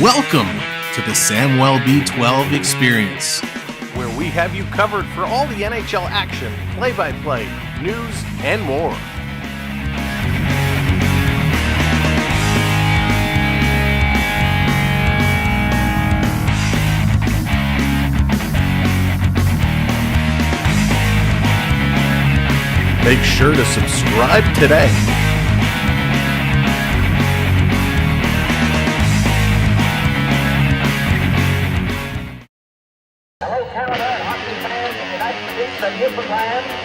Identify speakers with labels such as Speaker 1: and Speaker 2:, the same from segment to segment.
Speaker 1: Welcome to the Samwelb B12 experience,
Speaker 2: where we have you covered for all the NHL action, play-by-play, news, and more. Make sure to subscribe today.
Speaker 3: Hello, Canada, hockey fans of the United States and Newfoundland.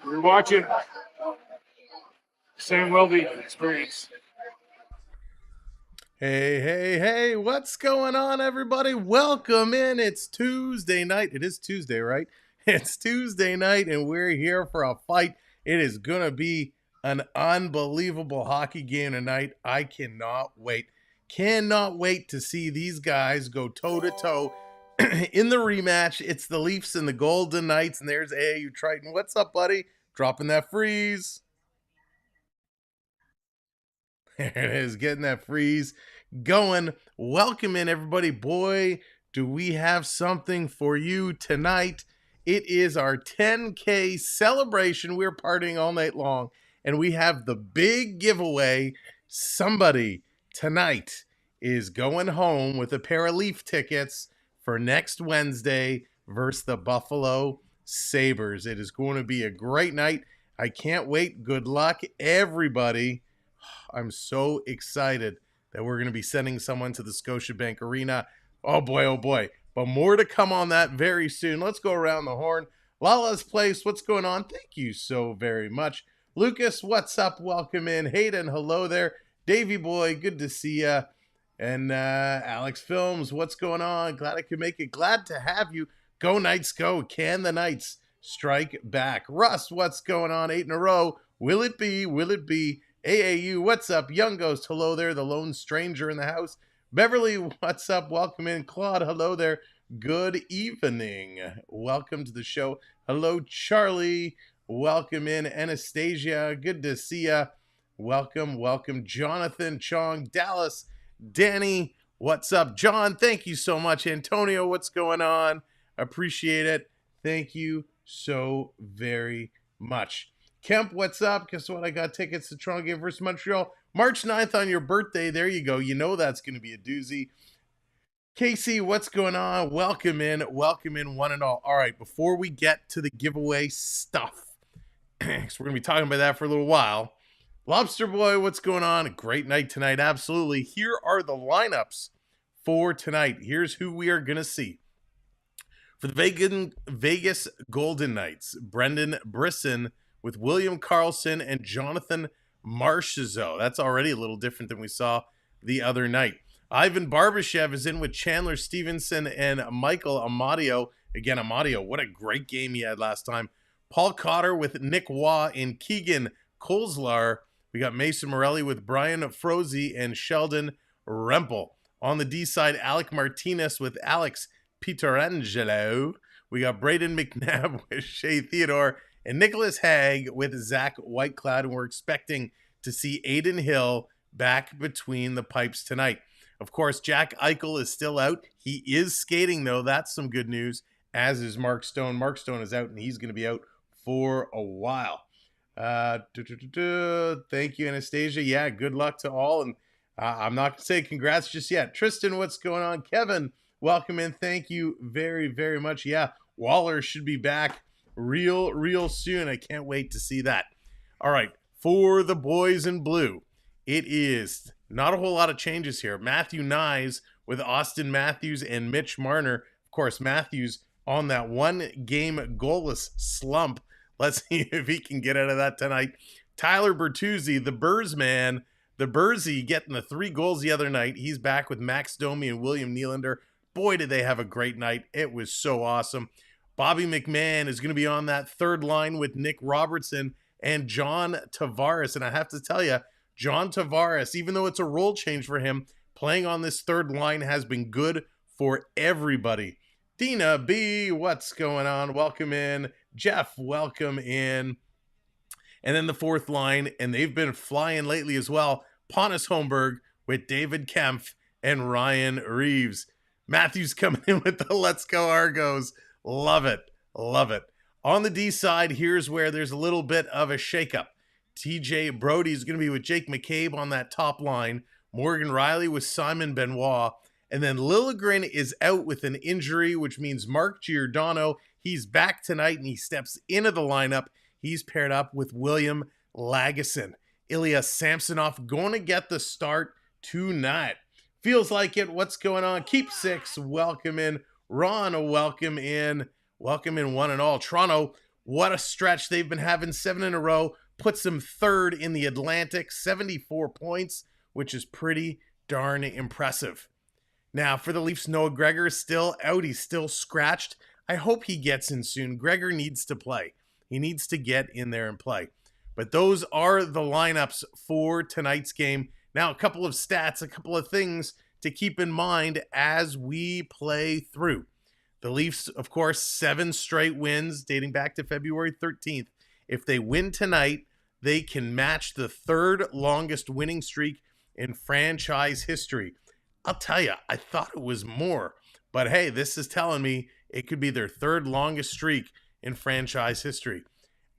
Speaker 4: You're watching Samwelb experience.
Speaker 1: Hey, what's going on, everybody? Welcome in. It's Tuesday night. It is Tuesday, right? It's Tuesday night, and we're here for a fight. It is going to be an unbelievable hockey game tonight. I cannot wait. Cannot wait to see these guys go toe-to-toe in the rematch. It's the Leafs and the Golden Knights, and there's AAU Triton. What's up, buddy? Dropping that freeze. There it is, getting that freeze going. Welcome in, everybody. Boy, do we have something for you tonight. It is our 10K celebration. We're partying all night long, and we have the big giveaway. Somebody tonight is going home with a pair of Leaf tickets for next Wednesday versus the Buffalo Sabres. It is going to be a great night. I can't wait. Good luck, everybody. I'm so excited that we're going to be sending someone to the Scotiabank Arena. Oh boy. But more to come on that very soon. Let's go around the horn. Lala's Place, what's going on? Thank you so very much. Lucas, what's up? Welcome in. Hayden, hello there. Davey boy, good to see ya. And Alex Films, what's going on? Glad I could make it. Glad to have you. Go Knights, go. Can the Knights strike back? Russ, what's going on? 8 in a row. Will it be? Will it be? AAU, what's up? Young Ghost, hello there. The lone stranger in the house. Beverly, what's up? Welcome in. Claude, hello there. Good evening. Welcome to the show. Hello, Charlie. Welcome in. Anastasia, good to see ya. Welcome. Jonathan, Chong, Dallas, Danny, what's up? John, thank you so much. Antonio, what's going on? Appreciate it. Thank you so very much. Kemp, what's up? Guess what? I got tickets to Toronto game versus Montreal. March 9th on your birthday. There you go. You know that's going to be a doozy. Casey, what's going on? Welcome in, one and all. All right, before we get to the giveaway stuff, so we're going to be talking about that for a little while. Lobster Boy, what's going on? A great night tonight, absolutely. Here are the lineups for tonight. Here's who we are going to see. For the Vegas Golden Knights, Brendan Brisson with William Karlsson and Jonathan Marchessault. That's already a little different than we saw the other night. Ivan Barbashev is in with Chandler Stevenson and Michael Amadio. Again, Amadio, what a great game he had last time. Paul Cotter with Nick Waugh and Keegan Kolzlar. We got Mason Morelli with Brian Froese and Sheldon Rempel. On the D side, Alec Martinez with Alex Pietrangelo. We got Braden McNabb with Shea Theodore and Nicholas Haig with Zach Whitecloud. And we're expecting to see Aiden Hill back between the pipes tonight. Of course, Jack Eichel is still out. He is skating, though. That's some good news, as is Mark Stone. Mark Stone is out, and he's going to be out for a while. Thank you, Anastasia. Yeah, good luck to all. And I'm not going to say congrats just yet. Tristan, what's going on? Kevin, welcome in. Thank you very, very much. Yeah, Waller should be back real soon. I can't wait to see that. All right, for the boys in blue, it is not a whole lot of changes here. Matthew Knies with Austin Matthews and Mitch Marner. Of course, Matthews on that one-game goalless slump. Let's see if he can get out of that tonight. Tyler Bertuzzi, the Burrs man, the Bursey getting the 3 goals the other night. He's back with Max Domi and William Nylander. Boy, did they have a great night. It was so awesome. Bobby McMahon is going to be on that third line with Nick Robertson and John Tavares. And I have to tell you, John Tavares, even though it's a role change for him, playing on this third line has been good for everybody. Dina B, what's going on? Welcome in. Jeff, welcome in. And then the fourth line, and they've been flying lately as well, Pontus Holmberg with David Kempf and Ryan Reeves. Matthews coming in with the Let's Go Argos. Love it. Love it. On the D side, here's where there's a little bit of a shakeup. TJ Brody is going to be with Jake McCabe on that top line. Morgan Riley with Simon Benoit. And then Liljegren is out with an injury, which means Mark Giordano, he's back tonight and he steps into the lineup. He's paired up with William Lagesson. Ilya Samsonov going to get the start tonight. Feels like it. What's going on? Keep 6. Welcome in. Ron, welcome in. Welcome in one and all. Toronto, what a stretch. They've been having 7 in a row. Puts them third in the Atlantic, 74 points, which is pretty darn impressive. Now, for the Leafs, Noah Gregor is still out. He's still scratched. I hope he gets in soon. Gregor needs to play. He needs to get in there and play. But those are the lineups for tonight's game. Now, a couple of stats, a couple of things to keep in mind as we play through. The Leafs, of course, 7 straight wins dating back to February 13th. If they win tonight, they can match the 3rd longest winning streak in franchise history. I'll tell you, I thought it was more. But hey, this is telling me it could be their 3rd longest streak in franchise history.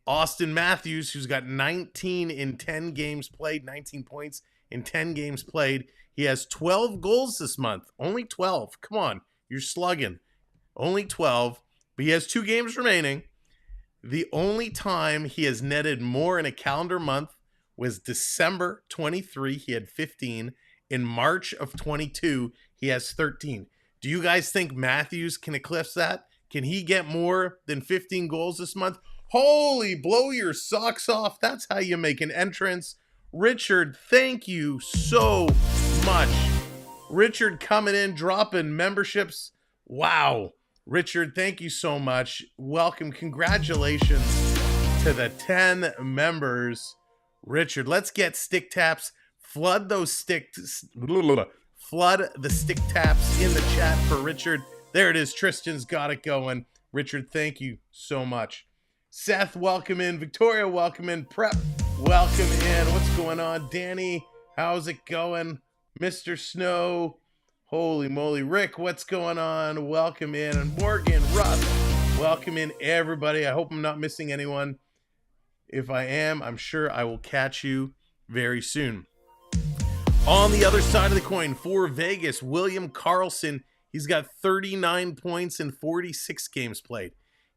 Speaker 1: Austin Matthews, who's got 19 in 10 games played, 19 points in 10 games played. He has 12 goals this month. Only 12. Come on, you're slugging. Only 12. But he has 2 games remaining. The only time he has netted more in a calendar month was December 23. He had 15. In March of 22, he has 13. Do you guys think Matthews can eclipse that? Can he get more than 15 goals this month? Holy, blow your socks off. That's how you make an entrance. Richard, thank you so much. Richard coming in, dropping memberships. Wow. Richard, thank you so much. Welcome. Congratulations to the 10 members. Richard, let's get stick taps. Flood the stick taps in the chat for Richard. There it is. Tristan's got it going. Richard, thank you so much. Seth, welcome in. Victoria, welcome in. Prep, welcome in. What's going on? Danny, how's it going? Mr. Snow, holy moly. Rick, what's going on? Welcome in. And Morgan, Russ, welcome in, everybody. I hope I'm not missing anyone. If I am, I'm sure I will catch you very soon. On the other side of the coin, for Vegas, William Karlsson, he's got 39 points in 46 games played.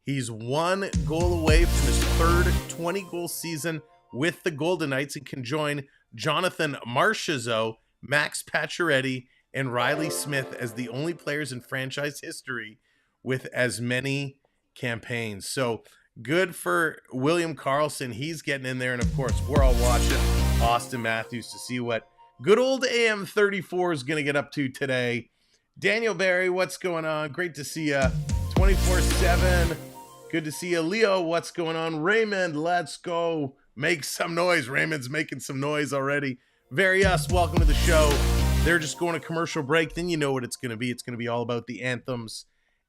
Speaker 1: He's 1 goal away from his 3rd 20-goal season with the Golden Knights and can join Jonathan Marchessault, Max Pacioretty, and Riley Smith as the only players in franchise history with as many campaigns. So good for William Karlsson. He's getting in there, and of course, we're all watching. Austin Matthews to see what good old AM34 is going to get up to today. Daniel Barry, what's going on? Great to see you. 24/7. Good to see you. Leo, what's going on? Raymond, let's go. Make some noise. Raymond's making some noise already. Very us, welcome to the show. They're just going to commercial break. Then you know what it's going to be. It's going to be all about the anthems,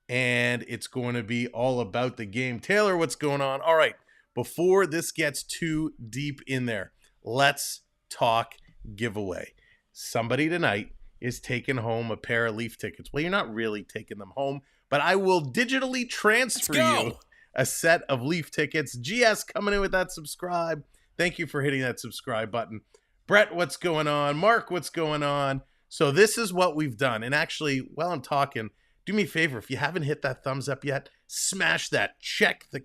Speaker 1: and it's going to be all about the game. Taylor, what's going on? All right, before this gets too deep in there, let's talk giveaway. Somebody tonight is taking home a pair of Leaf tickets. Well, you're not really taking them home, but I will digitally transfer you a set of Leaf tickets. GS coming in with that subscribe. Thank you for hitting that subscribe button. Brett, what's going on? Mark, what's going on? So this is what we've done. And actually, while I'm talking, do me a favor. If you haven't hit that thumbs up yet, smash that. Check the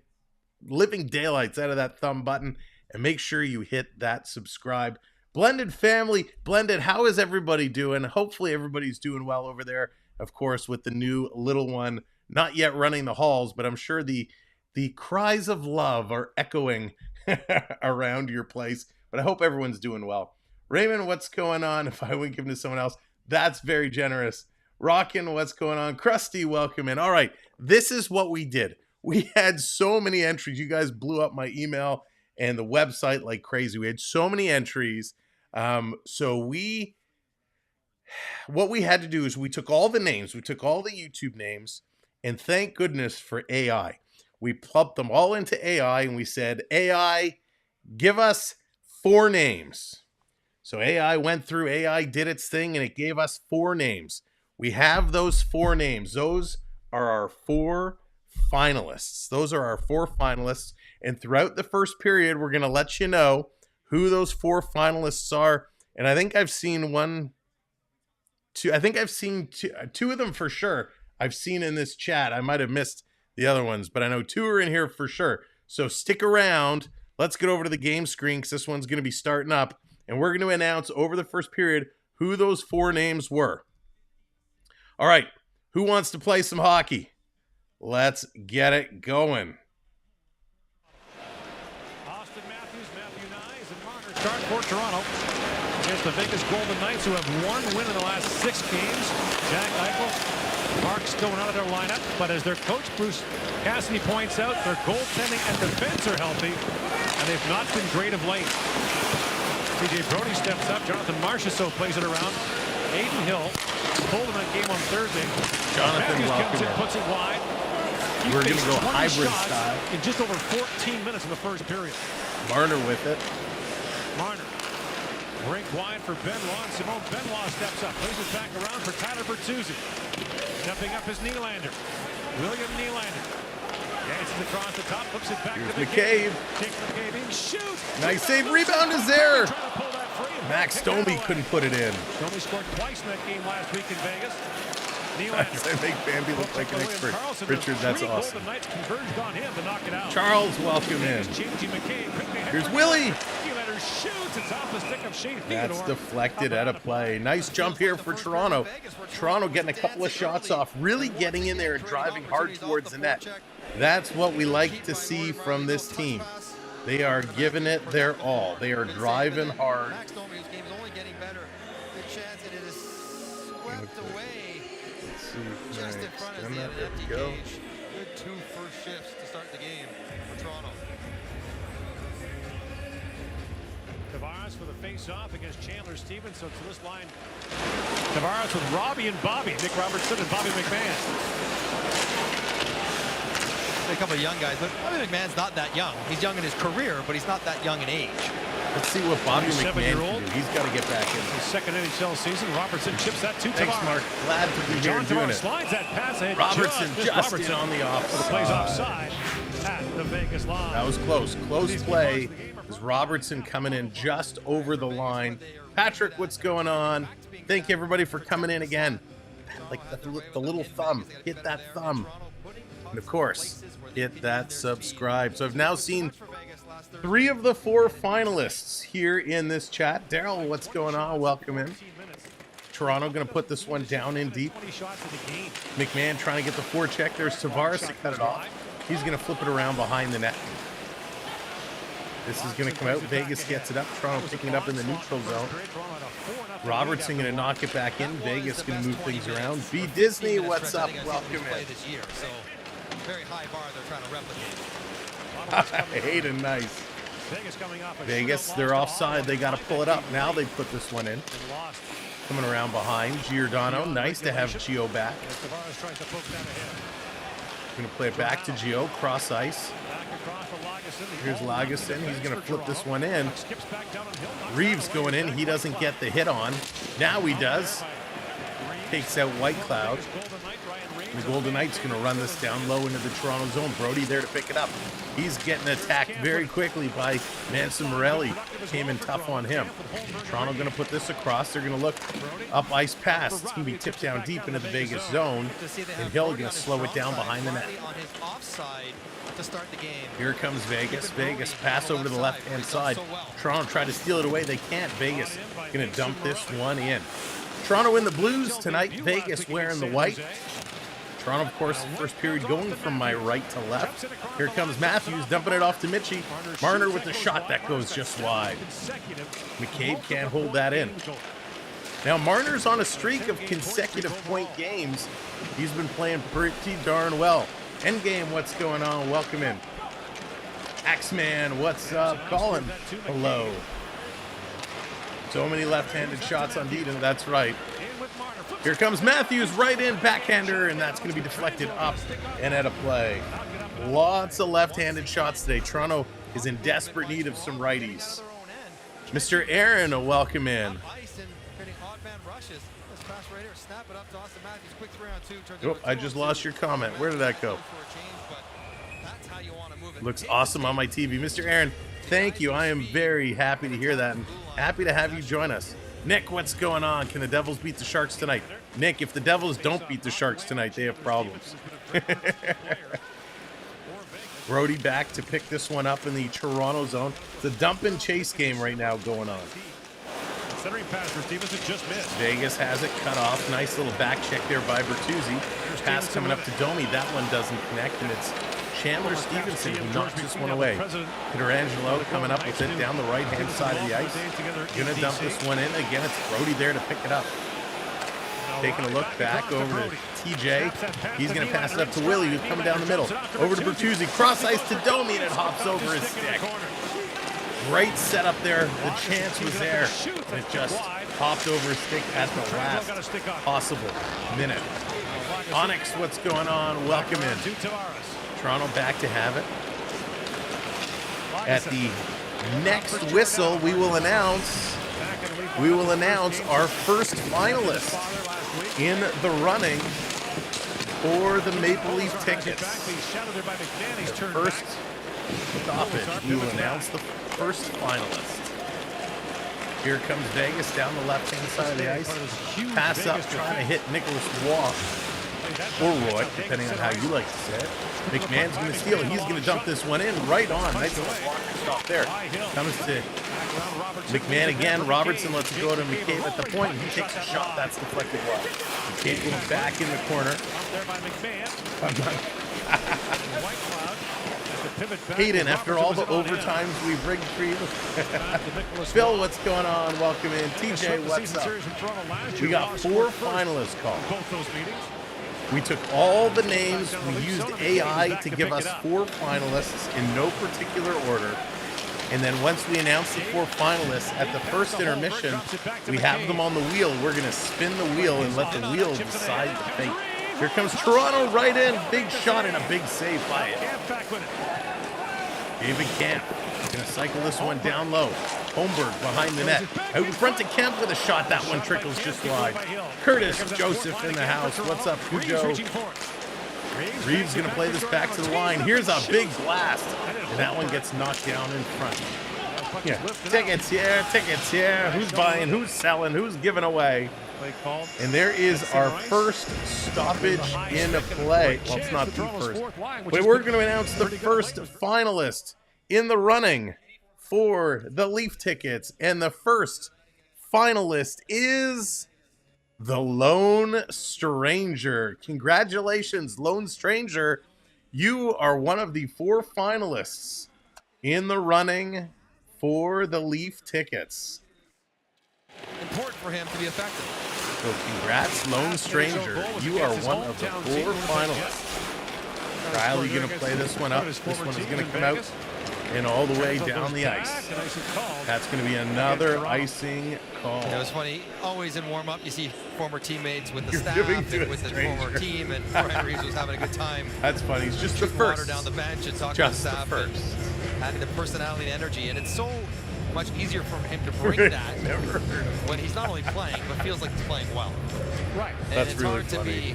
Speaker 1: living daylights out of that thumb button and make sure you hit that subscribe. Blended family, Blended, how is everybody doing? Hopefully everybody's doing well over there. Of course, with the new little one, not yet running the halls, but I'm sure the cries of love are echoing around your place. But I hope everyone's doing well. Raymond, what's going on? If I wouldn't give him to someone else, that's very generous. Rockin', what's going on? Krusty, welcome in. All right, this is what we did. We had so many entries. You guys blew up my email and the website like crazy. We had so many entries. So what we had to do is we took all the names, we took all the YouTube names, and thank goodness for AI. We plugged them all into AI and we said, AI, give us 4 names. So AI went through, AI did its thing, and it gave us 4 names. We have those 4 names. Those are our 4 finalists. Those are our 4 finalists. And throughout the first period, we're going to let you know who those 4 finalists are. And I think I've seen 2 of them for sure. I've seen in this chat. I might have missed the other ones, but I know 2 are in here for sure. So stick around. Let's get over to the game screen because this one's going to be starting up. And we're going to announce over the first period who those 4 names were. All right. Who wants to play some hockey? Let's get it going.
Speaker 5: Austin Matthews, Matthew Knies, and Marner start for Toronto against the Vegas Golden Knights, who have 1 win in the last 6 games. Jack Eichel, Mark still out of their lineup, but as their coach Bruce Cassidy points out, their goaltending and defense are healthy, and they've not been great of late. TJ Brody steps up. Jonathan Marchessault plays it around. Aiden Hill pulled in that game on Thursday.
Speaker 1: Jonathan
Speaker 5: Matthews comes in,
Speaker 1: welcome.
Speaker 5: puts it wide. He
Speaker 1: We're going to
Speaker 5: faced
Speaker 1: go
Speaker 5: 20
Speaker 1: hybrid
Speaker 5: shots
Speaker 1: style.
Speaker 5: in just over 14 minutes in the first period.
Speaker 1: Marner with it.
Speaker 5: Marner. Break wide for Benoit. And Simone Benoit steps up. Plays it back around for Tyler Bertuzzi. Stepping up is Nylander. William Nylander. Dances across the top, flips it back
Speaker 1: Here's
Speaker 5: to
Speaker 1: McCabe.
Speaker 5: Takes McCabe in, shoots.
Speaker 1: Nice save. Rebound is there.
Speaker 5: Trying to pull that free and
Speaker 1: Max
Speaker 5: kick it
Speaker 1: Domi
Speaker 5: away.
Speaker 1: couldn't put it in.
Speaker 5: Domi scored twice in that game last week in Vegas.
Speaker 1: I
Speaker 5: Nylander.
Speaker 1: make Bambi look like an expert. Richard, that's awesome.
Speaker 5: The Knights converged on him to knock it out.
Speaker 1: Charles, welcome in.
Speaker 5: Changing McCabe. Quickly ahead.
Speaker 1: Here's Willie.
Speaker 5: Nylander shoots. It's off the stick of Shane Theodore.
Speaker 1: That's deflected out of play. Nice jump here for Toronto. Toronto getting a couple of shots off, really getting in there and driving hard towards the net. That's what we like to see from this team. They are giving it their all. They are driving hard.
Speaker 6: Max Domi's game is only getting better. Good chance that it is swept away.
Speaker 1: Let's see.
Speaker 6: Just in front of the
Speaker 1: There
Speaker 6: empty
Speaker 1: we go.
Speaker 6: cage. Good 2 first shifts to start the game for Toronto.
Speaker 5: Tavares for the face-off against Chandler Stevens. So to this line, Tavares with Robbie and Bobby. Nick Robertson and Bobby McMahon.
Speaker 6: A couple of young guys, but Bobby McMahon's not that young. He's young in his career, but he's not that young in age.
Speaker 1: Let's see what Bobby McMahon
Speaker 5: 27-year-old.
Speaker 1: can do. He's got to get back in.
Speaker 5: His second NHL season. Robertson chips that to
Speaker 1: Thanks,
Speaker 5: Tavares.
Speaker 1: Mark. Glad to be here
Speaker 5: John
Speaker 1: doing
Speaker 5: Tavares
Speaker 1: it.
Speaker 5: slides that pass ahead.
Speaker 1: Robertson just
Speaker 5: Robertson
Speaker 1: in on the
Speaker 5: plays
Speaker 1: offside.
Speaker 5: offside at the Vegas line.
Speaker 1: That was close. Close play. Is Robertson coming in just over the line. Patrick, what's going on? Thank you, everybody, for coming in again. Like the little thumb. Hit that thumb. And, of course, hit that subscribe. So I've now seen 3 of the 4 finalists here in this chat. Daryl, what's going on? Welcome in. Toronto going to put this one down in deep.
Speaker 5: 20 shots in the game.
Speaker 1: McMahon trying to get the forecheck. There's Tavares to cut it off. He's going to flip it around behind the net. This is going to come out. Vegas gets it up. Toronto picking it up in the neutral zone. Robertson going to knock it back in. Vegas going to move things around. B. Disney, what's up? Welcome in.
Speaker 6: Very high bar they're trying to replicate.
Speaker 1: Hayden, nice. Vegas, they're offside. They got to pull it up. Now they put this one in. Coming around behind. Giordano, nice to have Gio back. Going to play it back to Gio, cross ice. Here's Lagesson. He's going to flip this one in. Reeves going in. He doesn't get the hit on. Now he does. Takes out White Cloud. The Golden Knights going to run this down low into the Toronto zone. Brody there to pick it up. He's getting attacked very quickly by Manson Morelli. Came in tough on him. Toronto going to put this across. They're going to look up ice pass. It's going to be tipped down deep into the Vegas zone. And Hill going to slow it down behind the net. Here comes Vegas. Vegas pass over to the left-hand side. Toronto try to steal it away. They can't. Vegas going to dump this one in. Toronto in the blues tonight. Vegas wearing the white. Toronto, of course, first period going from my right to left. Here comes Matthews, dumping it off to Mitchie. Marner with the shot that goes just wide. McCabe can't hold that in. Now, Marner's on a streak of consecutive point games. He's been playing pretty darn well. Endgame, what's going on? Welcome in. Axeman, what's up? Colin, hello. So many left-handed shots on Deedon, that's right. Here comes Matthews, right in, backhander, and that's going to be deflected up and out of play. Lots of left-handed shots today. Toronto is in desperate need of some righties. Mr. Aaron, welcome in. Oh, I just lost your comment. Where did that go? Looks awesome on my TV. Mr. Aaron, thank you. I am very happy to hear that and happy to have you join us. Nick, what's going on? Can the Devils beat the Sharks tonight? Nick, if the Devils don't beat the Sharks tonight, they have problems. Brody back to pick this one up in the Toronto zone. It's a dump and chase game right now going on.
Speaker 5: Centering pass for Stevenson just missed.
Speaker 1: Vegas has it cut off. Nice little back check there by Bertuzzi. Pass coming up to Domi. That one doesn't connect, and it's Chandler Stevenson who knocks this one away. Peterangelo coming up with it down the right-hand side of the ice. Gonna dump this one in. Again, it's Brody there to pick it up. Taking a look back over to TJ. He's gonna pass it up to Willie, who's coming down the middle. Over to Bertuzzi. Cross ice to Domi, and it hops over his stick. Great setup there. The chance was there. And it just hopped over his stick at the last possible minute. Onyx, what's going on? Welcome in. Toronto back to have it. At the next whistle, we will announce our first finalist in the running for the Maple Leaf tickets. The first stoppage, we will announce the first finalist. Here comes Vegas down the left-hand side of the ice. Pass up, trying to hit Nicholas Waugh. Or Roy, depending on how you like to say it. McMahon's going to steal it. He's going to dump this one in right on. Nice little blocker stop there. Comes to McMahon again. Robertson lets it go to McCabe at the point. He takes a shot. That's deflected wide. McCabe goes back in the corner. Hayden, after all the overtimes we've rigged for you. Phil, what's going on? Welcome in. TJ, what's up? We got 4 finalists called. We took all the names, we used AI to give us 4 finalists in no particular order. And then once we announce the 4 finalists at the first intermission, we have them on the wheel. We're going to spin the wheel and let the wheel decide the fate. Here comes Toronto right in. Big shot and a big save by it. David Camp going to cycle this one down low. Holmberg behind the net. Out in front to Kemp with a shot. That one trickles just wide. Curtis Joseph in the house. What's up, Cujo? Reeves going to play this back to the line. Here's a big blast. And that one gets knocked down in front. Yeah. Tickets here. Who's buying? Who's selling? Who's giving away? And there is our first stoppage in play. Well, it's not the first. But we're going to announce the first finalist in the running for the Leaf tickets. And the first finalist is the Lone Stranger. Congratulations, Lone Stranger. You are one of the 4 finalists in the running for the Leaf tickets.
Speaker 6: Important for him to be effective.
Speaker 1: So congrats, Lone Stranger. You are one of the 4 finalists. Riley going to play this one up. This one is going to come out and all the way down the ice. That's going to be another icing call.
Speaker 6: It was funny. Always in warm-up, you see former teammates with the
Speaker 1: You're
Speaker 6: staff
Speaker 1: giving
Speaker 6: and
Speaker 1: to a
Speaker 6: with the
Speaker 1: stranger.
Speaker 6: former team, and Brian Reeves was having a good time.
Speaker 1: That's funny. He's just the
Speaker 6: Drinking water
Speaker 1: first.
Speaker 6: down the bench and talking
Speaker 1: Just
Speaker 6: to the
Speaker 1: the
Speaker 6: staff.
Speaker 1: first.
Speaker 6: And having the personality and energy, and it's so much easier for him to bring that
Speaker 1: Never heard of
Speaker 6: when he's not only playing but feels like he's playing well.
Speaker 5: Right.
Speaker 6: And
Speaker 1: That's
Speaker 6: it's
Speaker 1: really
Speaker 6: hard
Speaker 1: funny.
Speaker 6: to be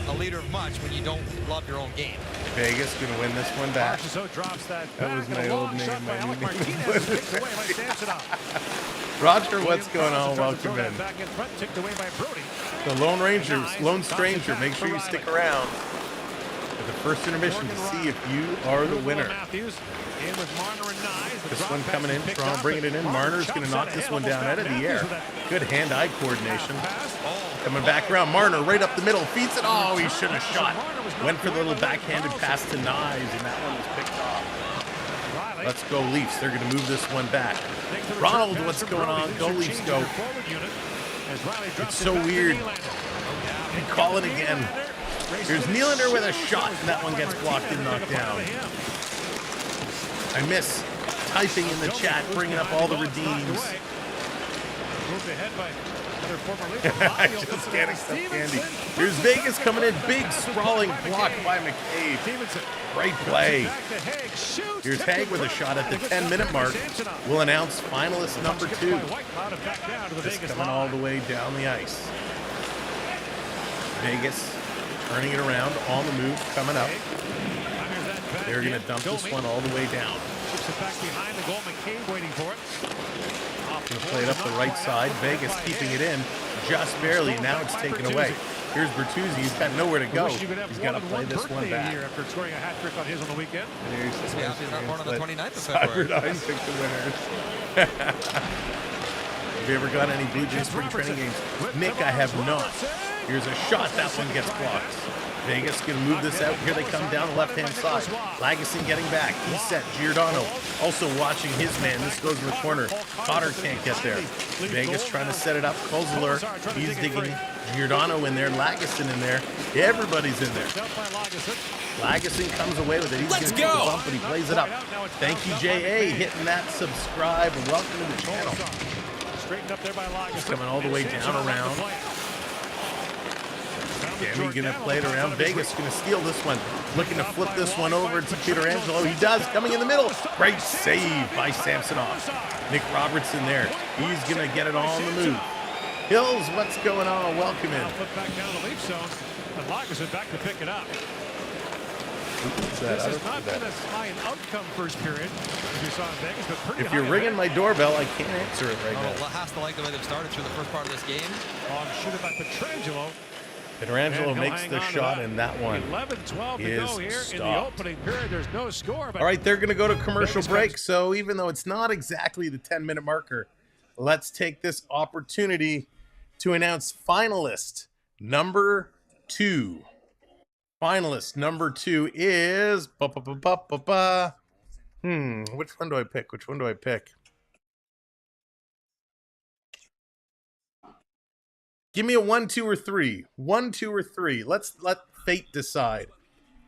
Speaker 6: a leader of much when you don't love your own game.
Speaker 1: Vegas going to win this one back.
Speaker 5: Marchessault drops that
Speaker 1: That
Speaker 5: back,
Speaker 1: was
Speaker 5: and
Speaker 1: my
Speaker 5: a
Speaker 1: old
Speaker 5: long
Speaker 1: name,
Speaker 5: shot by
Speaker 1: my
Speaker 5: Alec
Speaker 1: new name.
Speaker 5: Martinez, taken away by Samsonov.
Speaker 1: Roger, what's going on? Welcome in.
Speaker 5: Back in front, tipped away by Brody.
Speaker 1: The Lone Ranger, Lone Stranger, make sure you stick around for the first intermission to see if you are the winner.
Speaker 5: Matthews in with Marner and Knies. The
Speaker 1: This
Speaker 5: drop
Speaker 1: one
Speaker 5: pass
Speaker 1: coming in,
Speaker 5: is picked
Speaker 1: Toronto
Speaker 5: up,
Speaker 1: bringing it
Speaker 5: but
Speaker 1: in.
Speaker 5: Marner
Speaker 1: Marner's going to
Speaker 5: chops
Speaker 1: knock
Speaker 5: it
Speaker 1: this
Speaker 5: ahead,
Speaker 1: one down
Speaker 5: almost
Speaker 1: out of the
Speaker 5: Matthews
Speaker 1: air.
Speaker 5: with that
Speaker 1: Good hand-eye coordination.
Speaker 5: pass.
Speaker 1: Coming back around, Marner right up the middle, feeds it. Oh, he should have shot. Went for the little backhanded pass to Knies, and that one was picked off.
Speaker 5: Riley
Speaker 1: Let's go Leafs. They're going to move this one back.
Speaker 5: takes the return
Speaker 1: Ronald,
Speaker 5: pass
Speaker 1: what's
Speaker 5: from
Speaker 1: going
Speaker 5: Brody.
Speaker 1: on?
Speaker 5: These
Speaker 1: Go
Speaker 5: are
Speaker 1: Leafs,
Speaker 5: changes
Speaker 1: go.
Speaker 5: in forward unit as Riley drops
Speaker 1: It's
Speaker 5: it
Speaker 1: so
Speaker 5: back to
Speaker 1: weird.
Speaker 5: Nylander.
Speaker 1: And call it again. Here's Nylander with a shot, and that one gets blocked and knocked down. I miss typing in the chat, bringing up all the redeems.
Speaker 5: Moved ahead by another former
Speaker 1: I
Speaker 5: Leaf.
Speaker 1: just can't accept candy. Here's Vegas coming in, big sprawling block by McCabe.
Speaker 5: Stevenson.
Speaker 1: Great play.
Speaker 5: Back to Haig. Shoots.
Speaker 1: Here's
Speaker 5: Tipped
Speaker 1: Haig with a
Speaker 5: away.
Speaker 1: shot at the
Speaker 5: Oh, good
Speaker 1: 10-minute
Speaker 5: stop
Speaker 1: mark.
Speaker 5: by Samsonov.
Speaker 1: We'll announce finalist number
Speaker 5: Tipped
Speaker 1: 2.
Speaker 5: by Whitecloud and back down to the
Speaker 1: Just
Speaker 5: Vegas
Speaker 1: coming all
Speaker 5: line.
Speaker 1: the way down the ice. Vegas turning it around, on the move, coming up.
Speaker 5: Fires that back
Speaker 1: They're going
Speaker 5: in.
Speaker 1: to dump this
Speaker 5: Domi
Speaker 1: one all the way down.
Speaker 5: Chips it back behind the goal. McCabe waiting for it.
Speaker 1: Going to play it up the right side. Vegas keeping it in just barely. Now it's taken away. Here's Bertuzzi. He's got nowhere to go.
Speaker 5: Wish you could have
Speaker 1: He's
Speaker 5: more
Speaker 1: got to
Speaker 5: than
Speaker 1: play
Speaker 5: one
Speaker 1: this one
Speaker 5: birthday a
Speaker 1: back.
Speaker 5: year after scoring a hat trick on his on the weekend.
Speaker 1: There's
Speaker 6: Yeah, he's not born on the 29th of
Speaker 1: Cyber
Speaker 6: February.
Speaker 1: 9 picked the winners. Have you ever got any Blue Jays spring training games? Nick, I have not. Here's a shot. That one gets blocked. Vegas going to move this out. Here they come down the left-hand side. Lagesson getting back. He's set. Giordano also watching his man. This goes in the corner. Cotter can't get there. Vegas trying to set it up. Kozler, he's digging Giordano in there. Lagesson in there. Everybody's in there. Lagesson comes away with it. He's going to take a bump, but he plays it up. Thank you, J.A., hitting that subscribe. Welcome to the channel.
Speaker 5: Straightened up there by Lagesson.
Speaker 1: Coming all the way down around. Danny going to play it around. Vegas going to steal this one. Looking to flip this one over to Pietrangelo. He does. Coming in the middle. Great save by Samsonov. Nick Robertson there. He's going to get it all on the move. Hills, what's going on? Welcome in.
Speaker 5: Flip back down the Leaf zone. And Lagesson back to pick it up.
Speaker 1: What's that?
Speaker 5: This
Speaker 1: I
Speaker 5: has
Speaker 1: don't
Speaker 5: not
Speaker 1: see
Speaker 5: been
Speaker 1: that.
Speaker 5: as high an outcome first period as you saw in Vegas, but pretty
Speaker 1: If you're
Speaker 5: high
Speaker 1: ringing
Speaker 5: event.
Speaker 1: my doorbell, I can't answer it right
Speaker 6: Oh,
Speaker 1: now.
Speaker 6: has to like the way they've started through the first part of this game.
Speaker 5: Long shoot it by Pietrangelo.
Speaker 1: Pietrangelo
Speaker 5: And he'll
Speaker 1: makes
Speaker 5: hang
Speaker 1: the
Speaker 5: on to
Speaker 1: shot,
Speaker 5: that.
Speaker 1: and that one
Speaker 5: 11-12 to
Speaker 1: is
Speaker 5: go here in the
Speaker 1: stopped.
Speaker 5: opening period. There's no score. But
Speaker 1: All right, they're going to go to commercial
Speaker 5: Vegas
Speaker 1: break.
Speaker 5: fans-
Speaker 1: So even though it's not exactly the 10-minute marker, let's take this opportunity to announce finalist number 2. Finalist number 2 is... Which one do I pick? Which one do I pick? Give me a 1, 2, or 3. 1, 2, or 3. Let fate decide.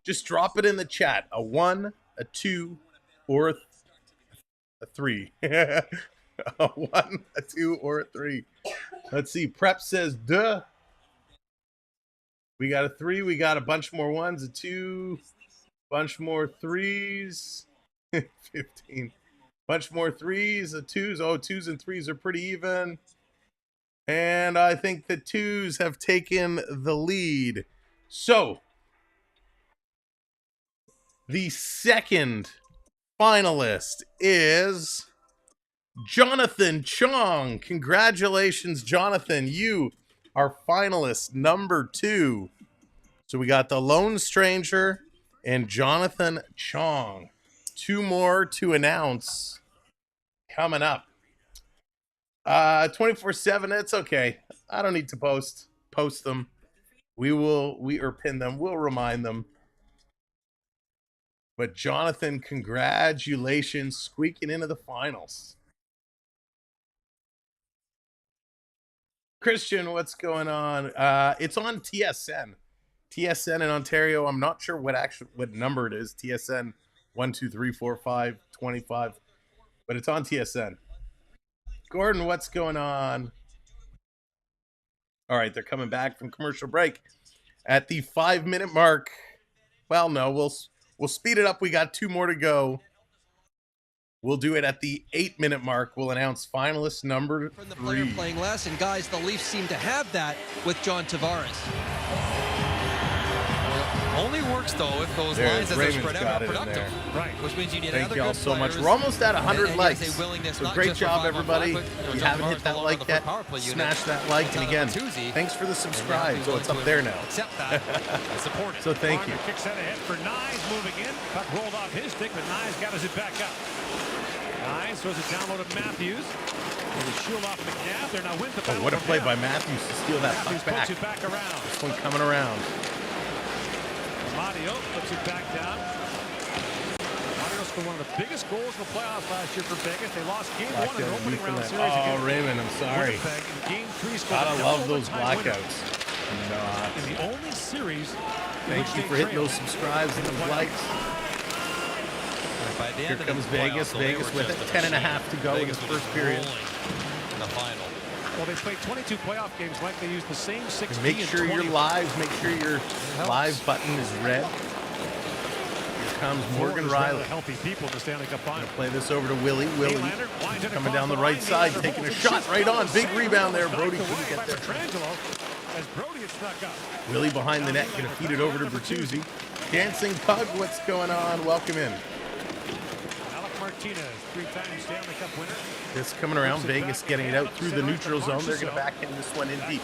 Speaker 1: Just drop it in the chat. A 1, a 2, or a 3. A 1, a 2, or a 3. Let's see. Prep says duh. We got a 3. We got a bunch more 1s, a 2, bunch more 3s. 15. Bunch more 3s, a 2s. Oh, 2s and 3s are pretty even. And I think the 2s have taken the lead. So, the second finalist is Jonathan Chong. Congratulations, Jonathan. You are finalist number 2. So we got the Lone Stranger and Jonathan Chong. 2 more to announce coming up. 24/7, it's okay. I don't need to post them. We pin them. We'll remind them. But Jonathan, congratulations, squeaking into the finals. Christian, what's going on? It's on TSN. TSN in Ontario. I'm not sure what number it is. TSN 1, 2, 3, 4, 5, 25. But it's on TSN. Gordon, what's going on? All right, they're coming back from commercial break at the 5-minute mark. Well, no, we'll speed it up. We got 2 more to go. We'll do it at the 8-minute mark. We'll announce finalist number 3.
Speaker 7: From the player playing less, and guys, the Leafs seem to have that with John Tavares.
Speaker 6: Only works though if those lines as they're spread out are productive.
Speaker 5: Right.
Speaker 6: Which means you need
Speaker 1: Thank
Speaker 6: other
Speaker 1: you all
Speaker 6: good
Speaker 1: so much.
Speaker 6: players.
Speaker 1: We're almost at 100 likes.
Speaker 6: So
Speaker 1: great job, everybody. If you haven't hit that like yet, smash that like. And again, thanks for the subscribe. So it's up there now.
Speaker 6: Accept that. Support it.
Speaker 1: So thank you.
Speaker 5: Kicks that ahead for Knies, moving in. Puck rolled off his stick, but Knies gathers it back up. Knies throws it down low to Matthews. With a shield off McNabb. They're now with the battle.
Speaker 1: What a play by Matthews to steal that puck back.
Speaker 5: Puts it back around.
Speaker 1: This one coming around.
Speaker 5: Mario puts it back down. Mario scored one of the biggest goals in the playoffs last year for Vegas. They lost game 1 in the opening round series.
Speaker 1: Oh, Raymond, I'm sorry.
Speaker 5: Game 3 scored.
Speaker 1: Gotta love those blackouts.
Speaker 5: In the only series.
Speaker 1: Thank you for hitting those subscribes and those likes. Here comes Vegas. Vegas with it. 10.5 to go in this first period.
Speaker 6: In the final.
Speaker 5: Well, they played 22 playoff games. Like they used the same 16.
Speaker 1: Make sure your lives. Make sure your live button is red. Here comes Morgan Riley.
Speaker 5: Healthy people in the Stanley Cup final.
Speaker 1: Play this over to Willie. Willie coming down the right side, taking a shot right on. Big rebound there. Brody couldn't get there.
Speaker 5: As Brody had snuck up.
Speaker 1: Willie behind the net, gonna feed it over to Bertuzzi. Dancing Pug, what's going on? Welcome in.
Speaker 5: Alec Martinez, 3-time Stanley Cup winner.
Speaker 1: This coming around, Vegas getting it out through the neutral zone. They're gonna backhand this one in deep.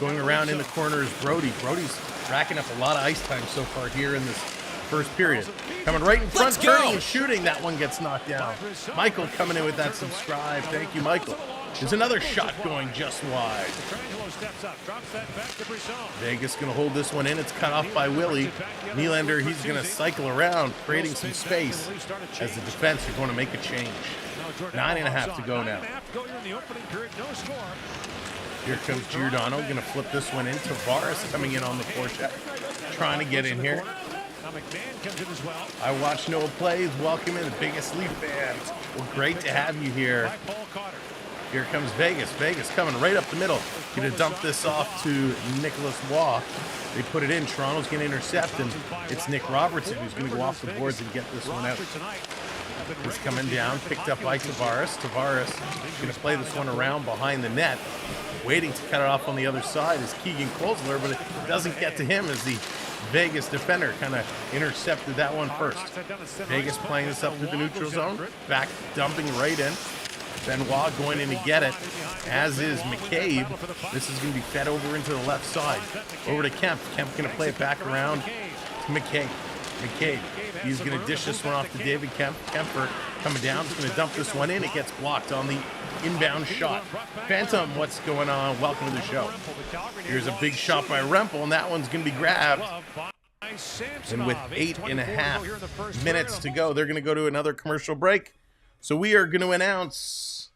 Speaker 1: Going around in the corner is Brody. Brody's racking up a lot of ice time so far here in this first period. Coming right in front, turning and shooting. That one gets knocked down. Michael coming in with that subscribe. Thank you, Michael. There's another shot going just wide. Vegas going to hold this one in. It's cut off by Willie. Nylander, he's going to cycle around, creating some space as the defense are going to make a change. 9.5 to go now. Here comes Giordano, going to flip this one in. Tavares coming in on the forecheck, trying to get in here. I watch Noah plays. Welcome in, the biggest Leaf fan. Well, great to have you here. Here comes Vegas. Vegas coming right up the middle. Going to dump this off to Nicholas Waugh. They put it in. Toronto's going to intercept, and it's Nick Robertson who's going to go off the boards and get this one out. He's coming down, picked up by Tavares. Tavares going to play this one around behind the net. Waiting to cut it off on the other side is Keegan Kolesler, but it doesn't get to him as the Vegas defender kind of intercepted that one first. Vegas playing this up to the neutral zone. Back dumping right in. Benoit going in to get it, as is McCabe. This is going to be fed over into the left side. Over to Kemp. Kemp's going to play it back around to McCabe. McCabe, he's going to dish this one off to David Kemp. Kemper coming down, he's going to dump this one in. It gets blocked on the inbound shot. Phantom, what's going on? Welcome to the show. Here's a big shot by Rempel, and that one's going to be grabbed. And with 8.5 minutes to go, they're going to go to another commercial break. So we are going to announce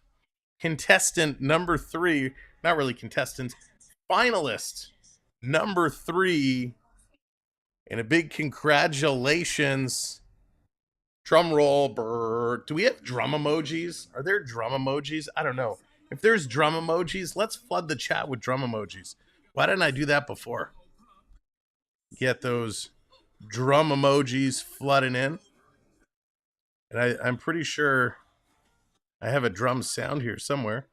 Speaker 1: contestant number 3, not really contestant, finalist number 3, and a big congratulations. Drum roll. Brr. Do we have drum emojis? Are there drum emojis? I don't know. If there's drum emojis, let's flood the chat with drum emojis. Why didn't I do that before? Get those drum emojis flooding in. And I'm pretty sure I have a drum sound here somewhere.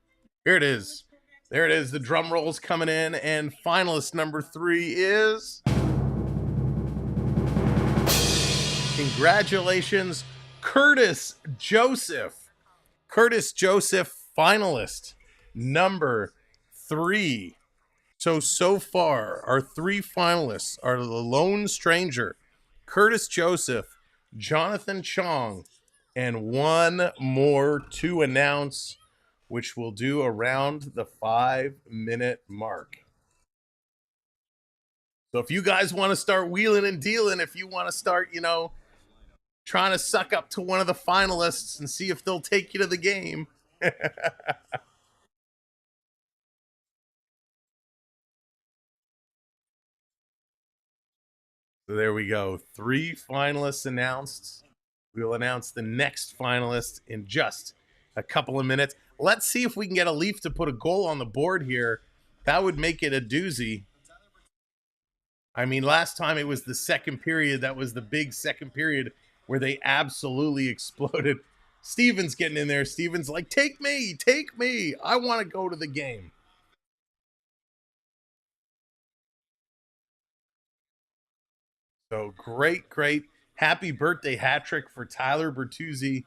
Speaker 1: Here it is. There it is. The drum roll's coming in. And finalist number 3 is... Congratulations, Curtis Joseph. Curtis Joseph, finalist number 3. So far, our 3 finalists are the Lone Stranger, Curtis Joseph, Jonathan Chong, and one more to announce, which we'll do around the 5-minute mark. So if you guys want to start wheeling and dealing, if you want to start, trying to suck up to one of the finalists and see if they'll take you to the game. So there we go. 3 finalists announced. We will announce the next finalist in just a couple of minutes. Let's see if we can get a Leaf to put a goal on the board here. That would make it a doozy. I mean, last time it was the second period. That was the big second period where they absolutely exploded. Steven's getting in there. Steven's like, take me. I want to go to the game. So great. Happy birthday hat trick for Tyler Bertuzzi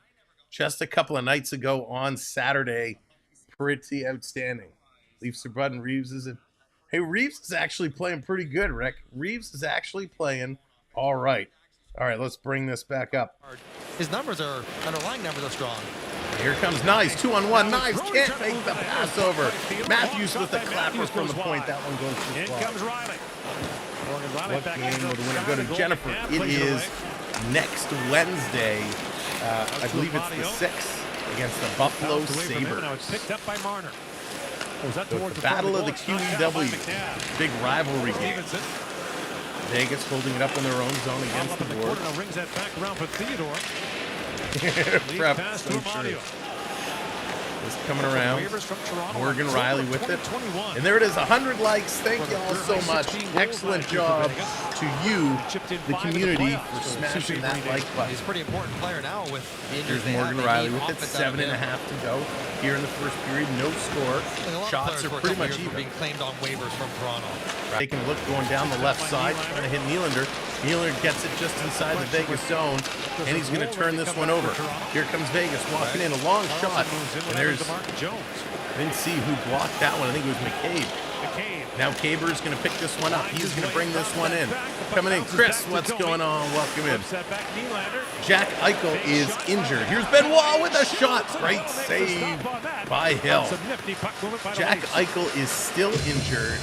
Speaker 1: just a couple of nights ago on Saturday. Pretty outstanding. Leafs are button. Reeves is in. Hey, Reeves is actually playing pretty good, Rick. Reeves is actually playing all right. All right, let's bring this back up.
Speaker 6: His underlying numbers are strong.
Speaker 1: Here comes Knies, 2-on-1. Knies can't make the pass over. Matthews with a clapper from the point. That one goes too
Speaker 5: In
Speaker 1: far.
Speaker 5: comes Riley.
Speaker 1: What game would win? Go to Jennifer. It is next Wednesday. I believe it's the 6th against the Buffalo Sabres.
Speaker 5: Now it's picked up by Marner. Was that
Speaker 1: So
Speaker 5: towards
Speaker 1: the
Speaker 5: the front
Speaker 1: Battle of the
Speaker 5: goal? It's knocked out by
Speaker 1: QEW.
Speaker 5: McNabb.
Speaker 1: Big rivalry game.
Speaker 5: Stevenson
Speaker 1: Vegas holding it up in their own zone against
Speaker 5: up
Speaker 1: the
Speaker 5: in the
Speaker 1: board.
Speaker 5: corner. Now rings that back around for Theodore. Lead
Speaker 1: Prep,
Speaker 5: pass
Speaker 1: so
Speaker 5: to
Speaker 1: true.
Speaker 5: Amadio.
Speaker 1: It's coming around.
Speaker 5: Waivers from Toronto.
Speaker 1: Morgan
Speaker 5: October
Speaker 1: Riley with it.
Speaker 5: 2021.
Speaker 1: And there it is, 100 likes. Thank you all so much. Excellent job to you, the community, for smashing that like button.
Speaker 6: He's a pretty important player now with the injuries
Speaker 1: Here's
Speaker 6: they have.
Speaker 1: Morgan
Speaker 6: They
Speaker 1: Riley
Speaker 6: need
Speaker 1: with it,
Speaker 6: offense out of
Speaker 1: 7.5
Speaker 6: him.
Speaker 1: to go. Here in the first period, no score.
Speaker 6: Like a lot of
Speaker 1: Shots
Speaker 6: players
Speaker 1: are
Speaker 6: for a
Speaker 1: pretty
Speaker 6: couple
Speaker 1: much
Speaker 6: years were
Speaker 1: even.
Speaker 6: being claimed on waivers from Toronto.
Speaker 1: Taking a look, going down the left side, trying to hit Nylander. Nylander gets it just inside the Vegas zone, and he's going to turn this one over. Here comes Vegas walking in, a long shot, and there's, I didn't see who blocked that one. I think it was McCabe. Now Caber's going to pick this one up. He's going to bring this one in. Coming in, Chris, what's going on? Welcome in. Jack Eichel is injured. Here's Benoit with a shot. Great save by Hill. Jack Eichel is still injured.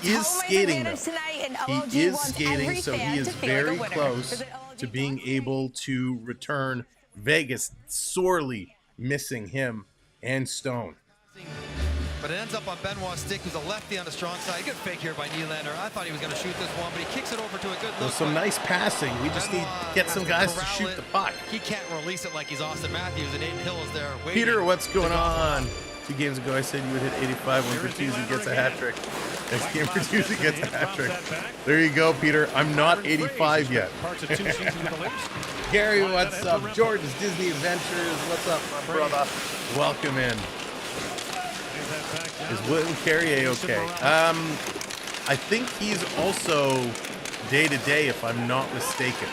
Speaker 1: He is skating, though. He is skating, so he is very close to being able to return. Vegas sorely missing him and Stone.
Speaker 6: But it ends up on Benoit's stick, who's a lefty on the strong side. Good fake here by Nylander. I thought he was going to shoot this one, but he kicks it over to a good look.
Speaker 1: There's some nice passing. We just need to get some guys to shoot the puck.
Speaker 6: He can't release it like he's Austin Matthews, and Aiden Hill is there waiting.
Speaker 1: Peter, what's going on? 2 games ago, I said you would hit 85 when Bertuzzi gets a hat trick. Next game, Bertuzzi gets a hat trick. There you go, Peter. I'm not 85 yet. Gary, what's up? Jordan's Disney Adventures. What's up, my brother? Welcome in. Is William Carrier okay? I think he's also day-to-day, if I'm not mistaken.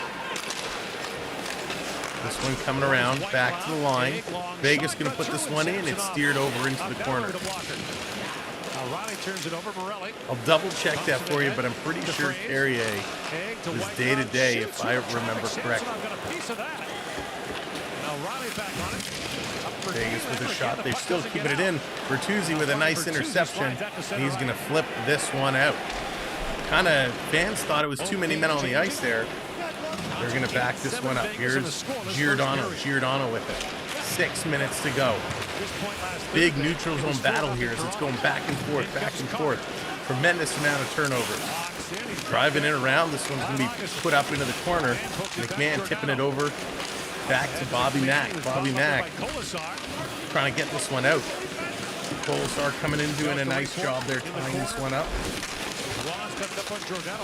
Speaker 1: This one coming around, back to the line. Vegas going to put this one in. It's steered over into the corner. I'll double-check that for you, but I'm pretty sure Carrier was day-to-day, if I remember correctly. Vegas with a shot. They're still keeping it in. Bertuzzi with a nice interception. And he's going to flip this one out. Kind of, fans thought it was too many men on the ice there. They're going to back this one up. Here's Giordano. Giordano with it. 6 minutes to go. Big neutral zone battle here as it's going back and forth, back and forth. Tremendous amount of turnovers. Driving it around. This one's going to be put up into the corner. McMahon tipping it over. Back to Bobby Mack. Bobby Mack trying to get this one out. Colasar coming in, doing a nice job there, tying this one up.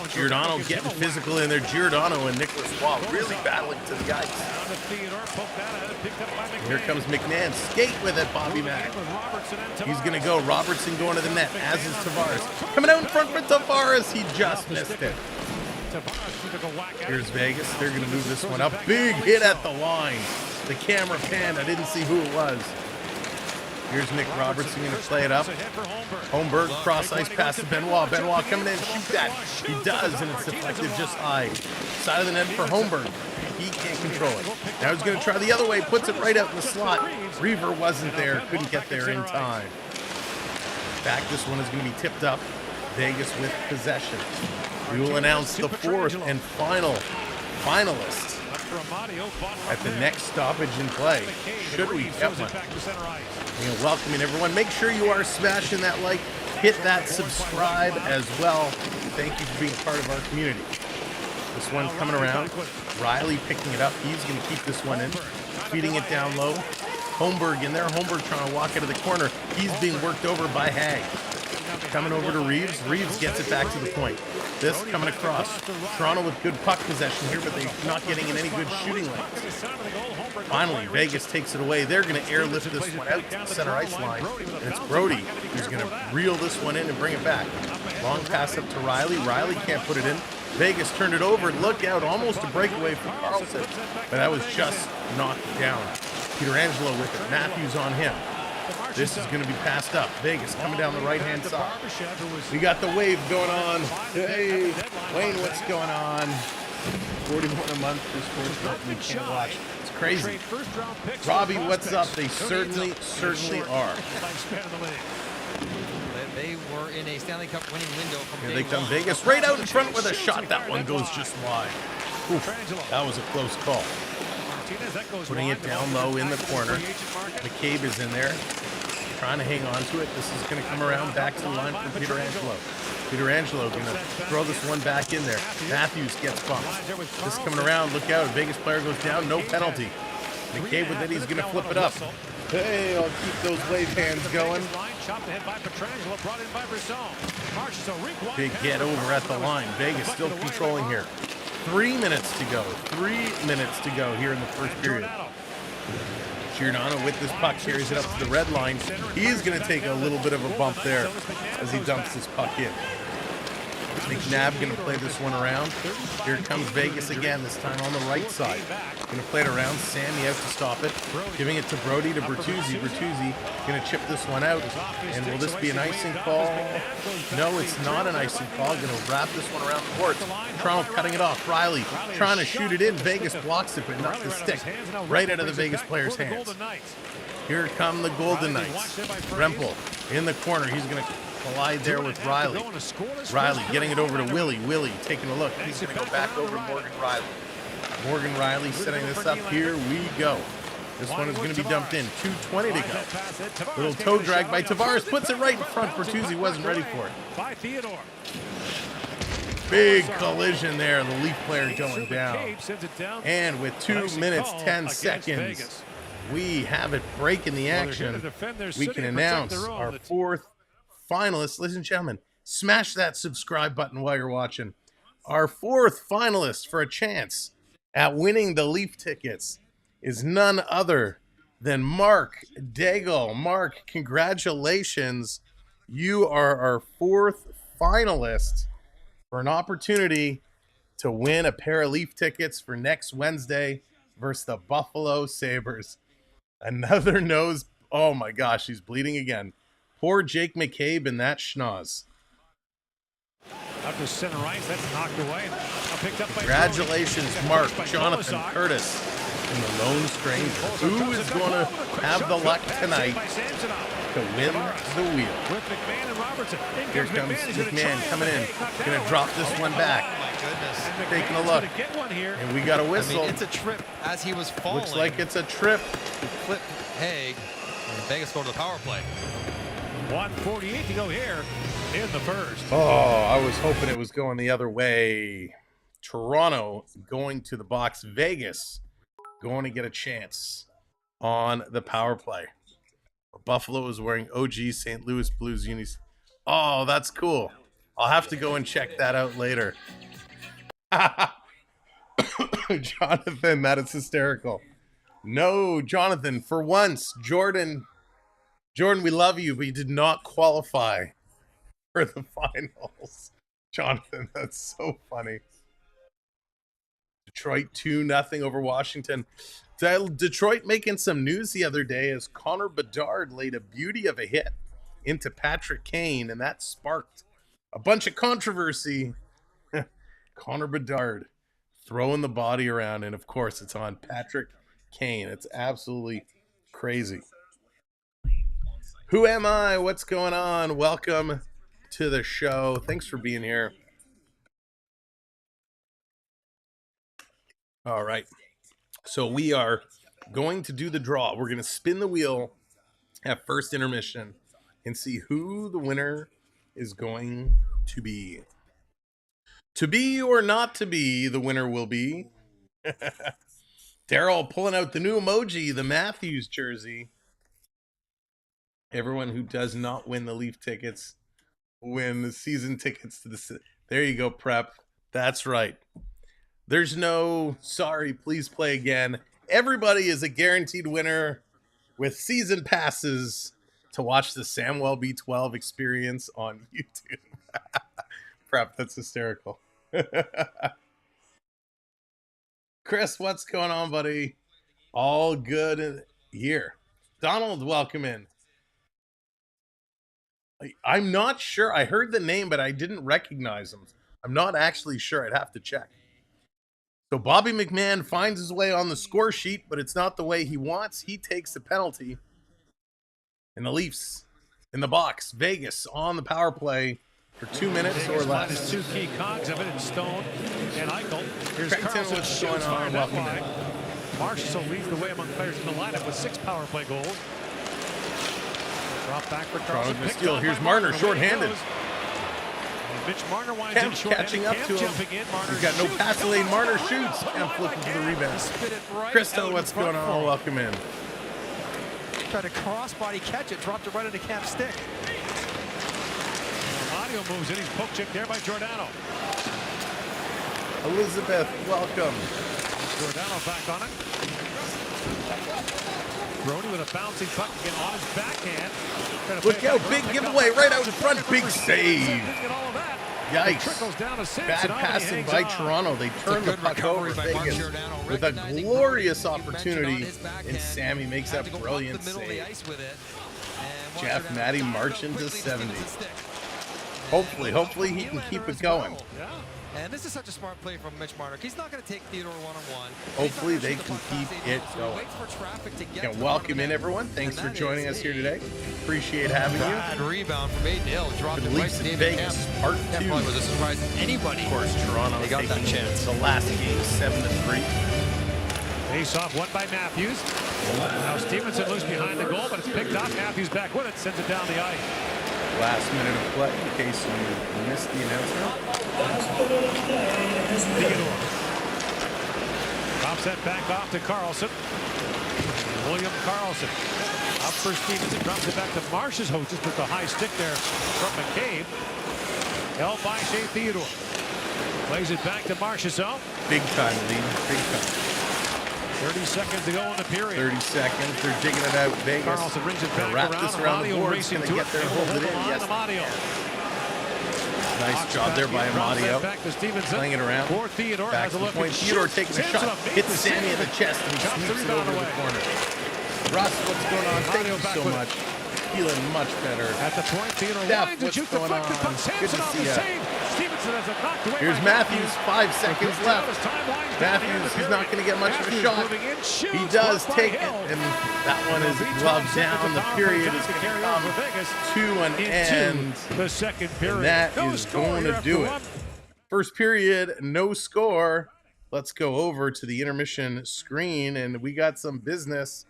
Speaker 1: Giordano getting physical in there. Giordano and Nicholas Waugh really battling to the ice. And here comes McMahon. Skate with it, Bobby Mack. He's going to go. Robertson going to the net, as is Tavares. Coming out in front for Tavares. He just missed it. Here's Vegas. They're going to move this one up. Big hit at the line. The camera panned. I didn't see who it was. Here's Nick Robertson going to play it up. Holmberg, cross ice pass to Benoit. Benoit coming in, shoot that. He does, and it's deflected just high. Side of the net for Holmberg. He can't control it. Now he's going to try the other way, puts it right out in the slot. Reaver wasn't there, couldn't get there in time. Back, this one is going to be tipped up. Vegas with possession. We will announce the fourth and final finalist at the next stoppage in play. Should we get one? Welcoming everyone. Make sure you are smashing that like, hit that subscribe as well. Thank you for being part of our community. This one coming around. Riley picking it up. He's going to keep this one in. Feeding it down low. Holmberg in there. Holmberg trying to walk out of the corner. He's being worked over by Hag. Coming over to Reeves. Reeves gets it back to the point. This coming across. Toronto with good puck possession here, but they're not getting in any good shooting lanes. Finally, Vegas takes it away. They're going to airlift this one out to the center ice line. And it's Brody who's going to reel this one in and bring it back. Long pass up to Riley. Riley can't put it in. Vegas turned it over. Look out. Almost a breakaway from Carlson. But that was just knocked down. Peter Angelo with it. Matthews on him. This is going to be passed up. Vegas coming down the right-hand side. We got the wave going on. Hey, Wayne, what's going on? 41 a month for sports we can't watch. It's crazy. Robbie, what's up? They certainly are.
Speaker 6: They were in a Stanley Cup winning window from
Speaker 1: Here they come. Vegas right out in front with a shot. That one goes just wide. Oof, that was a close call. Putting it down low in the corner. McCabe is in there, trying to hang on to it. This is going to come around back to the line for Peter Angelo. Peter Angelo going to throw this one back in there. Matthews gets bumped. This coming around. Look out. A Vegas player goes down. No penalty. McCabe with it. He's going to flip it up. Hey, I'll keep those wave hands going. Big get over at the line. Vegas still controlling here. 3 minutes to go. 3 minutes to go here in the first period. Giordano with this puck carries it up to the red line. He's going to take a little bit of a bump there as he dumps this puck in. McNabb going to play this one around. Here comes Vegas again, this time on the right side. Going to play it around. Sammy out to stop it. Giving it to Brody to Bertuzzi. Bertuzzi going to chip this one out. And will this be an icing call? No, it's not an icing call. Going to wrap this one around the boards. Toronto cutting it off. Riley trying to shoot it in. Vegas blocks it, but not the stick. Right out of the Vegas player's hands. Here come the Golden Knights. Rempel in the corner. He's going to collide there with Riley. Riley getting it over to Willie. Willie taking a look. He's going to go back over to Morgan Riley. Morgan Riley setting this up. Here we go. This one is going to be dumped in. 2:20 to go. Little toe drag by Tavares. Puts it right in front. Bertuzzi wasn't ready for it. Big collision there. The Leaf player going down. And with 2 minutes, 10 seconds, we have it breaking the action. We can announce our fourth finalists. Ladies and gentlemen, smash that subscribe button while you're watching. Our fourth finalist for a chance at winning the Leaf tickets is none other than Mark Daigle. Mark, congratulations. You are our fourth finalist for an opportunity to win a pair of Leaf tickets for next Wednesday versus the Buffalo Sabres. Another nose. Oh my gosh, he's bleeding again. Poor Jake McCabe and that schnoz.
Speaker 5: Up to center ice, that's knocked away. Picked up by
Speaker 1: Congratulations, Mark, Jonathan Curtis, and the Lone Stranger. Who is going to have the luck tonight to win the wheel? Here comes McMahon coming in. Going to drop this one back.
Speaker 6: Goodness.
Speaker 1: Taking a look. And we got a whistle.
Speaker 6: I mean, it's a trip as he was falling.
Speaker 1: Looks like it's a trip.
Speaker 6: Flip Haig. And Vegas go to the power play.
Speaker 5: 1:48 to go here in the first.
Speaker 1: Oh, I was hoping it was going the other way. Toronto going to the box. Vegas going to get a chance on the power play. Buffalo is wearing OG St. Louis Blues unis. Oh, that's cool. I'll have to go and check that out later. Jonathan, that is hysterical. No, Jonathan, for once, Jordan, we love you, but you did not qualify for the finals. Jonathan, that's so funny. Detroit 2-0 over Washington. Detroit making some news the other day as Connor Bedard laid a beauty of a hit into Patrick Kane, and that sparked a bunch of controversy. Connor Bedard throwing the body around, and of course it's on Patrick Kane. It's absolutely crazy. Who am I? What's going on? Welcome to the show. Thanks for being here. All right. So we are going to do the draw. We're going to spin the wheel at first intermission and see who the winner is going to be. To be or not to be, the winner will be Daryl pulling out the new emoji, the Matthews jersey. Everyone who does not win the Leaf tickets win the season tickets to the... There you go, Prep. That's right. There's no, sorry, please play again. Everybody is a guaranteed winner with season passes to watch the Samwelb B12 experience on YouTube. Prep, that's hysterical. Chris, what's going on, buddy? All good here. Donald, welcome in. I'm not sure. I heard the name, but I didn't recognize him. I'm not actually sure. I'd have to check. So Bobby McMahon finds his way on the score sheet, but it's not the way he wants. He takes the penalty. And the Leafs in the box. Vegas on the power play for 2 minutes or less.
Speaker 5: Minus two key cogs of it in Stone and Eichel. Here's
Speaker 1: Craigton, what's going on? Welcome in.
Speaker 5: Marshall leads the way among players in the lineup with 6 power play goals. Drop back for Carlson.
Speaker 1: Steal. Here's Marner, shorthanded.
Speaker 5: Mitch Marner winds in short
Speaker 1: catching up to him. He's got no pass lane. Marner shoots and flipping for the rebound. Crystal, what's going on? Welcome in.
Speaker 6: Tried to crossbody catch it, dropped it right into Camp's stick.
Speaker 5: Mario moves in. He's poke checked there by Giordano.
Speaker 1: Elizabeth, welcome.
Speaker 5: Giordano back on it. Brody with a bouncing puck again on his backhand.
Speaker 1: Look out, big giveaway right out in front. Big save. Yikes. Bad passing by Toronto. They turn the puck over Vegas with a glorious opportunity, and Sammy makes that brilliant save. Jeff Matty marching to 70. Hopefully he can keep it going.
Speaker 6: And this is such a smart play from Mitch Marner. He's not going to take Theodore one-on-one.
Speaker 1: Hopefully they can keep it going. And welcome in, everyone. Thanks for joining us here today. Appreciate having you.
Speaker 6: Bad rebound from Aiden. Dropped it right to David
Speaker 1: Vegas, part 2.
Speaker 6: That probably was a surprise to anybody.
Speaker 1: Of course, Toronto
Speaker 6: they got that chance.
Speaker 1: The last game, 7-3.
Speaker 5: Face off, won by Matthews. Now Stevenson loose behind the goal, but it's picked up. Matthews back with it, sends it down the ice.
Speaker 1: Last minute of play, in case you missed the announcement.
Speaker 5: Theodore. Drops that back off to Carlson. William Carlson. Up for Stevenson. Drops it back to Marsh's hostess with the high stick there from McCabe. Held by Shea Theodore. Plays it back to Marchessault.
Speaker 1: Big time, Lee. Big time.
Speaker 5: 30 seconds to go in the period.
Speaker 1: 30 seconds. They're digging it out. Vegas.
Speaker 5: Carlson rings it back
Speaker 1: wrap this around the board. He's going to get there and hold it in. Yes. Nice job there by Amadio. Playing it around.
Speaker 5: For Theodore.
Speaker 1: Back to the point. Theodore taking a shot. Hits Sammy in the chest and he sweeps it over the corner. Russ, what's going on? Thank you so much. Feeling much better.
Speaker 5: At the point, Theodore
Speaker 1: Steph, what's going on? Good to see you.
Speaker 5: Stevenson has a knocked away.
Speaker 1: Here's Matthews. 5 seconds left. Matthews, he's not going to get much of a shot. He does take it, and that one is gloved down. The period is going to come to an end.
Speaker 5: The second period.
Speaker 1: And that is going to do it. First period, no score. Let's go over to the intermission screen, and we got some business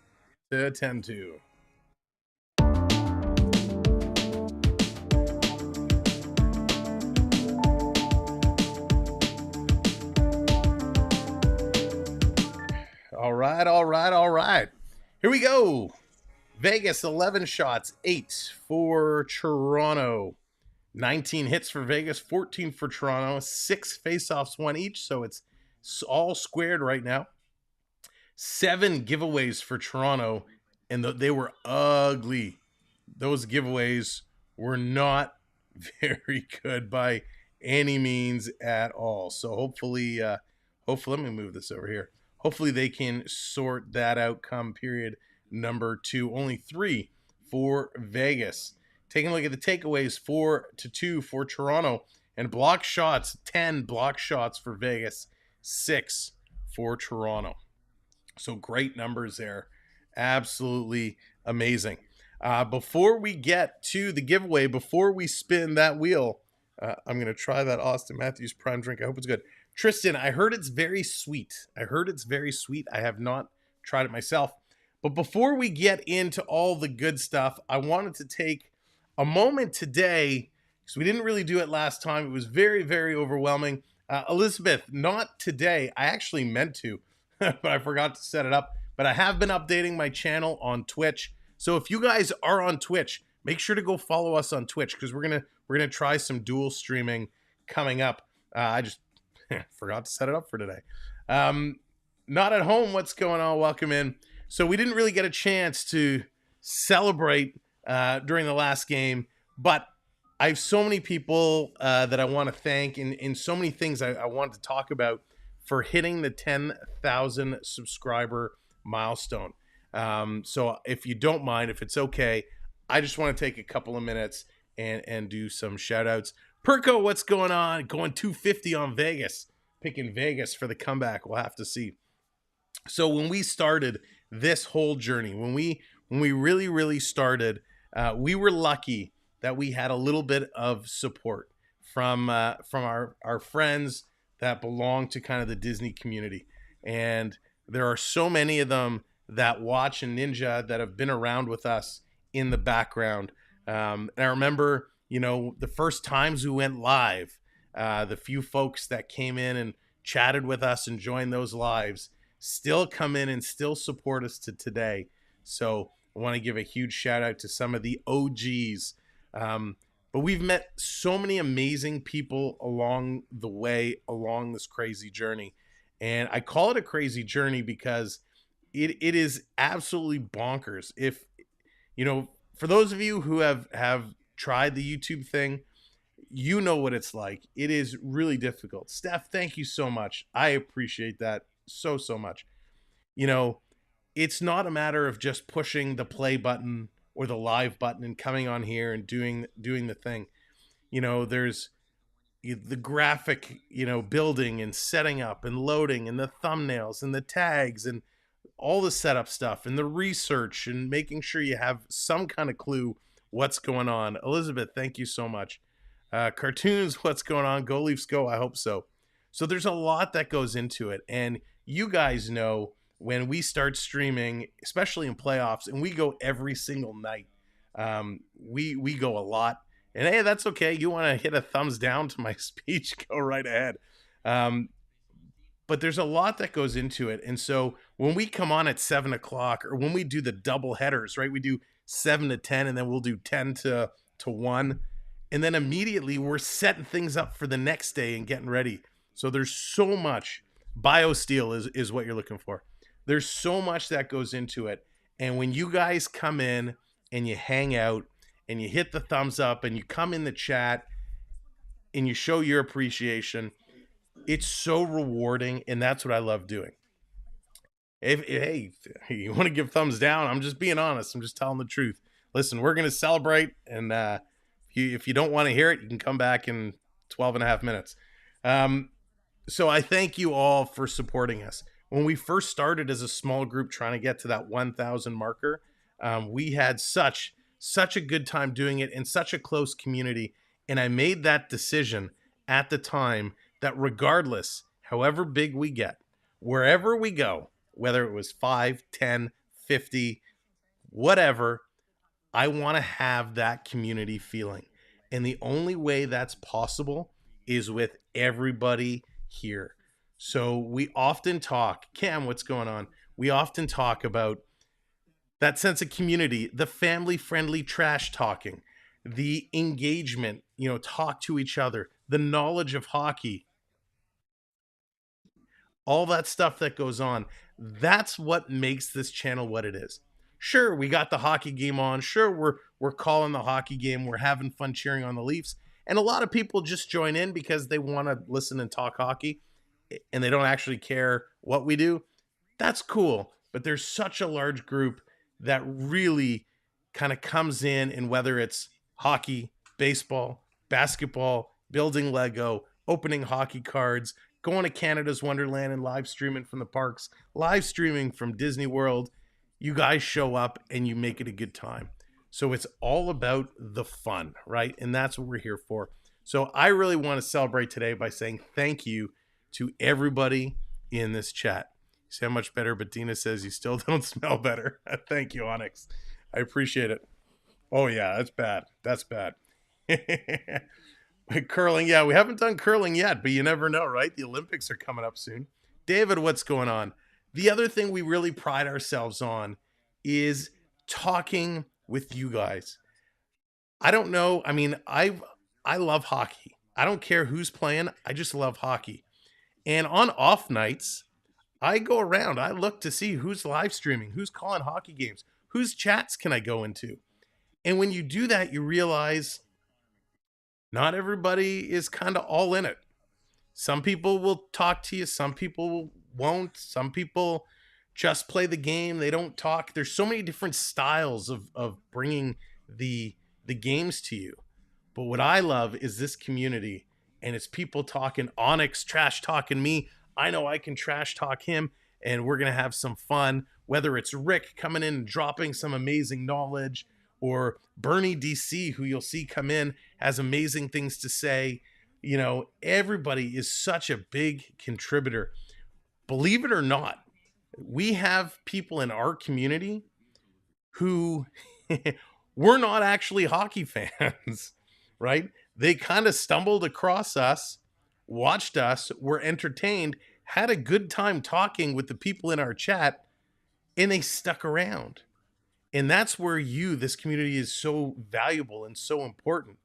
Speaker 1: to attend to. All right. Here we go. Vegas, 11 shots, 8 for Toronto. 19 hits for Vegas, 14 for Toronto. 6 faceoffs, 1 each, so it's all squared right now. 7 giveaways for Toronto, and they were ugly. Those giveaways were not very good by any means at all. So hopefully, let me move this over here. Hopefully they can sort that out come period number 2. Only 3 for Vegas. Taking a look at the takeaways, 4-2 for Toronto. And block shots, 10 block shots for Vegas, 6 for Toronto. So great numbers there. Absolutely amazing. Before we get to the giveaway, before we spin that wheel, I'm going to try that Austin Matthews Prime drink. I hope it's good. Tristan, I heard it's very sweet. I have not tried it myself. But before we get into all the good stuff, I wanted to take a moment today, because we didn't really do it last time. It was very, very overwhelming. Elizabeth, not today. I actually meant to, but I forgot to set it up. But I have been updating my channel on Twitch. So if you guys are on Twitch, make sure to go follow us on Twitch, because we're gonna try some dual streaming coming up. I just forgot to set it up for today. Not at home. What's going on? Welcome in. So we didn't really get a chance to celebrate during the last game, but I have so many people that I want to thank, and so many things I wanted to talk about for hitting the 10,000 subscriber milestone. So if you don't mind, if it's okay, I just want to take a couple of minutes and do some shout outs. Perko, what's going on? Going 250 on Vegas. Picking Vegas for the comeback. We'll have to see. So when we started this whole journey, when we really started, we were lucky that we had a little bit of support from our friends that belong to kind of the Disney community. And there are so many of them that watch and Ninja that have been around with us in the background. And I remember, the first times we went live, the few folks that came in and chatted with us and joined those lives still come in and still support us to today. So I want to give a huge shout out to some of the OGs. But we've met so many amazing people along the way, along this crazy journey. And I call it a crazy journey because it is absolutely bonkers. If, for those of you who have tried the YouTube thing, you know what it's like. It is really difficult. Steph, thank you so much. I appreciate that so much. It's not a matter of just pushing the play button or the live button and coming on here and doing the thing. There's the graphic, building and setting up and loading and the thumbnails and the tags and all the setup stuff and the research and making sure you have some kind of clue what's going on. Elizabeth, thank you so much. Cartoons, what's going on? Go Leafs go. I hope so. So there's a lot that goes into it. And you guys know when we start streaming, especially in playoffs, and we go every single night, we go a lot. And hey, that's okay. You want to hit a thumbs down to my speech, go right ahead. But there's a lot that goes into it. And so when we come on at 7 o'clock, or when we do the double headers, right, we do 7 to 10, and then we'll do 10 to 1. And then immediately we're setting things up for the next day and getting ready. So there's so much. BioSteel is what you're looking for. There's so much that goes into it. And when you guys come in and you hang out and you hit the thumbs up and you come in the chat and you show your appreciation, it's so rewarding. And that's what I love doing. Hey, you want to give thumbs down? I'm just being honest. I'm just telling the truth. Listen, we're going to celebrate. And if you don't want to hear it, you can come back in 12 and a half minutes. So I thank you all for supporting us. When we first started as a small group trying to get to that 1,000 marker, we had such a good time doing it in such a close community. And I made that decision at the time that regardless, however big we get, wherever we go, whether it was 5, 10, 50, whatever, I want to have that community feeling. And the only way that's possible is with everybody here. So we often talk, Cam, what's going on? We often talk about that sense of community, the family-friendly trash talking, the engagement, talk to each other, the knowledge of hockey, all that stuff that goes on. That's what makes this channel what it is. Sure, we got the hockey game on. Sure, we're calling the hockey game. We're having fun cheering on the Leafs. And a lot of people just join in because they want to listen and talk hockey and they don't actually care what we do. That's cool. But there's such a large group that really kind of comes in, and whether it's hockey, baseball, basketball, building Lego, opening hockey cards, going to Canada's Wonderland and live streaming from the parks, live streaming from Disney World, you guys show up and you make it a good time. So it's all about the fun, right? And that's what we're here for. So I really want to celebrate today by saying thank you to everybody in this chat. You sound much better, but Dina says you still don't smell better. Thank you, Onyx. I appreciate it. Oh, yeah, that's bad. That's bad. Curling, yeah, we haven't done curling yet, but you never know, right? The Olympics are coming up soon. David, what's going on? The other thing we really pride ourselves on is talking with you guys. I don't know. I mean, I love hockey. I don't care who's playing. I just love hockey. And on off nights, I go around. I look to see who's live streaming, who's calling hockey games, whose chats can I go into. And when you do that, you realize not everybody is kind of all in it. Some people will talk to you. Some people won't. Some people just play the game. They don't talk. There's so many different styles of bringing the games to you. But what I love is this community, and it's people talking. Onyx trash talking me. I know I can trash talk him, and we're going to have some fun, whether it's Rick coming in and dropping some amazing knowledge, or Bernie DC, who you'll see come in, has amazing things to say. You know, everybody is such a big contributor. Believe it or not, we have people in our community who we're not actually hockey fans, right? They kind of stumbled across us, watched us, were entertained, had a good time talking with the people in our chat, and they stuck around. And that's where this community is so valuable and so important,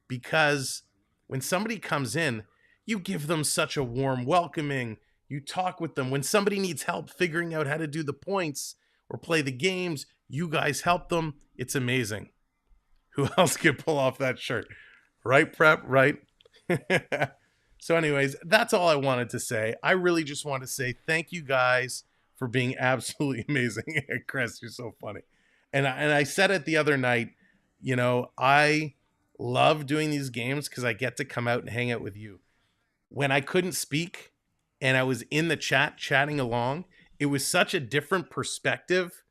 Speaker 1: because when somebody comes in, you give them such a warm welcoming. You talk with them. When somebody needs help figuring out how to do the points or play the games, you guys help them. It's amazing. Who else could pull off that shirt? Right, Prep? Right? So anyways, that's all I wanted to say. I really just want to say thank you guys for being absolutely amazing. Chris, you're so funny. And I said it the other night, you know, I love doing these games because I get to come out and hang out with you. When I couldn't speak and I was in the chat chatting along, it was such a different perspective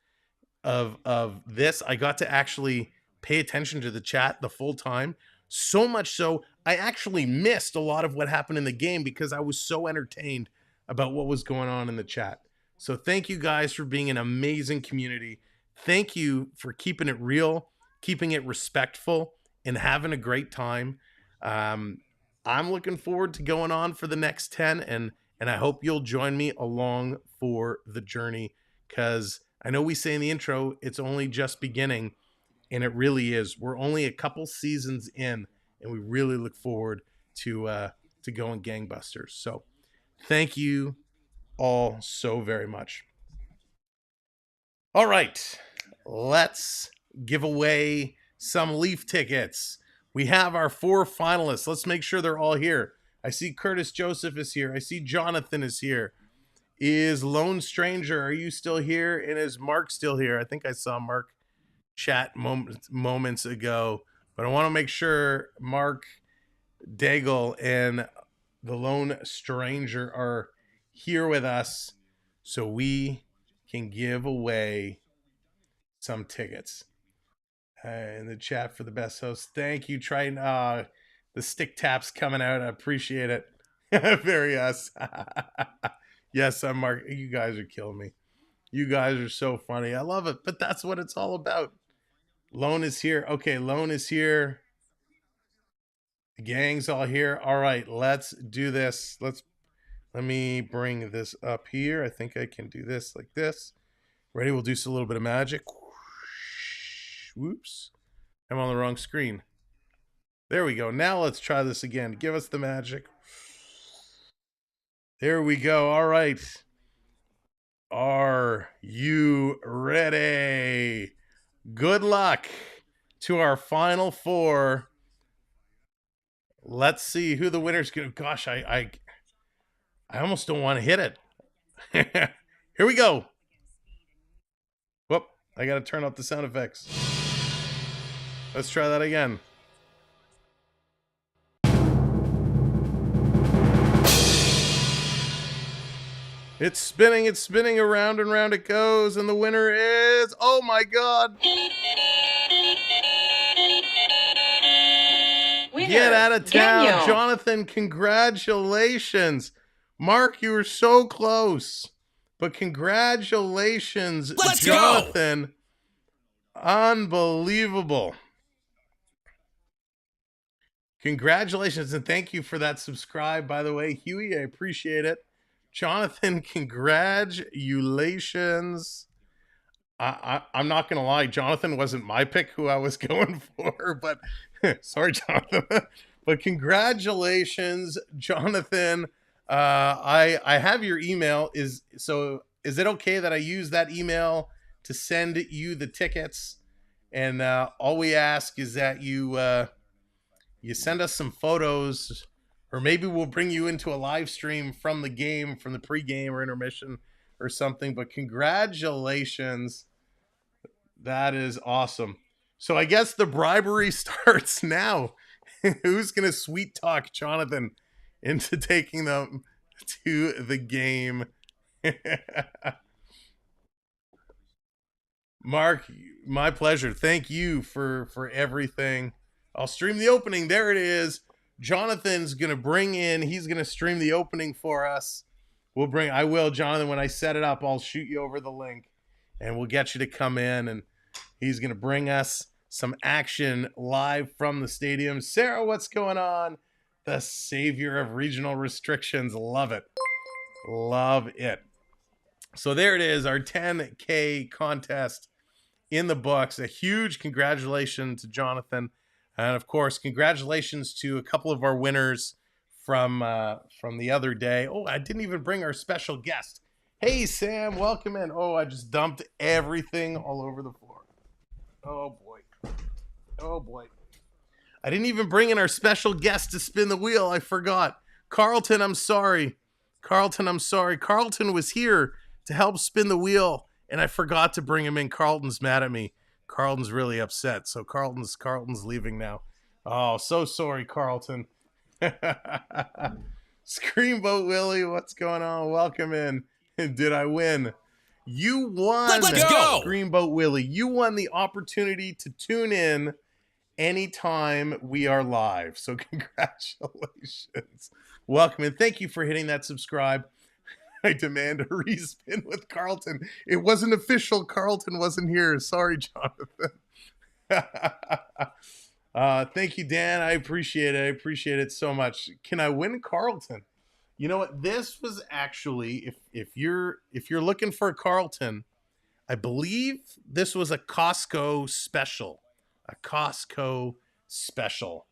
Speaker 1: of this. I got to actually pay attention to the chat the full time. So much so, I actually missed a lot of what happened in the game because I was so entertained about what was going on in the chat. So thank you guys for being an amazing community. Thank you for keeping it real, keeping it respectful, and having a great time. I'm looking forward to going on for the next 10, and I hope you'll join me along for the journey, because I know we say in the intro, it's only just beginning, and it really is. We're only a couple seasons in, and we really look forward to going gangbusters. So thank you all so very much. All right, let's give away some Leaf tickets. We have our 4 finalists. Let's make sure they're all here. I see Curtis Joseph is here. I see Jonathan is here. Is Lone Stranger, are you still here? And is Mark still here? I think I saw Mark chat moments ago, but I want to make sure Mark, Daigle, and the Lone Stranger are here with us so we can give away some tickets. In the chat for the best host. Thank you, Triton. The stick taps coming out. I appreciate it. Very us. Yes, I'm Mark. You guys are killing me. You guys are so funny. I love it, but that's what it's all about. Lone is here. Okay, Lone is here. The gang's all here. All right, let's do this. Let me bring this up here. I think I can do this like this. Ready? We'll do a little bit of magic. Whoops. I'm on the wrong screen. There we go. Now let's try this again. Give us the magic. There we go. All right. Are you ready? Good luck to our final 4. Let's see who the winner's going to... Gosh, I almost don't want to hit it. Here we go. Whoop. I got to turn off the sound effects. Let's try that again. It's spinning, around and round it goes, and the winner is, oh my God. Winner, get out of town, Daniel. Jonathan, congratulations. Mark, you were so close. But congratulations,
Speaker 8: Let's
Speaker 1: Jonathan. Go. Unbelievable. Congratulations, and thank you for that subscribe, by the way. Huey, I appreciate it. Jonathan, congratulations. I'm not going to lie. Jonathan wasn't my pick who I was going for, but sorry, Jonathan. But congratulations, Jonathan. I have your email. Is it okay that I use that email to send you the tickets? And all we ask is that you send us some photos, or maybe we'll bring you into a live stream from the game, from the pregame or intermission or something. But congratulations. That is awesome. So I guess the bribery starts now. Who's going to sweet talk Jonathan into taking them to the game? Mark, my pleasure. Thank you for everything. I'll stream the opening. There it is. Jonathan's going to he's going to stream the opening for us. I will, Jonathan. When I set it up, I'll shoot you over the link and we'll get you to come in, and he's going to bring us some action live from the stadium. Sarah, what's going on? The savior of regional restrictions. Love it. Love it. So there it is, our 10K contest in the books. A huge congratulations to Jonathan. And of course, congratulations to a couple of our winners from the other day. Oh, I didn't even bring our special guest. Hey, Sam, welcome in. Oh, I just dumped everything all over the floor. Oh, boy. Oh, boy. I didn't even bring in our special guest to spin the wheel. I forgot. Carlton, I'm sorry. Carlton was here to help spin the wheel, and I forgot to bring him in. Carlton's mad at me. Carlton's really upset. So Carlton's leaving now. Oh, so sorry, Carlton. Screamboat Willie, what's going on? Welcome in. Did I win? You won.
Speaker 8: Let's go.
Speaker 1: Screamboat Willie. You won the opportunity to tune in anytime we are live. So congratulations. Welcome in. Thank you for hitting that subscribe. I demand a respin with Carlton. It wasn't official. Carlton wasn't here. Sorry, Jonathan. Thank you, Dan. I appreciate it. I appreciate it so much. Can I win Carlton? You know what? This was actually, if you're looking for a Carlton, I believe this was a Costco special. A Costco special.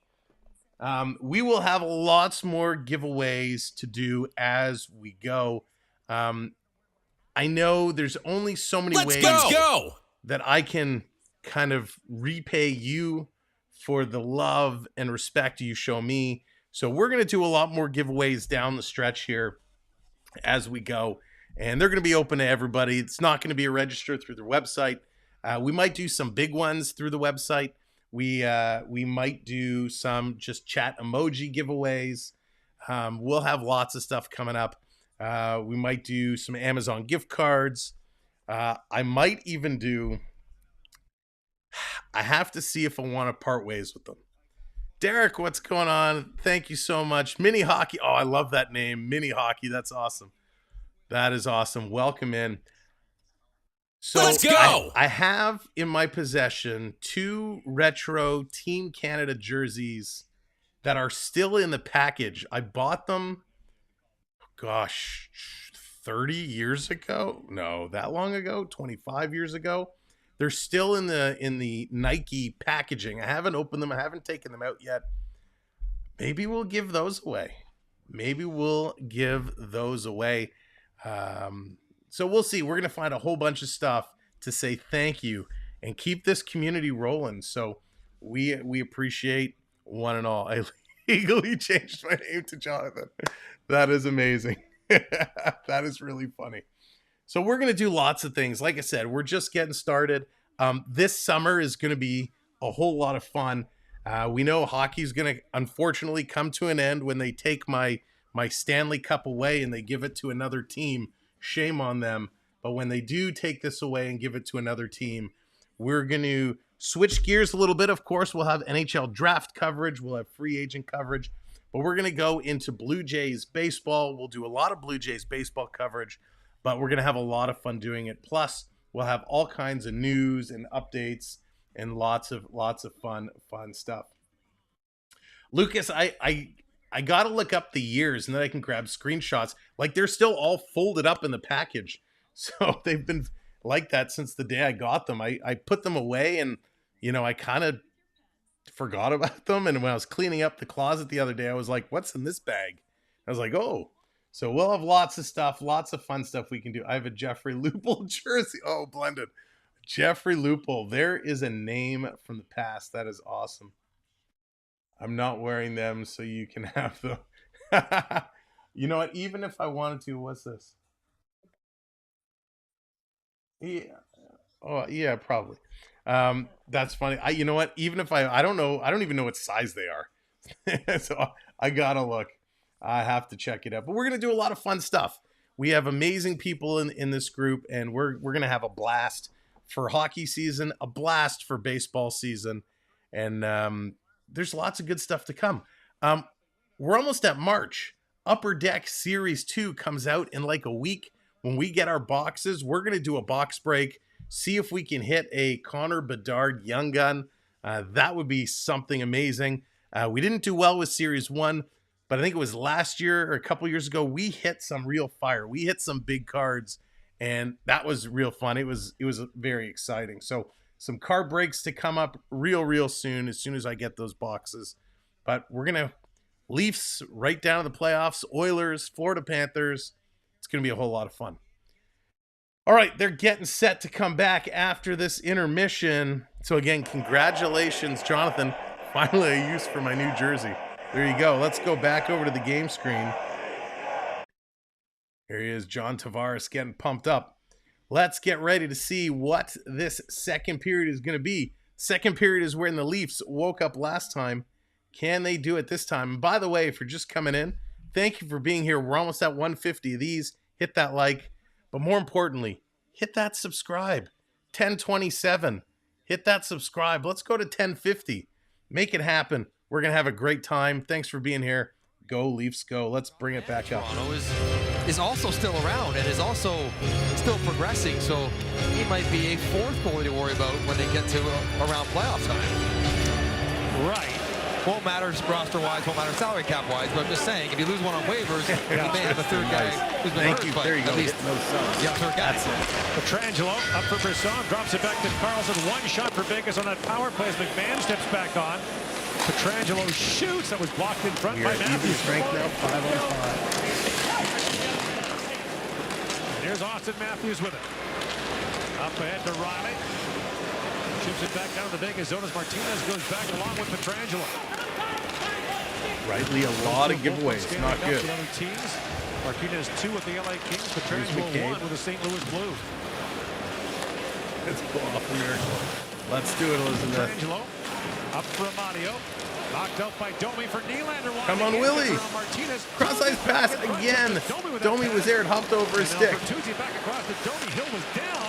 Speaker 1: We will have lots more giveaways to do as we go. I know there's only so many ways that I can kind of repay you for the love and respect you show me. So we're going to do a lot more giveaways down the stretch here as we go. And they're going to be open to everybody. It's not going to be a register through the website. We might do some big ones through the website. We might do some just chat emoji giveaways. We'll have lots of stuff coming up. We might do some Amazon gift cards. I might even do... I have to see if I want to part ways with them. Derek, what's going on? Thank you so much. Mini Hockey. Oh, I love that name. Mini Hockey. That's awesome. That is awesome. Welcome in. So
Speaker 8: let's go.
Speaker 1: I have in my possession 2 retro Team Canada jerseys that are still in the package. I bought them, gosh, 30 years ago. No, that long ago, 25 years ago. They're still in the Nike packaging. I haven't opened them. I haven't taken them out yet. Maybe we'll give those away. So we'll see. We're going to find a whole bunch of stuff to say thank you and keep this community rolling. So we appreciate one and all. I legally changed my name to Jonathan. That is amazing. That is really funny. So we're going to do lots of things. Like I said, we're just getting started. This summer is going to be a whole lot of fun. We know hockey is going to unfortunately come to an end when they take my Stanley Cup away and they give it to another team. Shame on them. But when they do take this away and give it to another team, we're going to switch gears a little bit. Of course, we'll have NHL draft coverage. We'll have free agent coverage. But we're going to go into Blue Jays baseball. We'll do a lot of Blue Jays baseball coverage, but we're going to have a lot of fun doing it. Plus, we'll have all kinds of news and updates and lots of fun stuff. Lucas, I got to look up the years and then I can grab screenshots. Like, they're still all folded up in the package. So they've been like that since the day I got them. I put them away and, you know, I kind of forgot about them. And when I was cleaning up the closet the other day, I was like, what's in this bag? I was like, oh. So we'll have lots of stuff, lots of fun stuff we can do. I have a Jeffrey Lupul jersey. Oh, blended. Jeffrey Lupul. There is a name from the past. That is awesome. I'm not wearing them, so you can have them. You know what? Even if I wanted to, what's this? Yeah. Oh, yeah, probably. That's funny. You know what? Even if I don't know, I don't even know what size they are. So I gotta look. I have to check it out. But we're gonna do a lot of fun stuff. We have amazing people in this group, and we're gonna have a blast for hockey season, a blast for baseball season, and there's lots of good stuff to come. We're almost at March. Upper Deck Series 2 comes out in like a week. When we get our boxes, we're going to do a box break, see if we can hit a Connor Bedard Young Gun. That would be something amazing. We didn't do well with Series 1, but I think it was last year or a couple years ago, we hit some real fire. We hit some big cards, and that was real fun. It was very exciting. So some card breaks to come up real soon as I get those boxes. But we're going to Leafs right down to the playoffs, Oilers, Florida Panthers. It's going to be a whole lot of fun. All right, they're getting set to come back after this intermission. So again, congratulations, Jonathan. Finally a use for my new jersey. There you go. Let's go back over to the game screen. Here he is, John Tavares getting pumped up. Let's get ready to see what this second period is going to be. Second period is when the Leafs woke up last time. Can they do it this time? And by the way, if you're just coming in, thank you for being here. We're almost at 150 of these. Hit that like. But more importantly, hit that subscribe. 1027. Hit that subscribe. Let's go to 1050. Make it happen. We're going to have a great time. Thanks for being here. Go Leafs, go. Let's bring it back up.
Speaker 6: Toronto is also still around and is also still progressing, so he might be a fourth goalie to worry about when they get to around playoff time.
Speaker 5: Right.
Speaker 6: Won't matter roster-wise, won't matter salary cap-wise, but I'm just saying, if you lose one on waivers, you may have a third guy who's been hurt.
Speaker 1: Thank you. There you go.
Speaker 6: At least,
Speaker 1: no
Speaker 6: yeah, third guy.
Speaker 1: That's it.
Speaker 5: Petrangelo up for Brisson, drops it back to Carlson. One shot for Vegas on that power play as McMahon steps back on. Petrangelo shoots. That was blocked in front by Matthews.
Speaker 1: Even strength now, 5-on-5.
Speaker 5: Here's Austin Matthews with it. Up ahead to Riley. Shoots it back down to the Vegas zone as Martinez goes back along with Petrangelo.
Speaker 1: Rightly, a lot of giveaways. Not good.
Speaker 5: The other teams. Martinez 2 with the LA Kings. Petrangelo 1 with the St. Louis Blues.
Speaker 1: Let's go off the miracle. Let's do it, Elizabeth.
Speaker 5: Petrangelo up for Amadio. Knocked out by Domi for Nylander.
Speaker 1: Come on, Willie. Cross-ice pass again. Domi was there and hopped over his stick.
Speaker 5: Back across to Domi. Hill was down.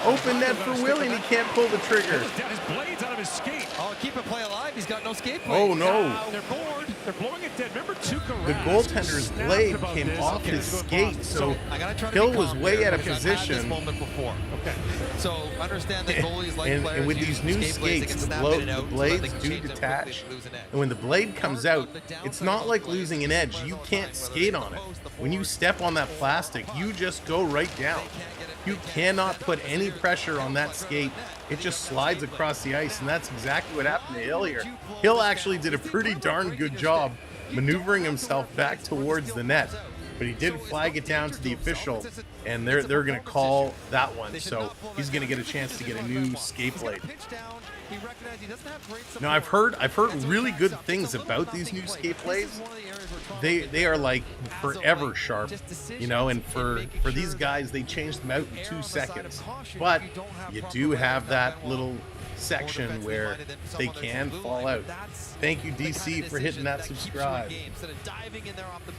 Speaker 1: Open net for Willie, and he can't pull the trigger.
Speaker 5: His blades out of his skate.
Speaker 6: Oh, keep it play alive. He's got no skate play.
Speaker 1: Oh, no.
Speaker 5: They're bored. They're blowing it dead. Remember Tuukka
Speaker 1: The
Speaker 5: Rask
Speaker 1: goaltender's
Speaker 5: snapped
Speaker 1: blade
Speaker 5: about
Speaker 1: came
Speaker 5: this.
Speaker 1: off
Speaker 5: Okay,
Speaker 1: his
Speaker 5: let's go to
Speaker 1: skate,
Speaker 5: Boston.
Speaker 1: so
Speaker 6: I gotta try to
Speaker 1: Hill
Speaker 6: be
Speaker 1: was
Speaker 6: calm
Speaker 1: way
Speaker 6: here
Speaker 1: out of
Speaker 6: because I've had this
Speaker 1: position.
Speaker 6: moment before.
Speaker 5: Okay.
Speaker 6: So understand that goalies like
Speaker 1: And
Speaker 6: players
Speaker 1: with
Speaker 6: use
Speaker 1: these new
Speaker 6: skate blades, they
Speaker 1: skates,
Speaker 6: can
Speaker 1: the
Speaker 6: snap
Speaker 1: blow-
Speaker 6: in and out,
Speaker 1: the
Speaker 6: so
Speaker 1: blades
Speaker 6: they can
Speaker 1: do
Speaker 6: change them quickly
Speaker 1: detach.
Speaker 6: if they lose an edge.
Speaker 1: And when the blade comes out, it's not like losing an edge. You can't skate on it. When you step on that plastic, you just go right down. You cannot put any pressure on that skate. It just slides across the ice, and that's exactly what happened to Hill here. Hill actually did a pretty darn good job maneuvering himself back towards the net, but he did flag it down to the official, and they're going to call that one. So he's going to get a chance to get a new skate blade. Now I've heard really good things about these new skate blades. They are like forever sharp, you know, and for these guys, they changed them out in 2 seconds. But you do have that little section where they can fall out. Thank you, DC, for hitting that subscribe.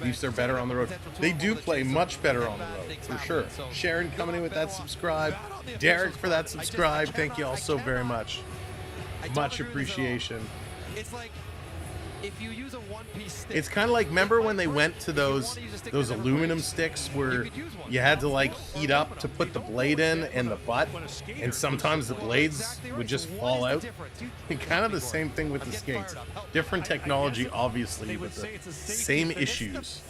Speaker 1: Leafs are better on the road. They do play much better on the road, for sure. Sharon coming in with that subscribe. Derek for that subscribe. Thank you all so very much. Much appreciation.
Speaker 6: It's like If you use a one-piece stick,
Speaker 1: It's kind of like, remember when they went to those aluminum sticks where you had to like heat up to put the blade in and the butt, and sometimes the blades would just fall out? Kind of the same thing with the skates. Different technology, obviously, but the same issues.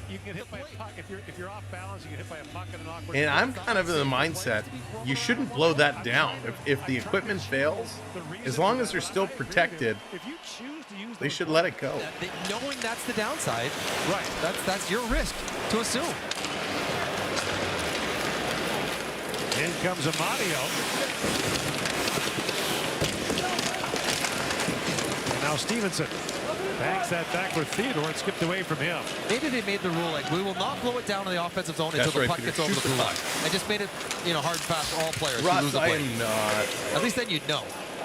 Speaker 5: You can get hit by a puck if you're off balance. You get hit by a puck in an awkward.
Speaker 1: And I'm kind of in the mindset, you shouldn't blow that down. If the equipment fails, as long as they're still protected, they should let it go.
Speaker 6: Knowing that's the downside,
Speaker 5: Right.
Speaker 6: That's your risk to assume.
Speaker 5: In comes Amadio. And now Stevenson banks that back for Theodore and skipped away from him.
Speaker 6: Maybe they made the rule like we will not blow it down in the offensive zone
Speaker 1: That's
Speaker 6: until the
Speaker 1: right,
Speaker 6: puck
Speaker 1: Peter.
Speaker 6: gets over
Speaker 1: Shoot
Speaker 6: the
Speaker 1: the
Speaker 6: blue
Speaker 1: puck.
Speaker 6: line. I just made it, hard and fast for all players who
Speaker 1: Russ,
Speaker 6: lose a
Speaker 1: I
Speaker 6: play.
Speaker 1: am not.
Speaker 6: At least then you'd know.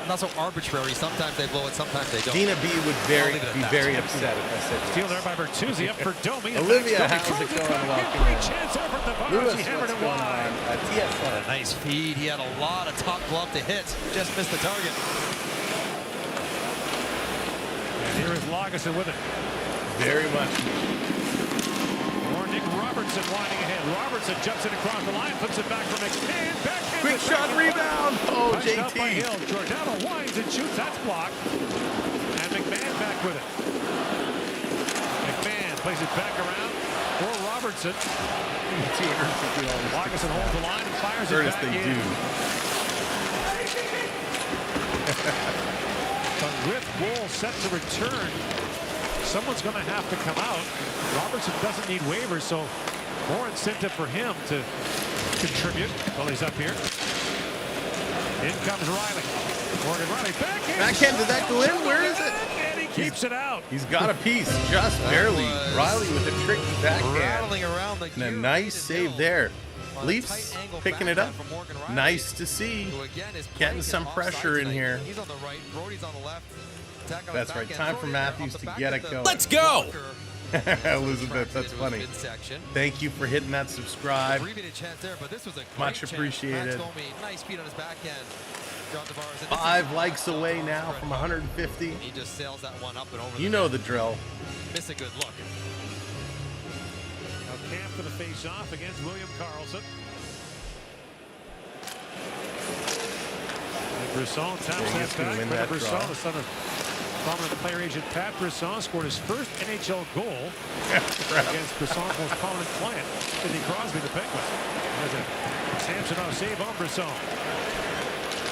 Speaker 6: Not so arbitrary. Sometimes they blow it, sometimes they don't.
Speaker 1: Dina B would
Speaker 6: I'll leave it at
Speaker 1: be
Speaker 6: that.
Speaker 1: very upset if I said
Speaker 5: Steal
Speaker 1: yes.
Speaker 5: there by Bertuzzi, up for Domi.
Speaker 1: Olivia, how's it going? Welcome
Speaker 5: Great
Speaker 1: in.
Speaker 5: chance over the bar.
Speaker 1: Lewis,
Speaker 5: He hammered
Speaker 1: what's
Speaker 5: it
Speaker 1: going
Speaker 5: wide.
Speaker 1: on? TS1.
Speaker 6: Nice feed. He had a lot of top glove to hit. Just missed the target.
Speaker 5: And here is Lagesson with it.
Speaker 1: Very much.
Speaker 5: Or Nick Robertson winding ahead. Robertson jumps it across the line, flips it back for McMahon. Backhand.
Speaker 1: Quick shot, rebound. Oh,
Speaker 5: Punched out by
Speaker 1: JT.
Speaker 5: Hill. Giordano winds and shoots. That's blocked. And McMahon back with it. McMahon plays it back around for Robertson. Lagesson holds the line and fires it
Speaker 1: Curtis,
Speaker 5: back
Speaker 1: they
Speaker 5: in.
Speaker 1: do.
Speaker 5: But with Wool set to return, someone's going to have to come out. Robertson doesn't need waivers, so more incentive for him to contribute while he's up here. In comes Riley. Morgan Riley backhand.
Speaker 1: Backhand, did that go in? Where is it?
Speaker 5: And he keeps it out.
Speaker 1: He's got a piece, just barely.
Speaker 6: was
Speaker 1: Riley with a tricky backhand.
Speaker 6: Rattling around the
Speaker 1: And a
Speaker 6: cue.
Speaker 1: nice
Speaker 6: Hill
Speaker 1: save there.
Speaker 6: on a
Speaker 1: Leafs
Speaker 6: tight angle
Speaker 1: picking it up.
Speaker 6: backhand from Morgan Riley,
Speaker 1: Nice to see.
Speaker 6: who again is
Speaker 1: Getting
Speaker 6: playing
Speaker 1: some
Speaker 6: offside
Speaker 1: pressure in
Speaker 6: tonight.
Speaker 1: here.
Speaker 6: He's on the right. Brody's on the left. Attack on
Speaker 1: That's
Speaker 6: the
Speaker 1: right.
Speaker 6: backhand.
Speaker 1: Time for
Speaker 6: Brody there
Speaker 1: Matthews
Speaker 6: off the
Speaker 1: to
Speaker 6: back
Speaker 1: get
Speaker 6: of
Speaker 1: it
Speaker 6: the
Speaker 1: going.
Speaker 8: Let's go!
Speaker 6: blocker.
Speaker 1: Elizabeth, that's
Speaker 6: Into his
Speaker 1: funny.
Speaker 6: midsection.
Speaker 1: Thank you for hitting that subscribe.
Speaker 6: Abbreviated chance there, but this was a great
Speaker 1: Much
Speaker 6: chance.
Speaker 1: appreciated.
Speaker 6: Max Domi, nice speed on his backhand. John Tavares, and this
Speaker 1: 5
Speaker 6: is-
Speaker 1: likes away now from 150.
Speaker 6: He just sails that one up and over.
Speaker 1: You know the drill.
Speaker 6: Miss a good look.
Speaker 5: Now Camp for the face-off against William Karlsson. And Brisson taps
Speaker 1: Yeah, he's
Speaker 5: that
Speaker 1: gonna
Speaker 5: back.
Speaker 1: win
Speaker 5: Brendan
Speaker 1: that
Speaker 5: Brisson,
Speaker 1: draw.
Speaker 5: the son of prominent player agent Pat Brisson, scored his first NHL goal against Brisson's most prominent client, Sidney Crosby, the Penguins. There's a Samsonov save on Brisson.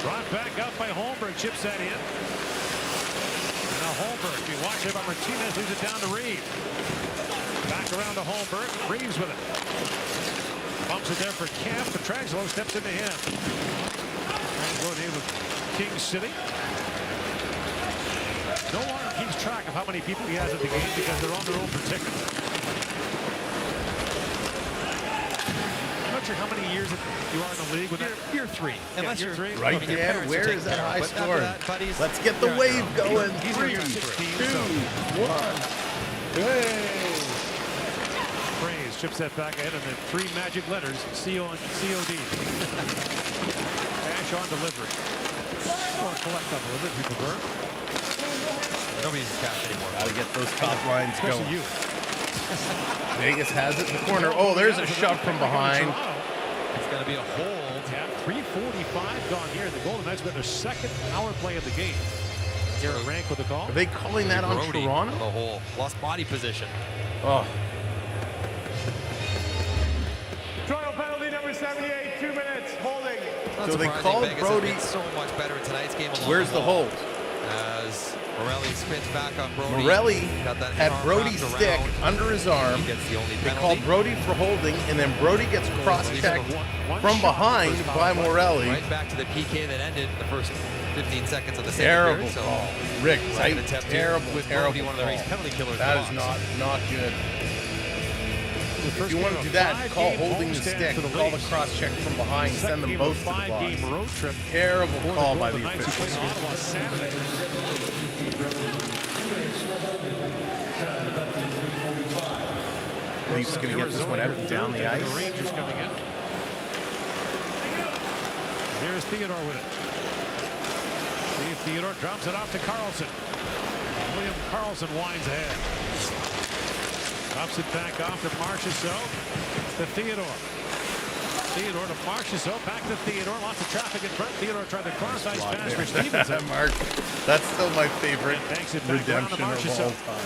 Speaker 5: Brought back out by Holmberg, chips that in. And now Holmberg, you watch there by Martinez, leaves it down to Reeves. Back around to Holmberg, Reeves with it. Bumps it there for Camp, Petrangelo steps into him. Petrangelo in with King City. No longer keeps track of how many people he has at the game because they're on their own for tickets. I'm not sure how many years you are in the league with that.
Speaker 6: Year 3. Unless
Speaker 5: year
Speaker 6: you're
Speaker 5: 3.
Speaker 1: Right,
Speaker 6: I mean, your
Speaker 1: Dan?
Speaker 6: parents
Speaker 1: Where
Speaker 6: will
Speaker 1: is
Speaker 6: take
Speaker 1: that
Speaker 6: care
Speaker 1: high
Speaker 6: of it, but
Speaker 1: score?
Speaker 6: after that, buddies,
Speaker 1: Let's get the
Speaker 6: you're on
Speaker 1: wave
Speaker 6: your own.
Speaker 1: going.
Speaker 5: He's in
Speaker 1: 3,
Speaker 5: year
Speaker 1: 2,
Speaker 5: 16, so-
Speaker 1: 1. Hey!
Speaker 5: Praise chips that back ahead and then 3 magic letters, C-O and C-O-D. Cash on delivery. Or collect on delivery, if you prefer.
Speaker 6: Nobody uses cash anymore.
Speaker 1: Gotta get those top lines
Speaker 5: Especially
Speaker 1: going.
Speaker 5: you.
Speaker 1: Vegas has it in the corner. Oh, there's a shove from behind.
Speaker 6: It's going to be a hold.
Speaker 5: Yeah, 3:45 gone here. The Golden Knights got their second power play of the game. Here at rank with the call.
Speaker 1: Are they calling that on
Speaker 6: Brody
Speaker 1: Toronto?
Speaker 6: The hole. Lost body position.
Speaker 1: Oh,
Speaker 4: Toronto penalty number 78, 2 minutes, holding.
Speaker 6: Not
Speaker 1: So they
Speaker 6: surprising,
Speaker 1: called
Speaker 6: Vegas has
Speaker 1: Brody-
Speaker 6: been so much better in tonight's game. along
Speaker 1: where's the
Speaker 6: wall.
Speaker 1: hold?
Speaker 6: As Morelli spins back on Brody.
Speaker 1: Morelli
Speaker 6: Got that
Speaker 1: had
Speaker 6: arm
Speaker 1: Brody's
Speaker 6: wrapped
Speaker 1: stick
Speaker 6: around.
Speaker 1: under his arm.
Speaker 6: He gets the only
Speaker 1: They
Speaker 6: penalty.
Speaker 1: called Brody for holding, and then Brody gets cross-checked from behind by Morelli.
Speaker 6: Right back to the PK that ended the first 15 seconds of the second
Speaker 1: Terrible
Speaker 6: period. So
Speaker 1: call. Rick,
Speaker 6: second
Speaker 1: right?
Speaker 6: attempt here
Speaker 1: Terrible,
Speaker 6: with
Speaker 1: terrible
Speaker 6: Brody, one of the race
Speaker 1: call.
Speaker 6: penalty killers.
Speaker 1: That
Speaker 6: in
Speaker 1: is
Speaker 6: the box.
Speaker 1: not good. If you want to do that, call holding the stick, call the cross-check from behind, send them both to the box.
Speaker 5: Five-game road trip.
Speaker 1: Terrible
Speaker 5: for
Speaker 1: call by
Speaker 5: Golden
Speaker 1: the
Speaker 5: Knights, who play
Speaker 1: officials.
Speaker 5: Ottawa Saturday.
Speaker 1: Leafs going to get this one out down the
Speaker 5: The
Speaker 1: ice.
Speaker 5: Rangers coming in. Here's Theodore with it. Theodore drops it off to Karlsson. Carlson winds ahead. Drops it back off to Marchessault. To Theodore. Theodore to Marchessault. Back to Theodore. Lots of traffic in front. Theodore tried to cross ice pass for Stevenson.
Speaker 1: Mark, that's still my favorite redemption of all time.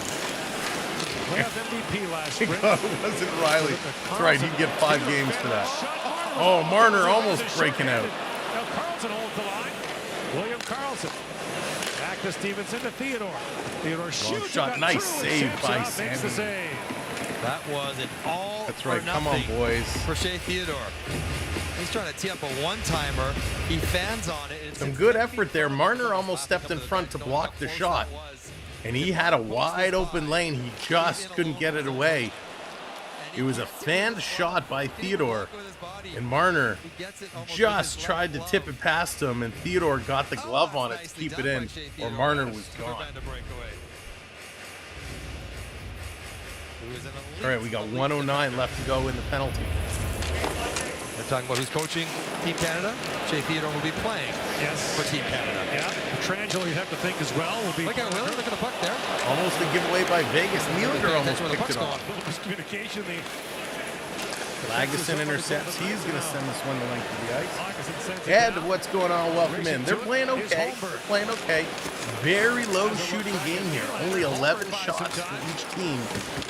Speaker 5: Playoff MVP last spring.
Speaker 1: It wasn't Riley. That's right, he'd get 5 games for that. Oh, Marner almost breaking out.
Speaker 5: Now Carlson holds the line. William Carlson. Back to Stevenson to Theodore. Theodore shoots.
Speaker 1: Shot. Nice save by Sammy.
Speaker 5: Makes the save.
Speaker 6: That was an all.
Speaker 1: That's right.
Speaker 6: Or
Speaker 1: Come on, boys.
Speaker 6: for Shea Theodore. He's trying to tee up a one-timer. He fans on it.
Speaker 1: Some good effort there. Marner almost stepped in front to block the shot. And he had a wide open lane. He just couldn't get it away. It was a fanned shot by Theodore. And Marner just tried to tip it past him. And Theodore got the glove on it to keep it in. Or Marner was gone. All right, we got 109 left to go in the penalty.
Speaker 6: They're talking about who's coaching Team Canada. Shea Theodore will be playing for Team Canada.
Speaker 5: Yeah, Petrangelo you'd have to think as well will be.
Speaker 6: Look at Willie, look at the puck there.
Speaker 1: Almost a giveaway by Vegas. Neander almost
Speaker 6: where the
Speaker 1: picked
Speaker 6: puck's
Speaker 1: it off.
Speaker 5: Miscommunication.
Speaker 1: Lagesson intercepts. He's going to send this one the length of the ice. Ed, what's going on? Welcome in. They're playing okay. They're playing okay. Very low shooting game here. Only 11 shots for each team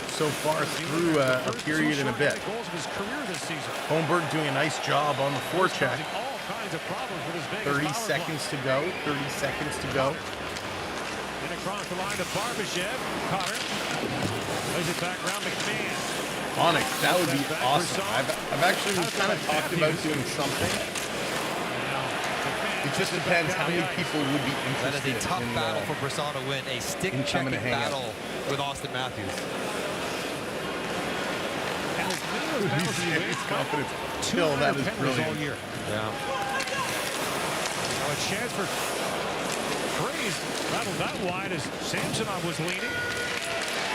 Speaker 1: so far through a period and a bit. Holmberg doing a nice job on the forecheck. 30 seconds to go. 30 seconds to go.
Speaker 5: And across the line to Barbashev. Cotter. Plays it back around McMahon.
Speaker 1: Onyx, that would be awesome. I've actually kind of talked about doing something. It just depends how many people would be interested.
Speaker 6: That is a tough battle for Brisson to win. A stick-checking battle with Austin Matthews.
Speaker 1: His confidence. Still, that is brilliant.
Speaker 6: Yeah.
Speaker 5: Now a chance for Freeze. Rattled that wide as Samsonov was leaning.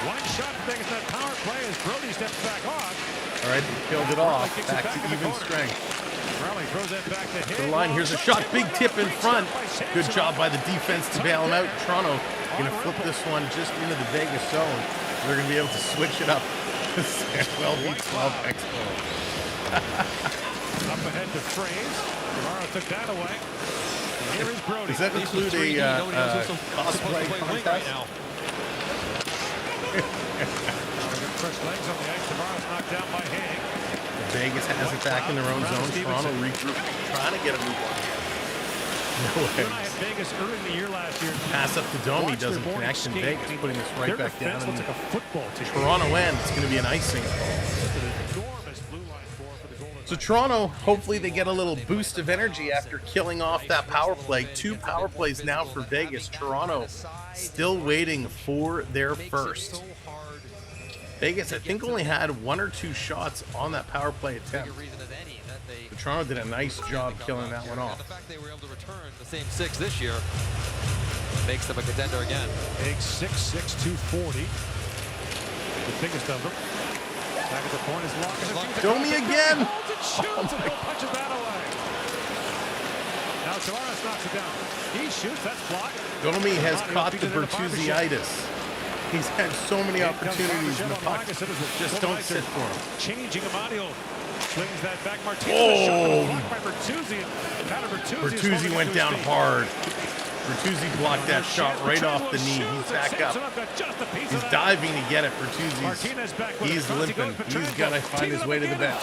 Speaker 5: One shot taking that power play as Brody steps back off.
Speaker 1: All right, they killed it off. Back to even strength.
Speaker 5: Raleigh throws that back to him.
Speaker 1: The line, here's a shot. Big tip in front. Good job by the defense to bail him out. Toronto going to flip this one just into the Vegas zone. They're going to be able to switch it up. Samwelb beats 12 Expo.
Speaker 5: Up ahead to Fraze. Tomorrow took that away. And here is Brody.
Speaker 1: Does that include a cosplay contest?
Speaker 5: Right now. First legs on the ice. Tomorrow's knocked down by Haig.
Speaker 1: Vegas has it back in their own zone. Toronto regrouping, trying to get a move on here. No way.
Speaker 5: I had Vegas early in the year last year.
Speaker 1: Pass up to Domi, doesn't connect, and Vegas putting this right back down.
Speaker 5: Looks like a football team.
Speaker 1: Toronto end. It's going to be an icing. So Toronto, hopefully they get a little boost of energy after killing off that power play. 2 power plays now for Vegas. Toronto still waiting for their first. Vegas, I think, only had 1 or 2 shots on that power play attempt. But Toronto did a nice job killing that one off.
Speaker 6: The fact they were able to return the same 6 this year makes them a contender again.
Speaker 5: Big 6'6", 240. The biggest of them. Back at the point is Locke.
Speaker 1: Domi again!
Speaker 5: Shoots and punches that away. Now Tavares knocks it down. He shoots, that's blocked.
Speaker 1: Domi has caught the Bertuzziitis. He's had so many opportunities in the puck. Just don't sit for him.
Speaker 5: Changing Amadio. Swings that back. Martinez.
Speaker 1: Oh!
Speaker 5: Blocked by Bertuzzi.
Speaker 1: Bertuzzi went down hard. Bertuzzi blocked that shot right off the knee. He's back up. He's diving to get it. Bertuzzi's. He's limping. He's got to find his way to the bench.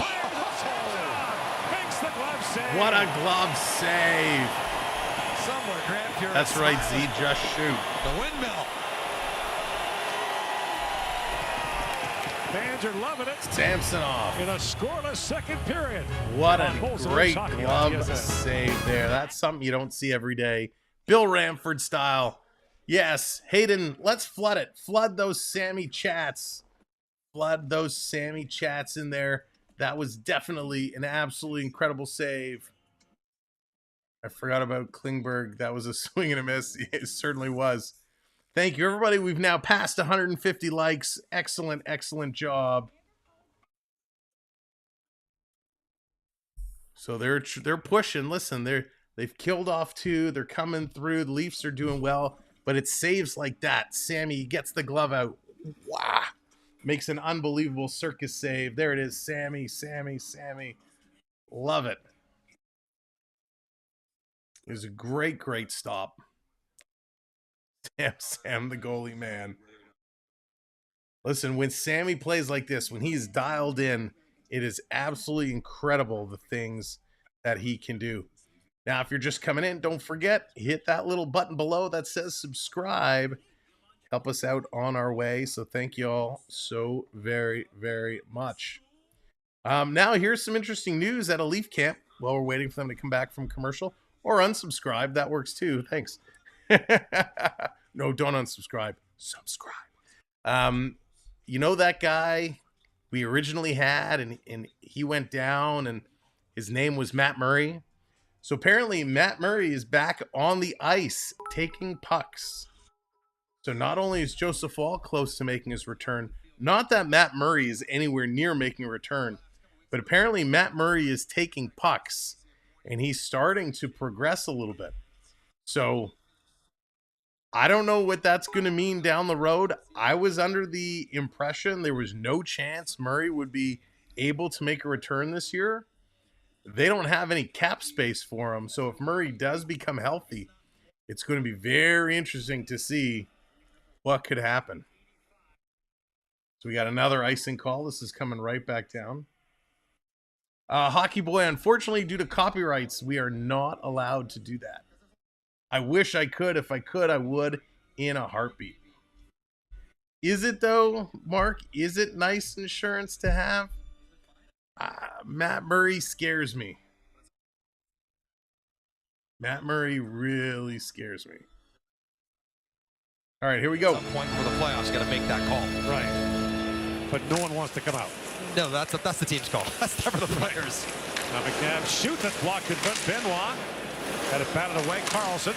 Speaker 1: What a glove save. That's right, Z. Just shoot.
Speaker 6: The windmill.
Speaker 5: Fans are loving it.
Speaker 1: Samsonov.
Speaker 5: In a scoreless second period.
Speaker 1: What a great glove save there. That's something you don't see every day. Bill Ramford style. Yes, Hayden, let's flood it. Flood those Sammy chats. Flood those Sammy chats in there. That was definitely an absolutely incredible save. I forgot about Klingberg. That was a swing and a miss. It certainly was. Thank you, everybody. We've now passed 150 likes. Excellent, excellent job. So they're pushing. Listen, they've killed off 2. They're coming through. The Leafs are doing well. but it's saves like that. Sammy gets the glove out. Wow. Makes an unbelievable circus save. There it is. Sammy. Love it. It was a great stop. Sam, the goalie, man. Listen, when Sammy plays like this, when he's dialed in, it is absolutely incredible the things that he can do. Now, if you're just coming in, don't forget, hit that little button below that says subscribe. Help us out on our way. So thank you all so very, very much. Now, here's some interesting news at a Leaf camp while we're waiting for them to come back from commercial. Or unsubscribe. That works too. Thanks. No, don't unsubscribe. Subscribe. You know that guy we originally had, and he went down, and his name was Matt Murray. So apparently Matt Murray is back on the ice taking pucks. So not only is Joseph Wall close to making his return, not that Matt Murray is anywhere near making a return, but apparently Matt Murray is taking pucks, and he's starting to progress a little bit. So I don't know what that's going to mean down the road. I was under the impression there was no chance Murray would be able to make a return this year. They don't have any cap space for him. So if Murray does become healthy, it's going to be very interesting to see what could happen. So we got another icing call. This is coming right back down. Hockey Boy, unfortunately, due to copyrights, we are not allowed to do that. I wish I could. If I could, I would in a heartbeat. Is it, though, Mark? Is it nice insurance to have? Matt Murray scares me. Matt Murray really scares me. All right, here we go.
Speaker 6: At some point for the playoffs, got to make that call.
Speaker 5: Right. But no one wants to come out.
Speaker 6: No, that's the team's call. That's never the players.
Speaker 5: Now McNabb shoots. That's blocked in front. Benoit had it batted away. Carlson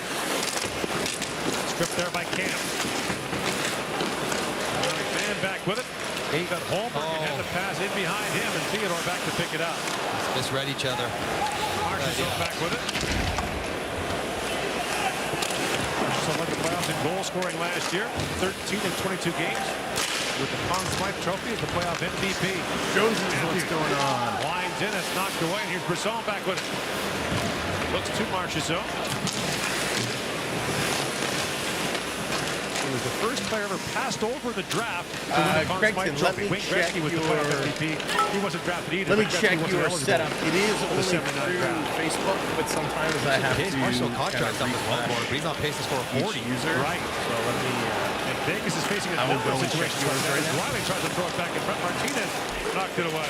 Speaker 5: stripped there by Cam. McMahon back with it. He got Holmberg and had the pass in behind him, and Theodore back to pick it up.
Speaker 6: Misread each other.
Speaker 5: Marchessault back with it. Marchessault led the playoffs in goal scoring last year, 13 in 22 games. With the Conn Smythe Trophy as the playoff MVP.
Speaker 1: Jones is what's going on.
Speaker 5: Lines in, it's knocked away, and here's Brisson back with it. Looks to Marchessault. He was the first player ever passed over the draft to win the Conn Smythe Trophy. Wayne Gretzky was the playoff MVP. He wasn't drafted either.
Speaker 1: Let me check your setup. It is only through Facebook, but sometimes I have to
Speaker 6: Marshall contract on his wallboard, but he's on pace to score 40.
Speaker 1: User.
Speaker 5: Right.
Speaker 1: So let me...
Speaker 5: Vegas is facing a different situation. Riley tries to throw it back in front. Martinez knocked it away.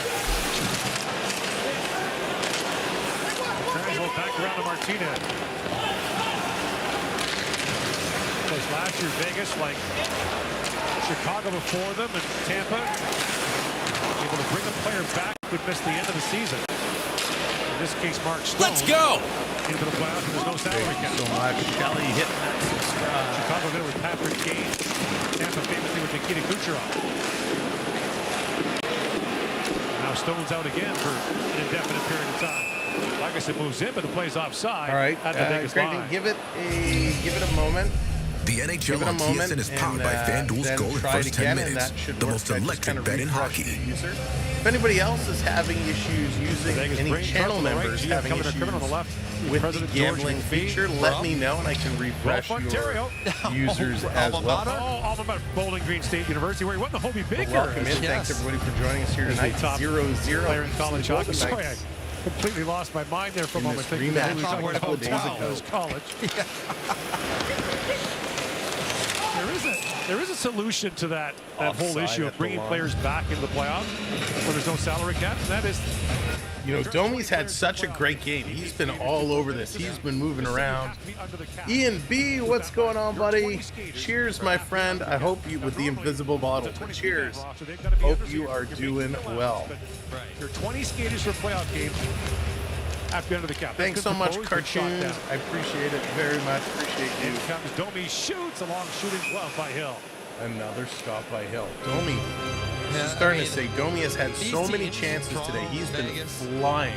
Speaker 5: Transfer back around to Martinez. Because last year Vegas, like Chicago before them and Tampa, able to bring a player back who would miss the end of the season. In this case, Mark Stone.
Speaker 8: Let's go!
Speaker 5: Into the playoffs, and there's no salary cap.
Speaker 1: So much. Kelly hitting that subscribe.
Speaker 5: Chicago did it with Patrick Kane. Tampa famously with Nikita Kucherov. Now Stone's out again for an indefinite period of time. Like I said, moves in, but the play's offside.
Speaker 1: All right,
Speaker 5: at the biggest line.
Speaker 1: give it a moment.
Speaker 8: The NHL on TSN is powered by FanDuel's goal in the first 10 minutes. The most electric bet in hockey.
Speaker 1: If anybody else is having issues using any channel members having issues with the gambling feature, let me know and I can refresh your users as well.
Speaker 5: Alma Mater, Bowling Green State University, where he won the Hobie Baker.
Speaker 1: Welcome in. Thanks everybody for joining us here tonight. 0-0
Speaker 5: player in college hockey. Sorry, I completely lost my mind there for a moment. Thinking that he was talking about days ago. College. There is a solution to that whole issue of bringing players back into the playoffs where there's no salary cap, and that is...
Speaker 1: You know, Domi's had such a great game. He's been all over this. He's been moving around. Ian B, what's going on, buddy? Cheers, my friend. I hope you, with the invisible bottle, cheers. Hope you are doing well.
Speaker 5: There are 20 skaters for playoff games after the end of the cap.
Speaker 1: Thanks so much, Cartoons. I appreciate it very much. Appreciate you.
Speaker 5: In comes Domi, shoots a long shooting glove by Hill.
Speaker 1: Another stop by Hill. Domi was just starting to say, Domi has had so many chances today. He's been flying.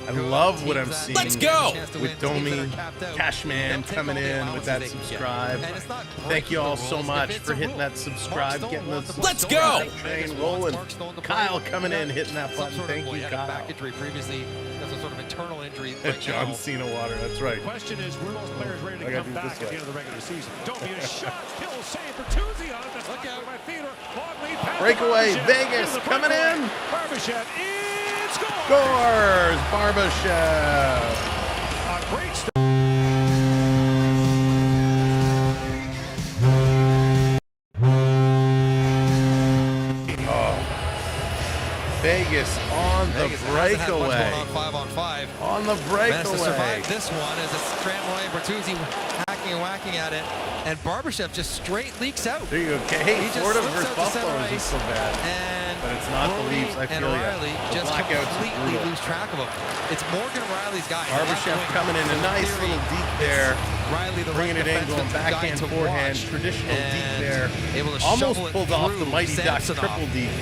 Speaker 1: I love what I'm seeing.
Speaker 8: Let's go!
Speaker 1: With Domi, Cashman coming in with that subscribe. Thank you all so much for hitting that subscribe, getting the
Speaker 8: Let's go!
Speaker 1: Train rolling. Kyle coming in, hitting that button. Thank you, Kyle.
Speaker 6: Back injury previously. That's a sort of internal injury.
Speaker 1: John Cena water, that's right.
Speaker 5: The question is, were those players ready to come back at the end of the regular season? Don't be a shot, kill, save for Bertuzzi on it. That's look out. My feet are long lead pass.
Speaker 1: Breakaway, Vegas coming in.
Speaker 5: Barbashev in,
Speaker 1: scores! Barbashev.
Speaker 5: A great start.
Speaker 1: Vegas on the breakaway.
Speaker 6: On 5-on-5.
Speaker 1: On the breakaway.
Speaker 6: Managed to survive this one as it's scrambling. Bertuzzi hacking and whacking at it. And Barbashev just straight leaks out.
Speaker 1: There you go. Hey, Florida versus Buffalo isn't so bad.
Speaker 6: And
Speaker 1: but it's not the Leafs. I feel
Speaker 6: Riley just completely lose track of him. It's Morgan Riley's guy.
Speaker 1: Barbashev coming in a nice little deep there.
Speaker 6: Riley, the
Speaker 1: bringing it in, going backhand, forehand, traditional deep there. Almost pulled off the Mighty Ducks triple deep.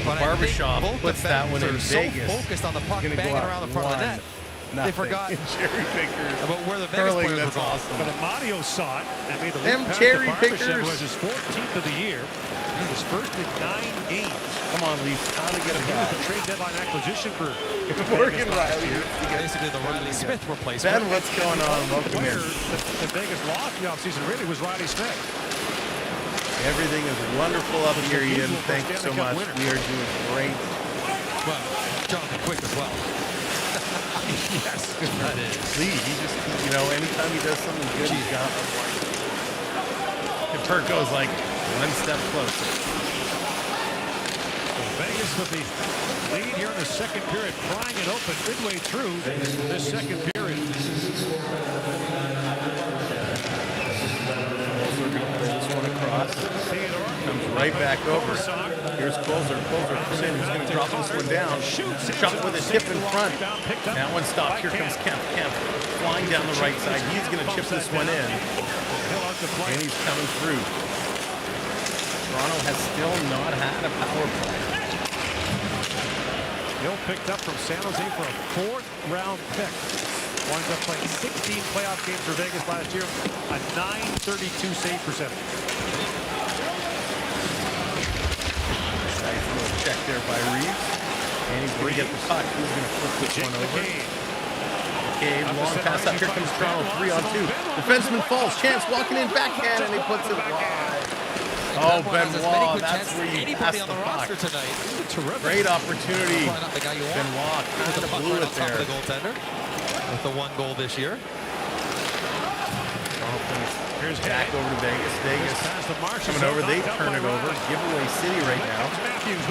Speaker 1: Barbashev puts that one in Vegas.
Speaker 6: So focused on the puck banging around the front of the net. They forgot
Speaker 1: cherry pickers
Speaker 6: about where the Vegas players were going.
Speaker 1: Awesome.
Speaker 5: But Amadio saw it and made the
Speaker 1: them cherry pickers.
Speaker 5: Was his 14th of the year. His first in 9 games.
Speaker 1: Come on, Leafs. How to get him back.
Speaker 5: The trade deadline acquisition for
Speaker 1: Morgan Riley.
Speaker 6: Basically the Riley Smith replacement.
Speaker 1: Ben, what's going on? Welcome in.
Speaker 5: The Vegas lost the offseason really was Riley Smith.
Speaker 1: Everything is wonderful up here, Ian. Thank you so much. We are doing great.
Speaker 6: Well, Jonathan Quick as well.
Speaker 5: Yes, that is.
Speaker 1: Lee, he just, you know, anytime he does something good, he's got one. And Perk goes like one step closer.
Speaker 5: So Vegas with the lead here in the second period, prying it open midway through this second period.
Speaker 1: Theodore comes right back over. Here's Closer. Closer comes in. He's going to drop this one down. Shot with his hip in front. That one stopped. Here comes Kemp. Kemp flying down the right side. He's going to chip this one in. And he's coming through. Toronto has still not had a power play.
Speaker 5: Hill picked up from San Jose for a 4th-round pick. Winds up playing 16 playoff games for Vegas last year. A .932 save percentage.
Speaker 1: Nice little check there by Reeves. And he's going to get the puck. He's going to flip this one over. McCabe, long pass up. Here comes Toronto, 3-on-2. Defenseman falls. Chance walking in backhand, and he puts it wide. Oh, Benoit, that's where you pass the puck. Great opportunity. Benoit kind of blew it there.
Speaker 6: With the 1 goal this year.
Speaker 1: Here's back over to Vegas. Vegas coming over. They turn it over. Giveaway city right now.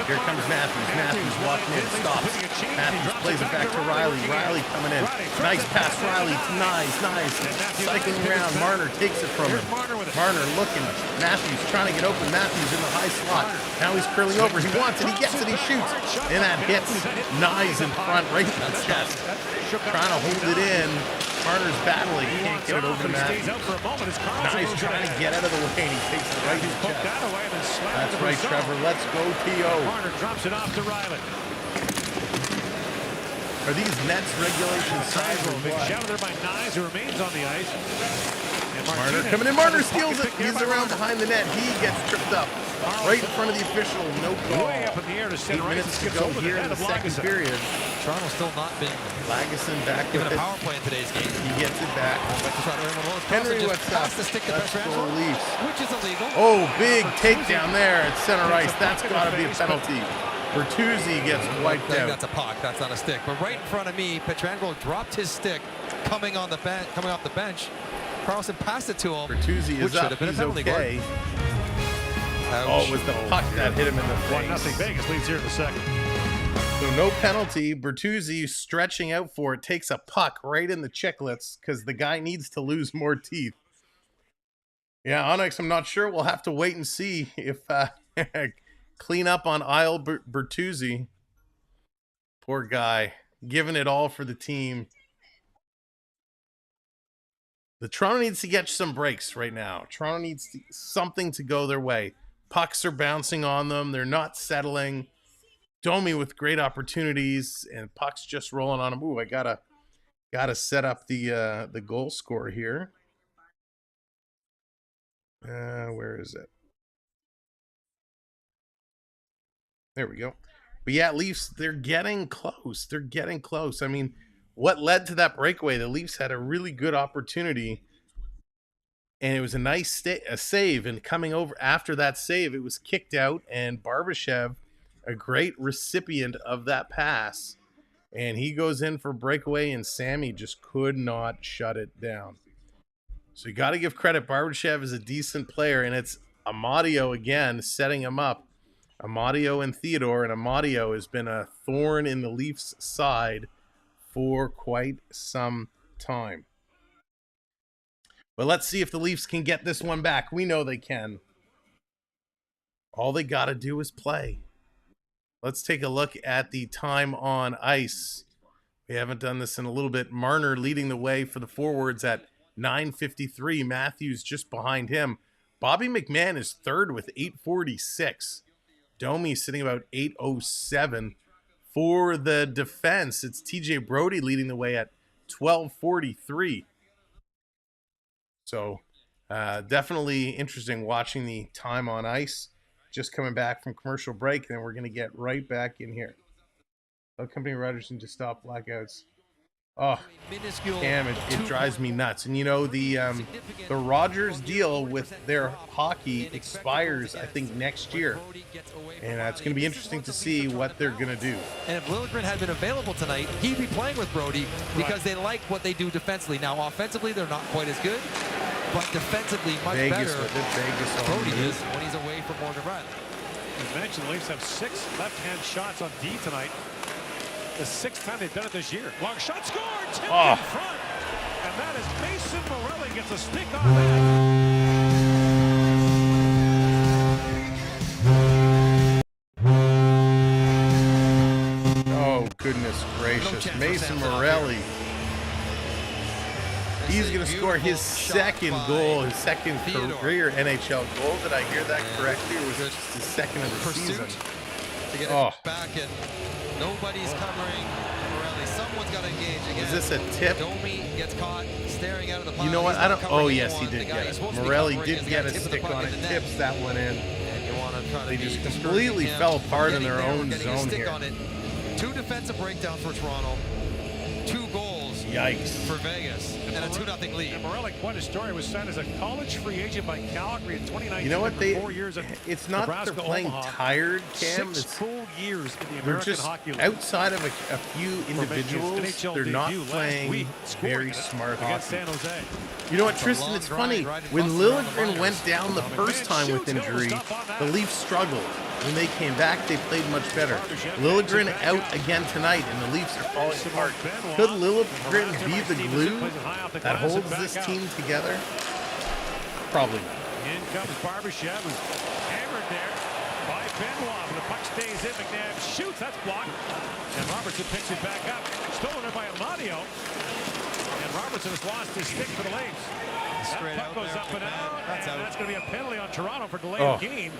Speaker 1: Here comes Matthews. Matthews walking in. Stops. Matthews plays it back to Riley. Riley coming in. Nice pass. Riley to Knies. Knies cycling around. Marner takes it from him. Marner looking. Matthews trying to get open. Matthews in the high slot. Now he's curling over. He wants it. He gets it. He shoots. And that hits Knies in front right to the chest. Trying to hold it in. Marner's battling. He can't get it over to Matthews. Knies trying to get out of the way. He takes it right to the chest. That's right, Trevor. Let's go, T.O.
Speaker 5: Marner drops it off to Riley.
Speaker 1: Are these Nets regulation size or
Speaker 5: big
Speaker 1: what?
Speaker 5: shot there by Knies, who remains on the ice.
Speaker 1: Marner coming in. Marner steals it. He's around behind the net. He gets tripped up. Right in front of the official. No call.
Speaker 5: Way up in the air to center
Speaker 1: 8 minutes to go here in the second period.
Speaker 6: Toronto's still not been
Speaker 1: Lagesson back
Speaker 6: given
Speaker 1: with
Speaker 6: a
Speaker 1: it.
Speaker 6: power play in today's game.
Speaker 1: He gets it back. Henry, what's up?
Speaker 6: The stick to
Speaker 1: Let's go Leafs.
Speaker 6: which is illegal.
Speaker 1: Oh, big takedown there at center ice. That's got to be a penalty. Bertuzzi gets wiped out.
Speaker 6: That's a puck. That's not a stick. But right in front of me, Pietrangelo dropped his stick coming off the bench. Carlson passed it to him.
Speaker 1: Bertuzzi is up. He's okay. Oh, it was the puck that hit him in the face.
Speaker 5: 1-0 Vegas leads here in the second.
Speaker 1: So no penalty. Bertuzzi stretching out for it. Takes a puck right in the chicklets because the guy needs to lose more teeth. Yeah, Onyx, I'm not sure. We'll have to wait and see if clean up on Isle Bertuzzi. Poor guy. Giving it all for the team. The Toronto needs to get some breaks right now. Toronto needs something to go their way. Pucks are bouncing on them. They're not settling. Domi with great opportunities, and pucks just rolling on him. Ooh, I gotta set up the goal score here. Where is it? There we go. But yeah, Leafs, they're getting close. They're getting close. I mean, what led to that breakaway? The Leafs had a really good opportunity, and it was a nice save. And coming over after that save, it was kicked out, and Barbashev, a great recipient of that pass, and he goes in for breakaway, and Sammy just could not shut it down. So you got to give credit. Barbashev is a decent player, and it's Amadio again setting him up. Amadio and Theodore, and Amadio has been a thorn in the Leafs' side for quite some time. But let's see if the Leafs can get this one back. We know they can. All they got to do is play. Let's take a look at the time on ice. We haven't done this in a little bit. Marner leading the way for the forwards at 9:53. Matthews just behind him. Bobby McMahon is third with 8:46. Domi sitting about 8:07. For the defense, it's TJ Brody leading the way at 12:43. So definitely interesting watching the time on ice. Just coming back from commercial break, and then we're going to get right back in here. Company Rogerson to stop blackouts. Oh, damn, it drives me nuts. And you know, the Rogers deal with their hockey expires, I think, next year. And it's going to be interesting to see what they're going to do.
Speaker 6: And if Liljegren had been available tonight, he'd be playing with Brody because they like what they do defensively. Now, offensively, they're not quite as good, but defensively, much better. Brody is when he's away from Morgan Riley.
Speaker 5: As mentioned, the Leafs have 6 left-hand shots on D tonight. The 6th time they've done it this year. Long shot scored, tipped in front. And that is Mason Morelli gets a stick on
Speaker 1: that. Oh, goodness gracious. No Mason Morelli. He's going to score his second goal, his second career NHL goal. Did I hear that correctly? Or was it just his second of the season?
Speaker 6: To get it back, and nobody's covering Morelli. Someone's got to engage again.
Speaker 1: Is this a tip?
Speaker 6: Domi gets caught staring out of the puck.
Speaker 1: You know what? I don't. Oh, yes, he did get it. Morelli did get a stick on it. Tips that one in. They just completely fell apart in their own zone here.
Speaker 6: 2 defensive breakdowns for Toronto. 2 goals.
Speaker 1: Yikes.
Speaker 6: For Vegas. And a 2-0 lead.
Speaker 5: And Morelli, quite a story, was signed as a college free agent by Calgary in 2019.
Speaker 1: You know what?
Speaker 5: 4 years
Speaker 1: it's not that they're playing tired, Cam.
Speaker 5: 6 full years in the American Hockey League.
Speaker 1: Outside of a few individuals, they're not playing very smart hockey.
Speaker 5: San Jose.
Speaker 1: You know what, Tristan? It's funny. When Liljegren went down the first time with injury, the Leafs struggled. When they came back, they played much better. Liljegren out again tonight, and the Leafs are falling apart. Could Liljegren be the glue that holds this team together? Probably not.
Speaker 5: In comes Barbashev, who's hammered there by Benoit. But the puck stays in. McNabb shoots. That's blocked. And Robertson picks it back up. Stolen there by Amadio. And Robertson has lost his stick for the Leafs.
Speaker 6: Straight
Speaker 5: that puck goes up and out.
Speaker 6: That's
Speaker 5: going to be a penalty on Toronto for delay of game.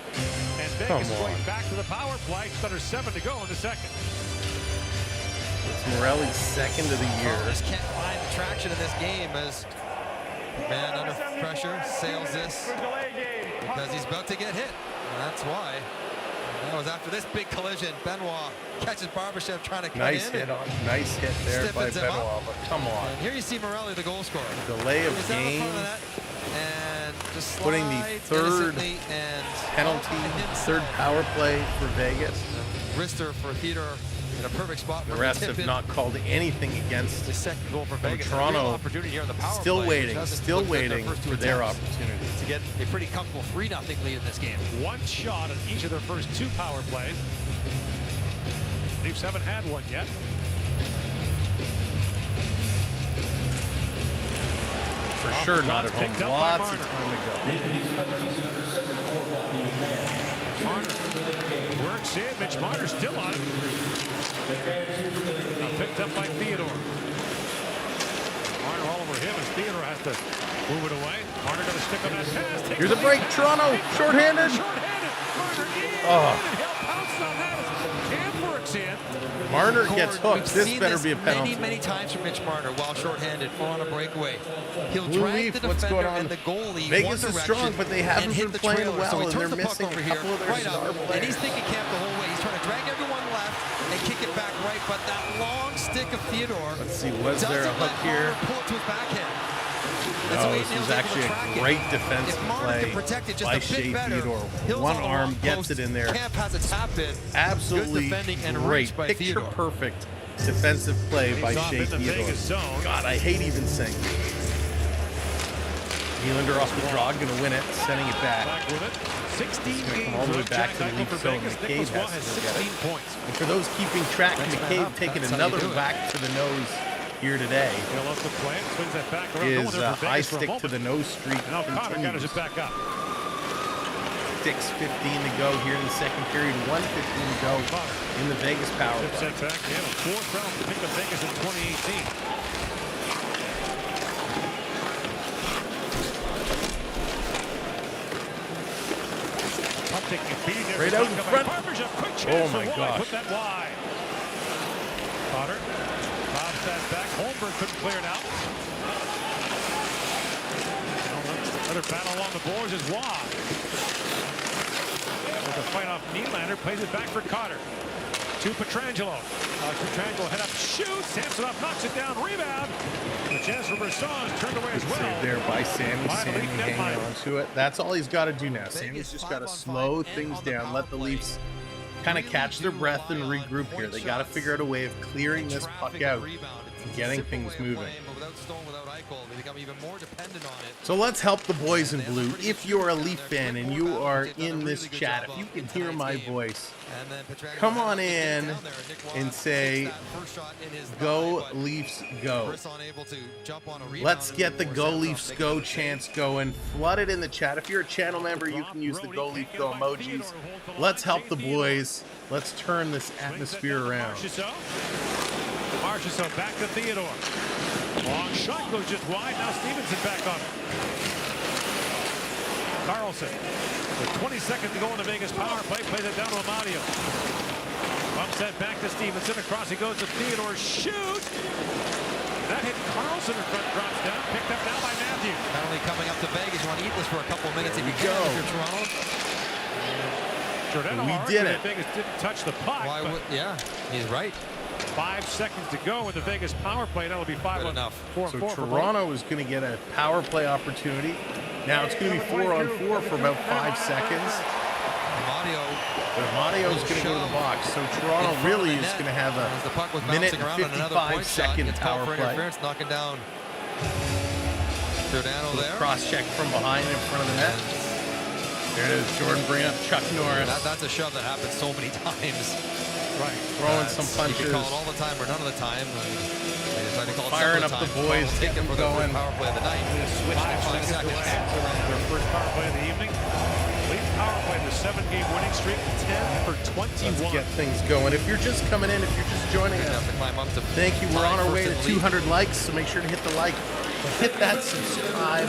Speaker 5: And Vegas is going back to the power play. Just under 7 to go in the second.
Speaker 1: It's Morelli's second of the year.
Speaker 6: Just can't find the traction in this game as man under pressure sails this because he's about to get hit. And that's why. And that was after this big collision. Benoit catches Barbashev trying to cut
Speaker 1: nice
Speaker 6: in.
Speaker 1: Nice hit there by Benoit, but come on.
Speaker 6: And here you see Morelli, the goal scorer.
Speaker 1: Delay of game.
Speaker 6: And just
Speaker 1: putting the third penalty, third power play for Vegas.
Speaker 6: Wrister for Theodore in a perfect spot.
Speaker 1: The rest have not called anything against
Speaker 6: the second goal for Vegas.
Speaker 1: Toronto still waiting for their opportunity
Speaker 6: to get a pretty comfortable 3-0 lead in this game.
Speaker 5: 1 shot on each of their first 2 power plays. Leafs haven't had one yet.
Speaker 1: For sure not at home. Lots of time to go.
Speaker 5: Marner works in. Mitch Marner still on it. Now picked up by Theodore. Marner all over him, and Theodore has to Move it away. Marner going to stick on that pass.
Speaker 1: Here's a break. Toronto, shorthanded. Marner gets hooked. This better be a penalty.
Speaker 6: Many times from Mitch Marner while shorthanded on a breakaway. He'll
Speaker 1: Blue
Speaker 6: drag
Speaker 1: Leaf,
Speaker 6: the
Speaker 1: what's
Speaker 6: defender
Speaker 1: going on?
Speaker 6: and the goalie
Speaker 1: Vegas
Speaker 6: one
Speaker 1: is strong, but they haven't
Speaker 6: and hit
Speaker 1: been
Speaker 6: the
Speaker 1: playing
Speaker 6: trailer.
Speaker 1: well,
Speaker 6: So he
Speaker 1: and
Speaker 6: turns
Speaker 1: they're
Speaker 6: the puck
Speaker 1: missing
Speaker 6: over
Speaker 1: a
Speaker 6: here,
Speaker 1: couple of their
Speaker 6: right
Speaker 1: star
Speaker 6: up, and
Speaker 1: players.
Speaker 6: he's thinking camp the whole way. He's trying to drag everyone left and kick it back right, but that long stick of Theodore.
Speaker 1: Let's see, was there a hook here?
Speaker 6: Pull it to his backhand.
Speaker 1: Oh, this was actually a great defensive play by Shea Theodore. One arm gets it in there.
Speaker 6: Camp has a tap in.
Speaker 1: Absolutely great, picture-perfect defensive play by Shea Theodore. God, I hate even saying it. Nylander off the draw, going to win it, sending it back.
Speaker 5: 16
Speaker 1: Come all the way back to the Leaf zone. McCabe has to get it. And for those keeping track, McCabe taking another whack to the nose here today. His high stick to the nose streak continues.
Speaker 5: 6:15
Speaker 1: to go here in the second period. 1:15 to go in the Vegas power play.
Speaker 5: Fourth round pick of Vegas in 2018.
Speaker 1: Right out in front. Oh my gosh.
Speaker 5: Put that wide. Potter bobs that back. Holmberg couldn't clear it out. Another battle along the boards is Waugh. With a fight off Nylander, plays it back for Cotter. To Pietrangelo. Pietrangelo head up, shoots. Samsonov knocks it down. Rebound. The chance for Brisson turned away as well.
Speaker 1: Saved there by Sammy. Sammy hanging on to it. That's all he's got to do now. Sammy's just got to slow things down. Let the Leafs kind of catch their breath and regroup here. They got to figure out a way of clearing this puck out and getting things moving. So let's help the boys in blue. If you're a Leaf fan and you are in this chat, if you can hear my voice, come on in and say, "Go Leafs, go." Let's get the "Go Leafs, go" chants going. Flood it in the chat. If you're a channel member, you can use the "Go Leafs, go" emojis. Let's help the boys. Let's turn this atmosphere around.
Speaker 5: Marchessault back to Theodore. Long shot goes just wide. Now Stevenson back on it. Carlson with 20 seconds to go in the Vegas power play. Plays it down to Amadio. Bumps that back to Stevenson. Across he goes to Theodore. Shoot! That hit Carlson in front. Drops down. Picked up now by Matthew.
Speaker 6: Penalty coming up to Vegas. You want to eat this for a couple of minutes if you can if you're Toronto.
Speaker 1: We did it.
Speaker 5: Vegas didn't touch the puck.
Speaker 6: Yeah, he's right.
Speaker 5: 5 seconds to go in the Vegas power play. That'll be 5 on 4
Speaker 1: So Toronto is going to get a power play opportunity. Now it's going to be 4 on 4 for about 5 seconds. Amadio is going to go to the box. So Toronto really is going to have a minute and 55-second power play.
Speaker 6: Knocking down Giordano there.
Speaker 1: Cross check from behind in front of the net. There it is. Jordan bringing up Chuck Norris.
Speaker 6: That's a shove that happens so many times.
Speaker 1: Right, throwing some punches.
Speaker 6: You can call it all the time or none of the time.
Speaker 1: Firing up the boys, getting them going.
Speaker 6: Power play of the night.
Speaker 5: Switch 5 seconds. Their first power play of the evening. Leaf power play, the 7-game winning streak, 10 for 21.
Speaker 1: Let's get things going. If you're just coming in, if you're just joining us, thank you. We're on our way to 200 likes, so make sure to hit the like. Hit that subscribe.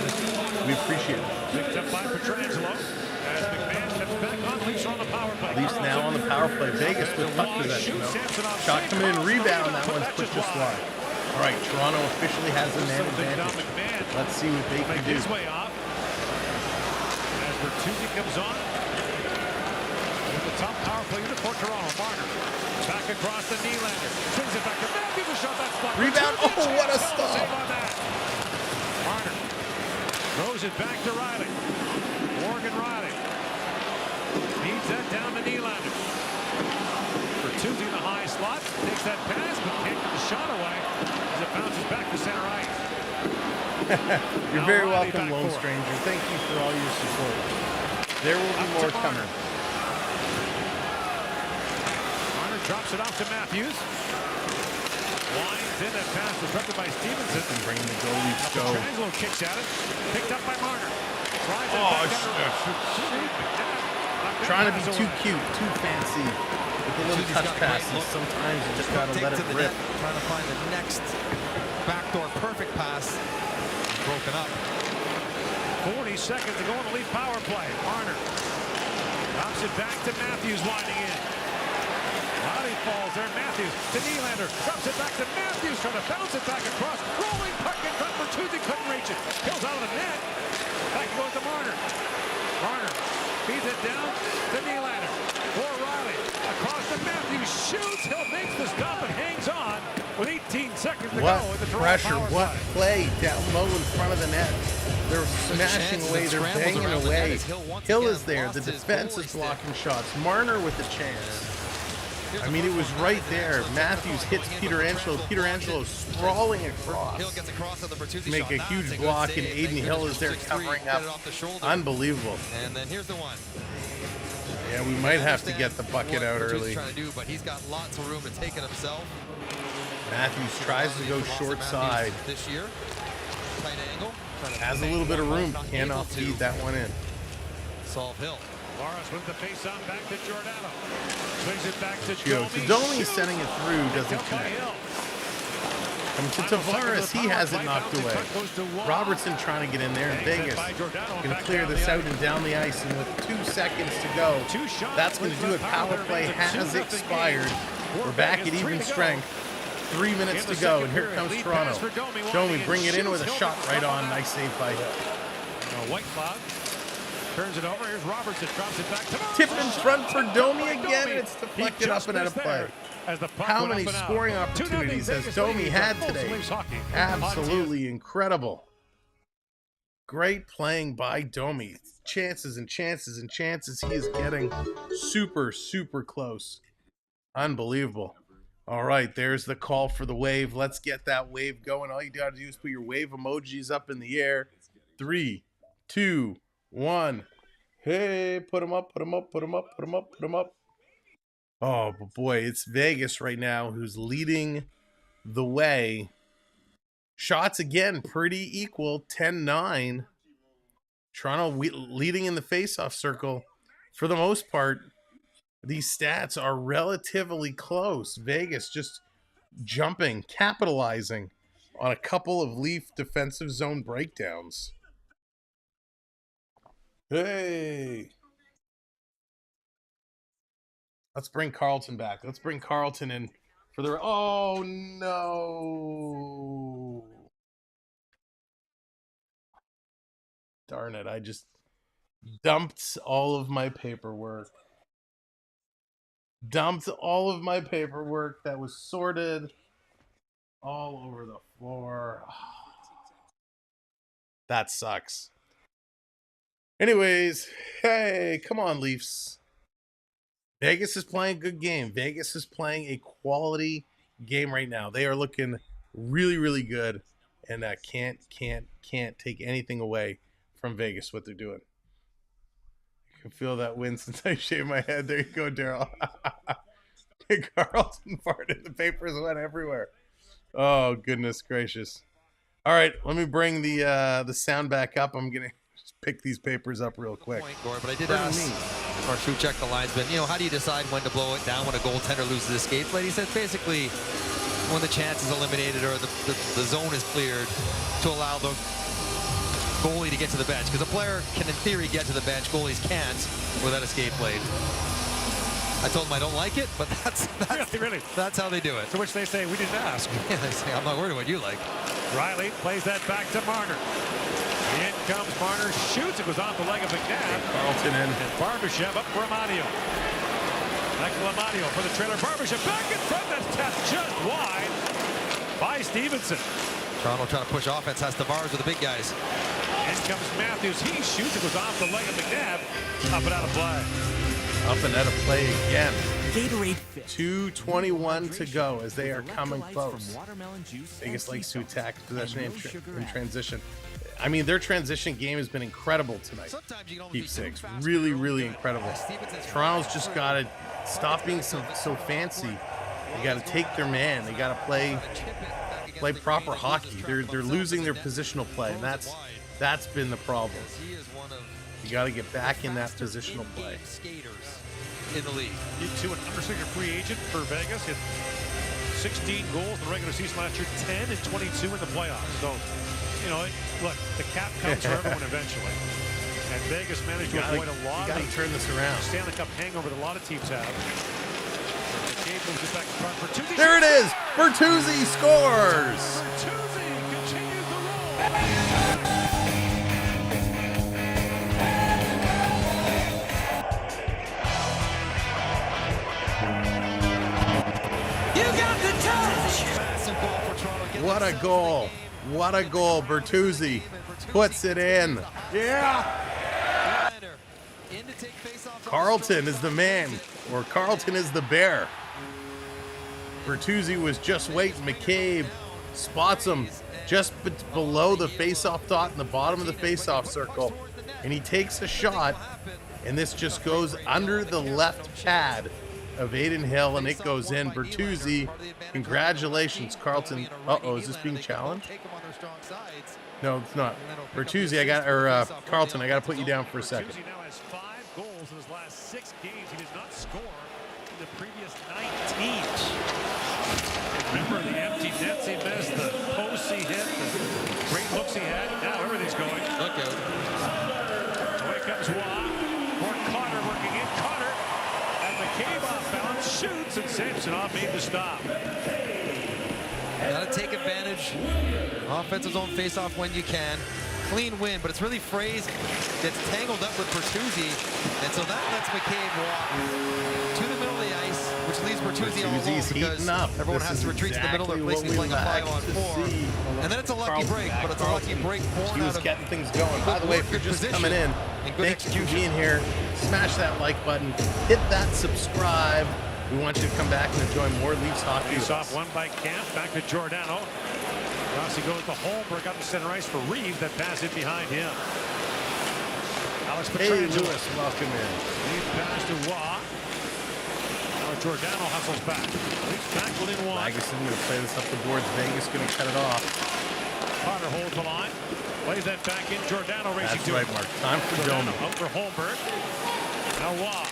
Speaker 1: We appreciate it.
Speaker 5: Picked up by Pietrangelo. As McMahon steps back on, Leafs are on the power play.
Speaker 1: Leafs now on the power play. Vegas with puck possession. Shot coming in, rebound. That one's put just wide. All right, Toronto officially has a man advantage. Let's see what they can do.
Speaker 5: Way off. As Bertuzzi comes on. With the top power play unit for Toronto. Marner. Back across the Nylander. Swings it back to Matthews. A shot that's blocked.
Speaker 1: Rebound. Oh, what a stop.
Speaker 5: Marner throws it back to Riley. Morgan Riley needs that down to Nylander. Bertuzzi in the high slot, takes that pass, but can't get the shot away as it bounces back to center ice.
Speaker 1: You're very welcome, Lone Stranger. Thank you for all your support. There will be more coming.
Speaker 5: Marner drops it off to Matthews. Lines in, that pass deflected by Stevenson.
Speaker 1: And bringing the goal, Leafs go.
Speaker 5: Pietrangelo kicks at it. Picked up by Marner.
Speaker 1: Trying to be too cute, too fancy with the little touch passes. Sometimes you just gotta let it rip.
Speaker 6: Trying to find the next backdoor perfect pass. Broken up.
Speaker 5: 40 seconds to go on the Leaf power play. Marner drops it back to Matthews winding in. Body falls there. Matthews to Nylander. Drops it back to Matthews. Trying to bounce it back across. Rolling puck in front. Bertuzzi couldn't reach it. Kills out of the net. Back goes to Marner. Marner feeds it down to Nylander. For Riley. Across to Matthews. Shoots. Hill makes the stop and hangs on with 18 seconds to go. At the
Speaker 1: pressure. What play down low in front of the net. They're smashing away. They're banging away. Hill is there. The defense is blocking shots. Marner with the chance. I mean, it was right there. Matthews hits Pietrangelo. Pietrangelo sprawling across.
Speaker 6: Hill gets across on the Bertuzzi
Speaker 1: Make a huge block, and Aiden Hill is there covering up. Unbelievable.
Speaker 6: And then here's the one.
Speaker 1: Yeah, we might have to get the bucket out early.
Speaker 6: Trying to do, but he's got lots of room to take it himself.
Speaker 1: Matthews tries to go short side.
Speaker 6: This year, tight angle.
Speaker 1: Has a little bit of room. Cannot feed that one in.
Speaker 6: Solve Hill.
Speaker 5: Morris with the face-off back to Giordano. Swings it back to
Speaker 1: Domi sending it through, doesn't connect. Comes to Tavares, he has it knocked away. Robertson trying to get in there, and Vegas going to clear this out and down the ice, and with 2 seconds to go, that's going to do it. Power play has expired. We're back at even strength. 3 minutes to go, and here comes Toronto. Domi bring it in with a shot right on. Nice save by Hill.
Speaker 5: White Cloud turns it over. Here's Robertson, drops it back to
Speaker 1: tip in front for Domi again, and it's deflected up and out of play. How many scoring opportunities has Domi had today? Absolutely incredible. Great playing by Domi. Chances and chances and chances he is getting. Super, super close. Unbelievable. All right, there's the call for the wave. Let's get that wave going. All you got to do is put your wave emojis up in the air. 3, 2, 1. Hey, put them up, put them up, put them up, put them up, put them up. Oh, but boy, it's Vegas right now who's leading the way. Shots again, pretty equal, 10-9. Toronto leading in the faceoff circle. For the most part, these stats are relatively close. Vegas just jumping, capitalizing on a couple of Leaf defensive zone breakdowns. Hey. Let's bring Carlton back. Let's bring Carlton in for the... Oh, no. Darn it. I just dumped all of my paperwork. Dumped all of my paperwork that was sorted all over the floor. That sucks. Anyways, hey, come on, Leafs. Vegas is playing a good game. Vegas is playing a quality game right now. They are looking really, really good, and can't take anything away from Vegas, what they're doing. I can feel that wind since I shaved my head. There you go, Daryl. Carlton farted. The papers went everywhere. Oh, goodness gracious. All right, let me bring the sound back up. I'm going to just pick these papers up real quick.
Speaker 6: But I did ask Marchuk, the linesman, how do you decide when to blow it down when a goaltender loses his skate plate? He said basically when the chance is eliminated or the zone is cleared to allow the goalie to get to the bench. Because a player can, in theory, get to the bench. Goalies can't without a skate plate. I told him I don't like it, but that's how they do it.
Speaker 5: To which they say, we didn't ask.
Speaker 6: Yeah, they say, I'm not worried what you like.
Speaker 5: Riley plays that back to Marner. In comes Marner, shoots, it goes off the leg of McNabb.
Speaker 1: Carlton in.
Speaker 5: And Barbashev up for Amadio. Back to Amadio for the trailer. Barbashev back in front, that's tapped just wide by Stevenson.
Speaker 6: Toronto trying to push offense, has Tavares with the big guys.
Speaker 5: In comes Matthews, he shoots, it goes off the leg of McNabb. Up and out of play.
Speaker 1: Up and out of play again.
Speaker 9: Gatorade Fit.
Speaker 1: 2:21 to go as they are coming close. Vegas likes to attack possession in transition. I mean, their transition game has been incredible tonight. Keep six. Really, really incredible. Toronto's just got to stop being so fancy. They got to take their man. They got to play proper hockey. They're losing their positional play, and that's been the problem. You got to get back in that positional play.
Speaker 6: In the league.
Speaker 5: To an unrestricted free agent for Vegas. Hit 16 goals in the regular season last year, 10 and 22 in the playoffs. So you know, look, the cap comes for everyone eventually. And Vegas managed to avoid a lot of
Speaker 1: turn this around.
Speaker 5: Stanley Cup hangover that a lot of teams have. McCabe moves it back in front. Bertuzzi.
Speaker 1: There it is. Bertuzzi scores.
Speaker 5: Bertuzzi continues the roll.
Speaker 1: What a goal. What a goal. Bertuzzi puts it in. Yeah. Carlton is the man, or Carlton is the bear. Bertuzzi was just waiting. McCabe spots him just below the face-off dot in the bottom of the face-off circle, and he takes a shot, and this just goes under the left pad of Aiden Hill, and it goes in. Bertuzzi, congratulations, Carlton. Uh-oh, is this being challenged? No, it's not. Bertuzzi, Carlton, I got to put you down for a second.
Speaker 5: Bertuzzi now has 5 goals in his last 6 games. He did not score in the previous 19. Remember the empty nets he missed, the posts he hit, the great looks he had. Now everything's going.
Speaker 6: Look out.
Speaker 5: Away comes Waugh. For Connor working in. Connor and McCabe off balance, shoots, and Samsonov made the stop.
Speaker 6: Got to take advantage. Offensive zone face-off when you can. Clean win, but it's really Fraze gets tangled up with Bertuzzi, and so that lets McCabe walk to the middle of the ice, which leaves Bertuzzi all alone because everyone has to retreat to the middle. They're placing playing a 5-on-4, and then it's a lucky break, but it's a lucky break born out of
Speaker 1: getting things going. By the way, if you're just coming in, thank you for being here. Smash that like button, hit that subscribe. We want you to come back and enjoy more Leafs hockey.
Speaker 5: Face off one by Camp, back to Giordano. Rossi goes to Holmberg up to center ice for Reeves. That pass in behind him. Alex Petrangelo.
Speaker 1: Hey, Lewis, welcome in.
Speaker 5: Lead pass to Waugh. Now Giordano hustles back. Leafs back within one.
Speaker 1: Magnuson going to play this up the boards. Vegas going to cut it off.
Speaker 5: Carter holds the line. Plays that back in. Giordano racing
Speaker 1: to it. Mark. Time for Giordano.
Speaker 5: Up for Holmberg. Now Waugh.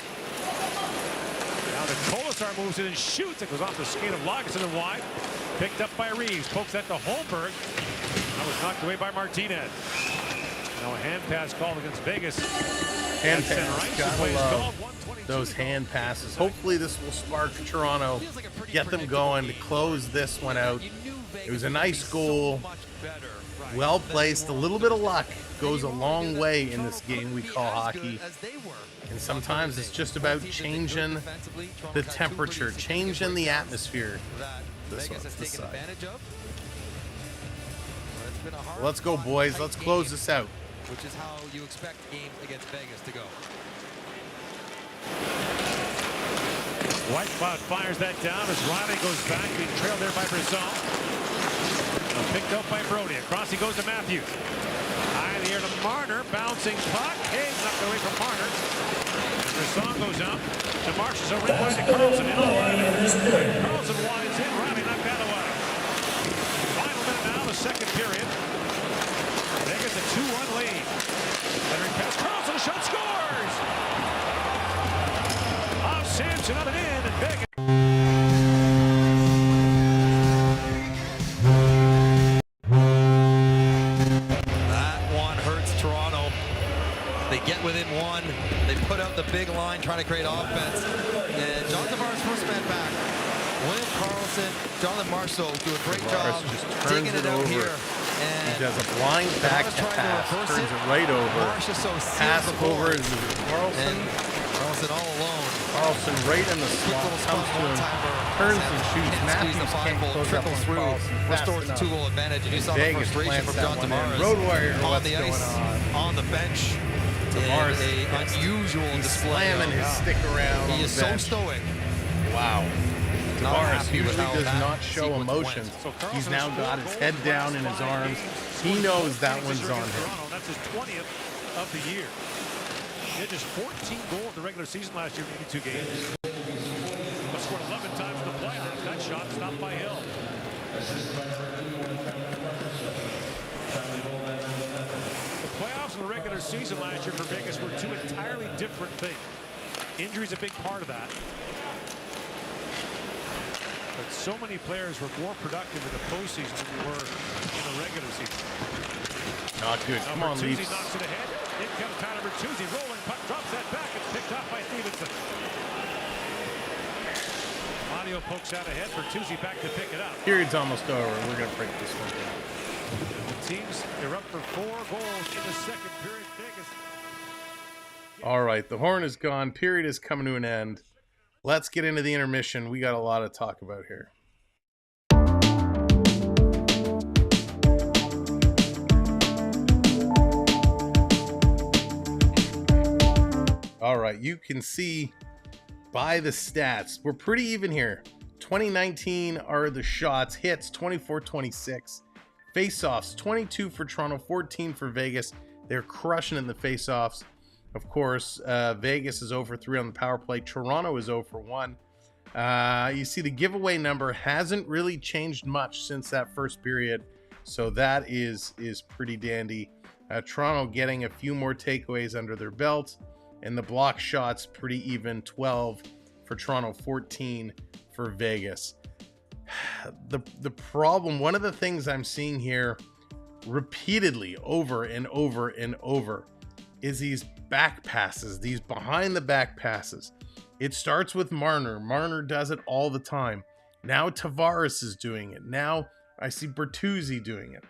Speaker 5: Now the Kolasar moves it and shoots. It goes off the skate of Lagesson and wide. Picked up by Reeves. Pokes that to Holmberg. That was knocked away by Martinez. Now a hand pass called against Vegas.
Speaker 1: Hand pass. Gotta love those hand passes. Hopefully this will spark Toronto. Get them going to close this one out. It was a nice goal. Well placed. A little bit of luck goes a long way in this game we call hockey. And sometimes it's just about changing the temperature, changing the atmosphere. This side. Let's go, boys. Let's close this out.
Speaker 6: Which is how you expect games against Vegas to go.
Speaker 5: Whitecloud fires that down as Riley goes back, being trailed there by Brisson. Picked up by Brody. Across he goes to Matthews. High in the air to Marner. Bouncing puck. Hey, knocked away from Marner. Brisson goes up to Marshall. So red line to Carlson. In the line. Carlson winds in. Riley knocked that away. Final minute now, the second period. Vegas a 2-1 lead. Henry pass. Carlson, a shot, scores! Off Samson, up and in, and Vegas.
Speaker 6: That one hurts Toronto. They get within one. They put out the big line trying to create offense. And John Tavares first man back. William Karlsson, Jonathan Marshall do a great job digging it out here. And
Speaker 1: he does a blind back pass, turns it right over. Pass over is Carlson.
Speaker 6: Carlson all alone.
Speaker 1: Carlson right in the slot, comes to him, turns and shoots. Matthews can't close up on Carlson.
Speaker 6: Restores the 2-goal advantage. And you saw the frustration from John Tavares
Speaker 1: Road Warrior,
Speaker 6: on the ice, on the bench.
Speaker 1: Tavares,
Speaker 6: an unusual display.
Speaker 1: Slamming his stick around.
Speaker 6: He is so stoic.
Speaker 1: Wow. Tavares usually does not show emotion. He's now got his head down in his arms. He knows that one's on him.
Speaker 5: That's his 20th of the year. He had just 14 goals in the regular season last year in 82 games. But scored 11 times in the playoffs. That shot stopped by Hill. The playoffs and the regular season last year for Vegas were two entirely different things. Injury's a big part of that. But so many players were more productive in the postseason than they were in the regular season.
Speaker 1: Not good. Come on,
Speaker 5: Bertuzzi
Speaker 1: Leafs.
Speaker 5: knocks it ahead. In comes Tyler Bertuzzi. Rolling puck. Drops that back. It's picked up by Stevenson. Audio pokes out ahead. Bertuzzi back to pick it up.
Speaker 1: Period's almost over. We're going to break this one down.
Speaker 5: The teams, they're up for 4 goals in the second period. Vegas.
Speaker 1: All right, the horn is gone. Period is coming to an end. Let's get into the intermission. We got a lot to talk about here. All right, you can see by the stats, we're pretty even here. 2019 are the shots, hits 24-26. Face-offs, 22 for Toronto, 14 for Vegas. They're crushing in the face-offs. Of course, Vegas is 0 for 3 on the power play. Toronto is 0 for 1. You see the giveaway number hasn't really changed much since that first period. So that is pretty dandy. Toronto getting a few more takeaways under their belt. And the block shots pretty even, 12 for Toronto, 14 for Vegas. The problem, one of the things I'm seeing here repeatedly over and over and over is these back passes, these behind the back passes. It starts with Marner. Marner does it all the time. Now Tavares is doing it. Now I see Bertuzzi doing it.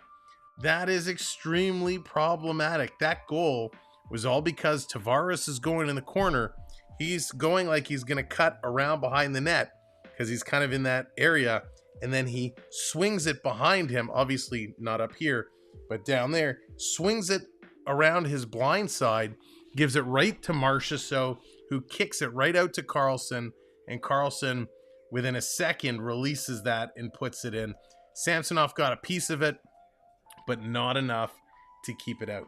Speaker 1: That is extremely problematic. That goal was all because Tavares is going in the corner. He's going like he's going to cut around behind the net because he's kind of in that area. And then he swings it behind him, obviously not up here, but down there, swings it around his blind side, gives it right to Marchessault, who kicks it right out to Carlson, and Carlson, within a second, releases that and puts it in. Samsonov got a piece of it, but not enough to keep it out.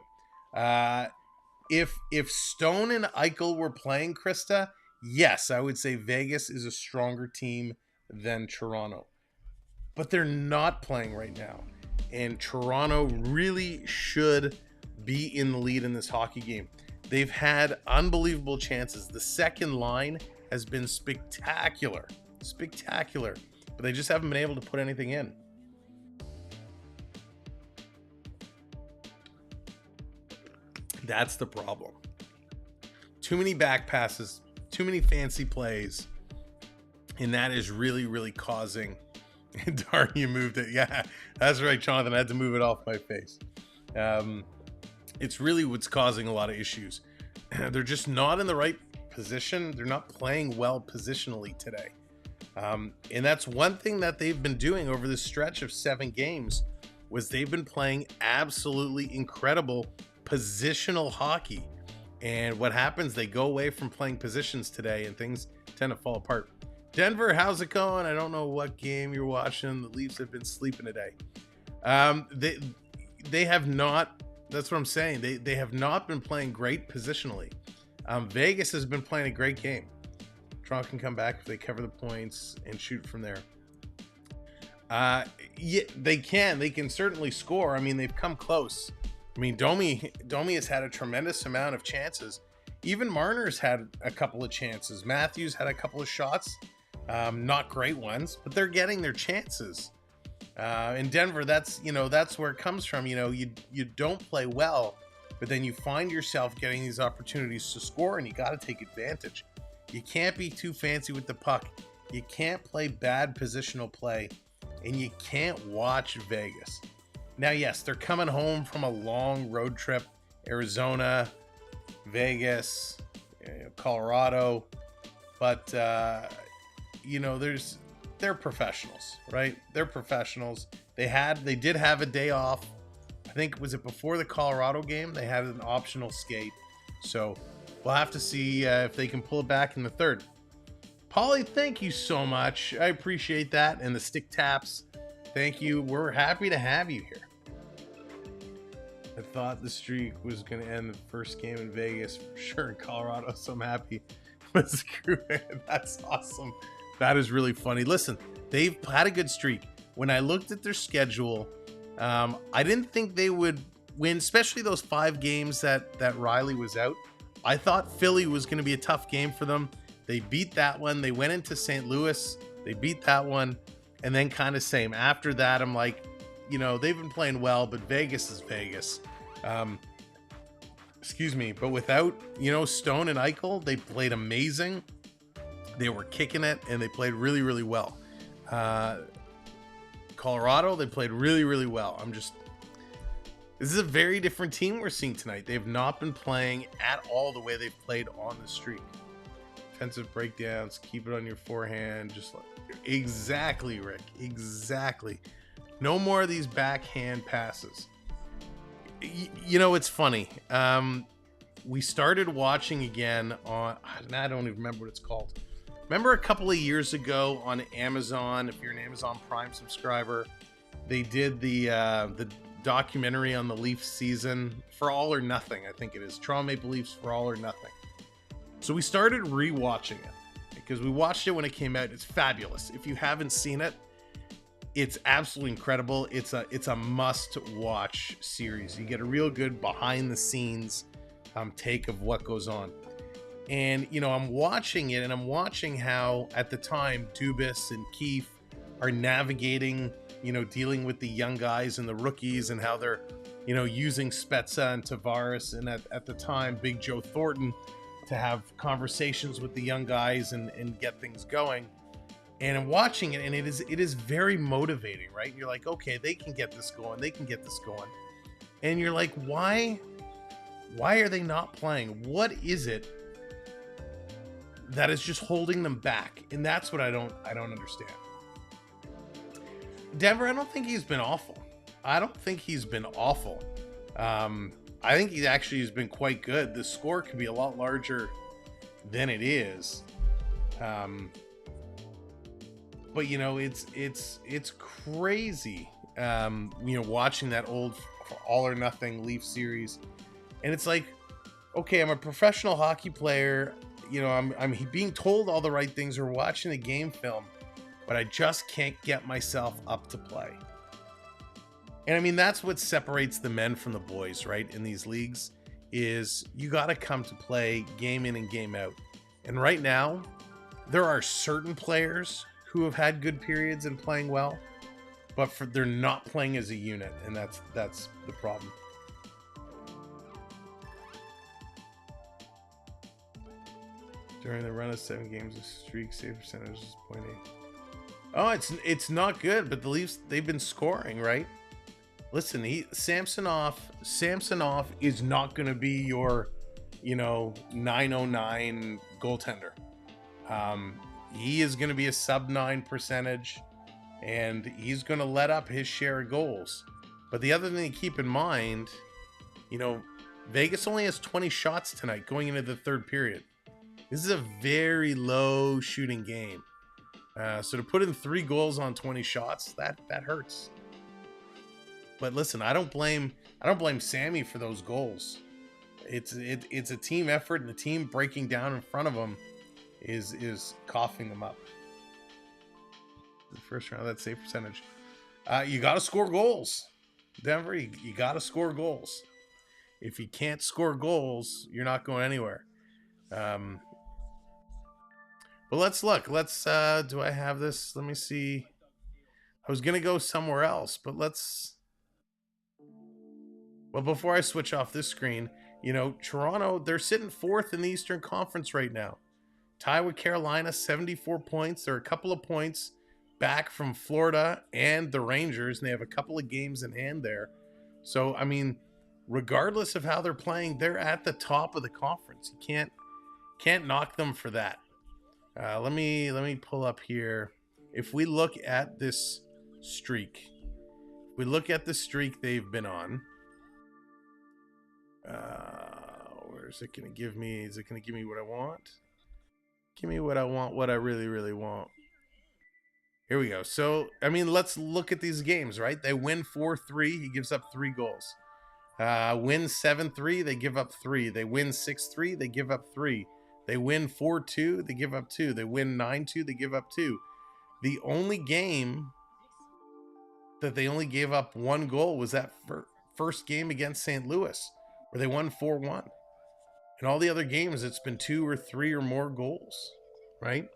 Speaker 1: If Stone and Eichel were playing, Krista, yes, I would say Vegas is a stronger team than Toronto. But they're not playing right now. And Toronto really should be in the lead in this hockey game. They've had unbelievable chances. The second line has been spectacular. Spectacular. But they just haven't been able to put anything in. That's the problem. Too many back passes, too many fancy plays. And that is really, really causing... Darn, you moved it. Yeah, that's right, Jonathan. I had to move it off my face. It's really what's causing a lot of issues. They're just not in the right position. They're not playing well positionally today. And that's one thing that they've been doing over this stretch of 7 games was they've been playing absolutely incredible positional hockey. And what happens, they go away from playing positions today and things tend to fall apart. Denver, how's it going? I don't know what game you're watching. The Leafs have been sleeping today. They have not, that's what I'm saying. They have not been playing great positionally. Vegas has been playing a great game. Toronto can come back if they cover the points and shoot from there. Yeah, they can certainly score. I mean, they've come close. I mean, Domi has had a tremendous amount of chances. Even Marner's had a couple of chances. Matthews had a couple of shots. Not great ones, but they're getting their chances. In Denver, that's where it comes from. You don't play well, but then you find yourself getting these opportunities to score, and you got to take advantage. You can't be too fancy with the puck. You can't play bad positional play, and you can't watch Vegas. Now, yes, they're coming home from a long road trip. Arizona, Vegas, Colorado, but they're professionals, right? They're professionals. They did have a day off. I think, was it before the Colorado game? They had an optional skate. So we'll have to see if they can pull it back in the third. Polly, thank you so much. I appreciate that. And the stick taps, thank you. We're happy to have you here. I thought the streak was going to end the first game in Vegas for sure in Colorado, so I'm happy. But screw it. That's awesome. That is really funny. Listen, they've had a good streak. When I looked at their schedule, I didn't think they would win, especially those 5 games that Riley was out. I thought Philly was going to be a tough game for them. They beat that one. They went into St. Louis. They beat that one. And then kind of same. After that, I'm like, they've been playing well, but Vegas is Vegas. Excuse me, but without, Stone and Eichel, they played amazing. They were kicking it, and they played really, really well. Colorado, they played really, really well. This is a very different team we're seeing tonight. They've not been playing at all the way they've played on the streak. Defensive breakdowns, keep it on your forehand, exactly, Rick, exactly. No more of these backhand passes. It's funny. We started watching again on, I don't even remember what it's called. Remember a couple of years ago on Amazon, if you're an Amazon Prime subscriber, they did the documentary on the Leafs season, For All or Nothing, I think it is. Toronto Maple Leafs For All or Nothing. So we started rewatching it because we watched it when it came out. It's fabulous. If you haven't seen it, it's absolutely incredible. It's a must-watch series. You get a real good behind-the-scenes take of what goes on. And, I'm watching it, and I'm watching how, at the time, Dubas and Keefe are navigating, dealing with the young guys and the rookies, and how they're, using Spezza and Tavares, and at the time, Big Joe Thornton, to have conversations with the young guys and get things going. And I'm watching it, and it is very motivating, right? You're like, okay, they can get this going. They can get this going. And you're like, why are they not playing? What is it that is just holding them back? And that's what I don't understand. Denver, I don't think he's been awful. I think he actually has been quite good. The score could be a lot larger than it is. But it's crazy. Watching that old All or Nothing Leaf series, and it's like, okay, I'm a professional hockey player. I'm being told all the right things, or watching the game film, but I just can't get myself up to play. And that's what separates the men from the boys, right? In these leagues, is you got to come to play game in and game out. And right now, there are certain players who have had good periods and playing well, but they're not playing as a unit, and that's the problem. During the run of 7 games, the streak save percentage is 0.8. Oh, it's not good, but the Leafs, they've been scoring, right? Listen, Samsonov is not going to be your, 909 goaltender. He is going to be a sub-9 percentage, and he's going to let up his share of goals. But the other thing to keep in mind, Vegas only has 20 shots tonight going into the third period. This is a very low shooting game. So to put in 3 goals on 20 shots, that hurts. But listen, I don't blame Sammy for those goals. It's a team effort, and the team breaking down in front of him is coughing them up. The first round, that save percentage. You got to score goals, Denver. You got to score goals. If you can't score goals, you're not going anywhere. But let's look. Do I have this? Let me see. I was gonna go somewhere else, but well, before I switch off this screen, Toronto, they're sitting 4th in the Eastern Conference right now. Tie with Carolina, 74 points. They're a couple of points back from Florida and the Rangers, and they have a couple of games in hand there. So, regardless of how they're playing, they're at the top of the conference. You can't knock them for that. Let me pull up here. If we look at this streak, they've been on. Where is it going to give me? Is it going to give me what I want? Give me what I want, what I really, really want. Here we go. So, let's look at these games, right? They win 4-3. He gives up 3 goals. Win 7-3. They give up 3. They win 6-3. They give up 3. They win 4-2. They give up 2. They win 9-2. They give up 2. The only game that they only gave up 1 goal was that first game against St. Louis, where they won 4-1. In all the other games, it's been 2 or 3 or more goals, right?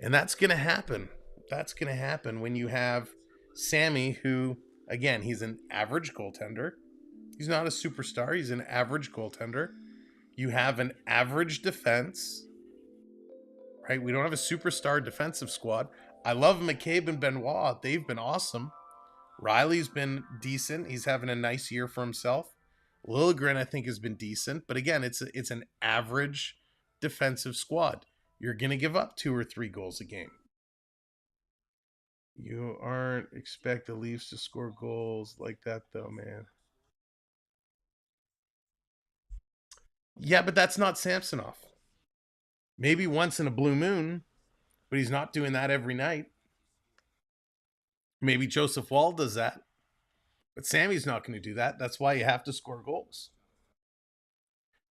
Speaker 1: And that's going to happen. That's going to happen when you have Sammy, who, again, he's an average goaltender. He's not a superstar. He's an average goaltender. You have an average defense, right? We don't have a superstar defensive squad. I love McCabe and Benoit. They've been awesome. Riley's been decent. He's having a nice year for himself. Liljegren, I think, has been decent. But again, it's an average defensive squad. You're going to give up 2 or 3 goals a game. You aren't expect the Leafs to score goals like that, though, man. Yeah, but that's not Samsonov. Maybe once in a blue moon, but he's not doing that every night. Maybe Joseph Wall does that, but Sammy's not going to do that. That's why you have to score goals.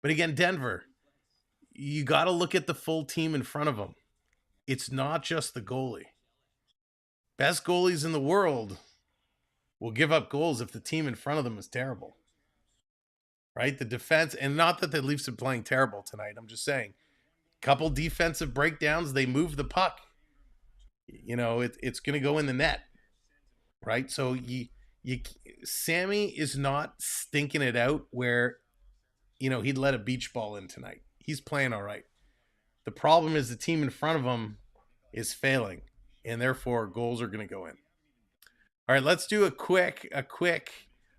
Speaker 1: But again, Denver, you got to look at the full team in front of them. It's not just the goalie. Best goalies in the world will give up goals if the team in front of them is terrible. Right? The defense, and not that the Leafs are playing terrible tonight. I'm just saying, couple defensive breakdowns, they move the puck. You know, it's going to go in the net. Right? So Sammy is not stinking it out where, you know, he'd let a beach ball in tonight. He's playing all right. The problem is the team in front of him is failing, and therefore goals are going to go in. All right, let's do a quick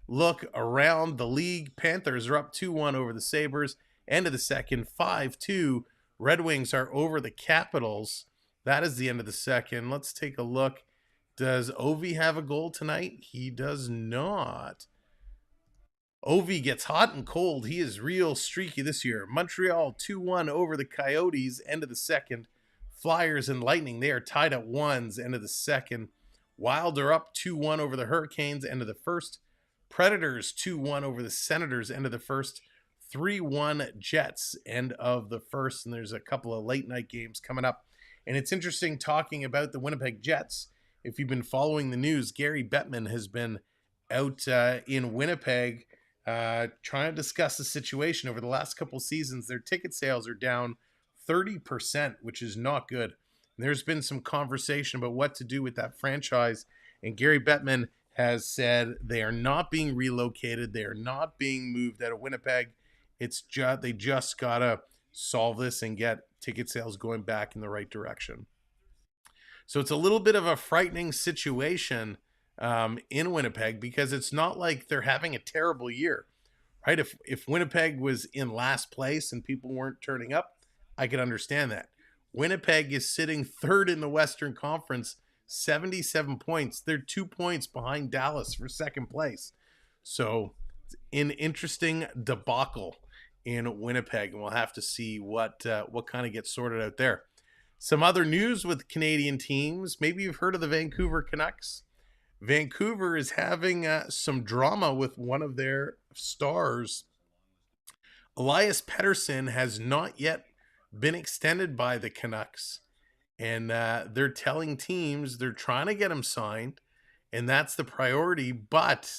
Speaker 1: look around the league. Panthers are up 2-1 over the Sabres. End of the second, 5-2. Red Wings are over the Capitals. That is the end of the second. Let's take a look. Does Ovi have a goal tonight? He does not. Ovi gets hot and cold. He is real streaky this year. Montreal 2-1 over the Coyotes. End of the second. Flyers and Lightning, they are tied at 1s. End of the second. Wild are up 2-1 over the Hurricanes. End of the first. Predators 2-1 over the Senators. End of the first. 3-1 Jets. End of the first. And there's a couple of late night games coming up. And it's interesting talking about the Winnipeg Jets. If you've been following the news, Gary Bettman has been out in Winnipeg trying to discuss the situation. Over the last couple seasons, their ticket sales are down 30%, which is not good. And there's been some conversation about what to do with that franchise. And Gary Bettman has said they are not being relocated. They are not being moved out of Winnipeg. It's just, they just got to solve this and get ticket sales going back in the right direction. So it's a little bit of a frightening situation in Winnipeg, because it's not like they're having a terrible year, right? If Winnipeg was in last place and people weren't turning up, I could understand that. Winnipeg is sitting 3rd in the Western Conference, 77 points. They're 2 points behind Dallas for 2nd place. So an interesting debacle in Winnipeg, and we'll have to see what kind of gets sorted out there. Some other news with Canadian teams. Maybe you've heard of the Vancouver Canucks. Vancouver is having some drama with one of their stars. Elias Pettersson has not yet been extended by the Canucks. And they're telling teams they're trying to get him signed, and that's the priority. But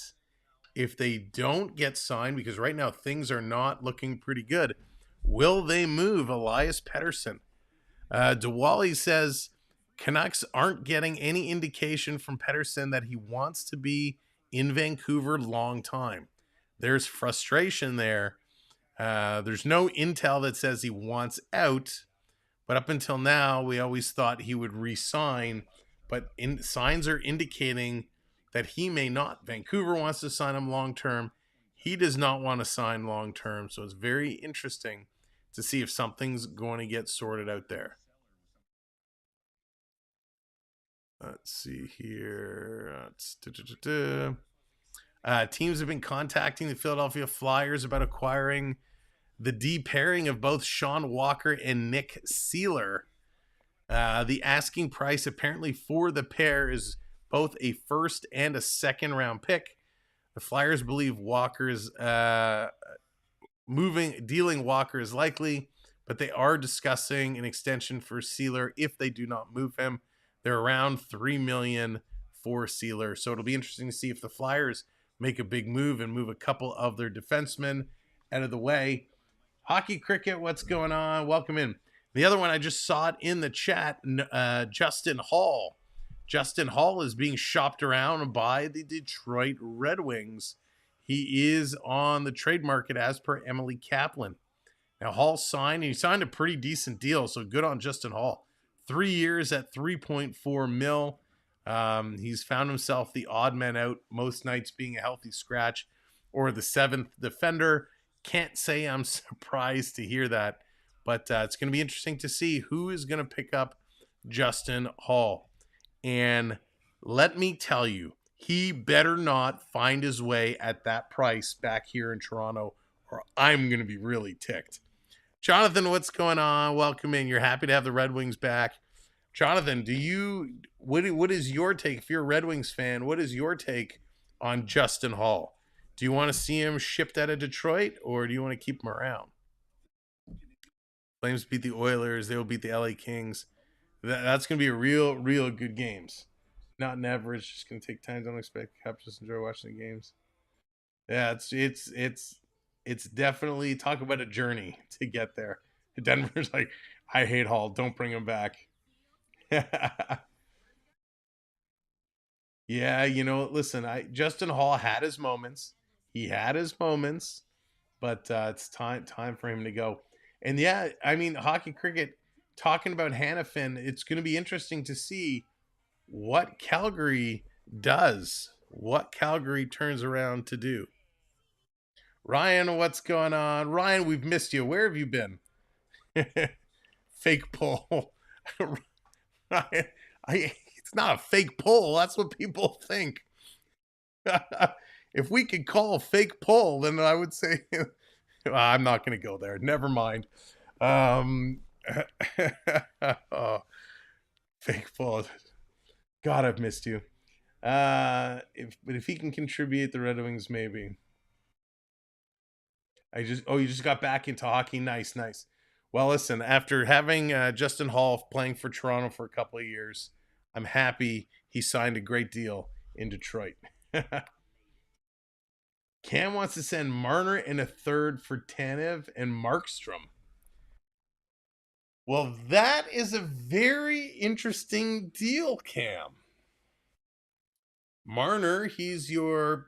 Speaker 1: if they don't get signed, because right now things are not looking pretty good, will they move Elias Pettersson? Diwali says Canucks aren't getting any indication from Pettersson that he wants to be in Vancouver long time. There's frustration there. There's no intel that says he wants out, but up until now, we always thought he would re-sign, but signs are indicating that he may not. Vancouver wants to sign him long-term. He does not want to sign long-term, so it's very interesting to see if something's going to get sorted out there. Let's see here. Teams have been contacting the Philadelphia Flyers about acquiring the D pairing of both Sean Walker and Nick Seeler. The asking price apparently for the pair is both a 1st and a 2nd round pick. The Flyers believe Walker's dealing Walker is likely, but they are discussing an extension for Seeler if they do not move him. They're around $3 million for Seeler. So it'll be interesting to see if the Flyers make a big move and move a couple of their defensemen out of the way. Hockey Cricket, what's going on? Welcome in. The other one, I just saw it in the chat, Justin Hall. Justin Hall is being shopped around by the Detroit Red Wings. he is on the trade market as per Emily Kaplan. Now, Hall signed, and he signed a pretty decent deal, so good on Justin Hall. 3 years at $3.4 million. He's found himself the odd man out, most nights being a healthy scratch or the 7th defender. Can't say I'm surprised to hear that, but it's going to be interesting to see who is going to pick up Justin Hall. And let me tell you, he better not find his way at that price back here in Toronto, or I'm going to be really ticked. Jonathan, what's going on? Welcome in. You're happy to have the Red Wings back. Jonathan, what is your take? If you're a Red Wings fan, what is your take on Justin Hall? Do you want to see him shipped out of Detroit, or do you want to keep him around? Flames beat the Oilers. They will beat the LA Kings. That's going to be a real good games. Not an average. Just going to take time. Don't expect Cup. Just enjoy watching the games. Yeah, it's definitely, talk about a journey to get there. Denver's like, I hate Hall. Don't bring him back. Yeah, listen, Justin Hall had his moments. He had his moments, but it's time for him to go. And yeah, I mean, hockey cricket, talking about Hanifin, it's going to be interesting to see what Calgary does, what Calgary turns around to do. Ryan, what's going on? Ryan, we've missed you. Where have you been? Fake poll. Ryan, it's not a fake poll. That's what people think. If we could call a fake poll, then I would say, I'm not going to go there. Never mind. Oh, fake poll. God, I've missed you. But if he can contribute, the Red Wings, maybe. You just got back into hockey. Nice. Well, listen, after having Justin Hall playing for Toronto for a couple of years, I'm happy he signed a great deal in Detroit. Cam wants to send Marner in a third for Tanev and Markstrom. Well, that is a very interesting deal, Cam. Marner, he's your,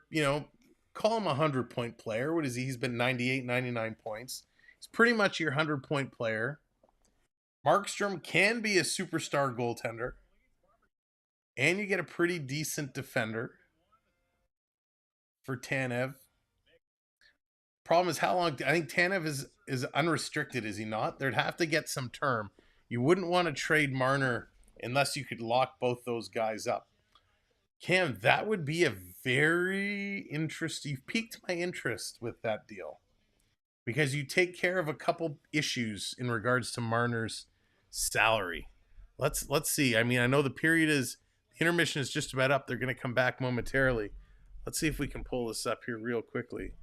Speaker 1: call him a 100-point player. What is he? He's been 98, 99 points. He's pretty much your 100-point player. Markstrom can be a superstar goaltender. And you get a pretty decent defender for Tanev. Problem is how long? I think Tanev is unrestricted, is he not? They'd have to get some term. You wouldn't want to trade Marner unless you could lock both those guys up. Cam, that would be a very interesting. You've piqued my interest with that deal because you take care of a couple issues in regards to Marner's salary. Let's see. I mean, I know the intermission is just about up. They're going to come back momentarily. Let's see if we can pull this up here real quickly.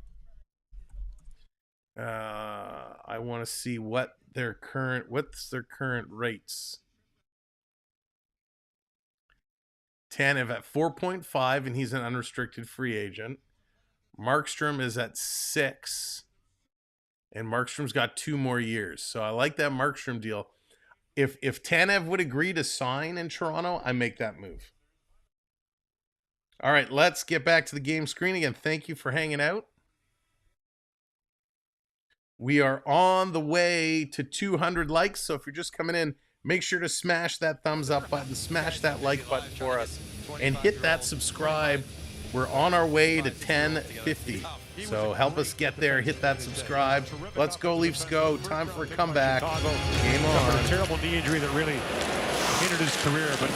Speaker 1: I want to see what's their current rates. Tanev at 4.5, and he's an unrestricted free agent. Markstrom is at 6, and Markstrom's got 2 more years. So I like that Markstrom deal. If Tanev would agree to sign in Toronto, I make that move. All right, let's get back to the game screen again. Thank you for hanging out. We are on the way to 200 likes, so if you're just coming in, make sure to smash that thumbs up button, smash that like button for us, and hit that subscribe. We're on our way to 1050. So help us get there. Hit that subscribe. Let's go, Leafs go. Time for a comeback. Game on.
Speaker 5: A terrible knee injury that really hindered his career, but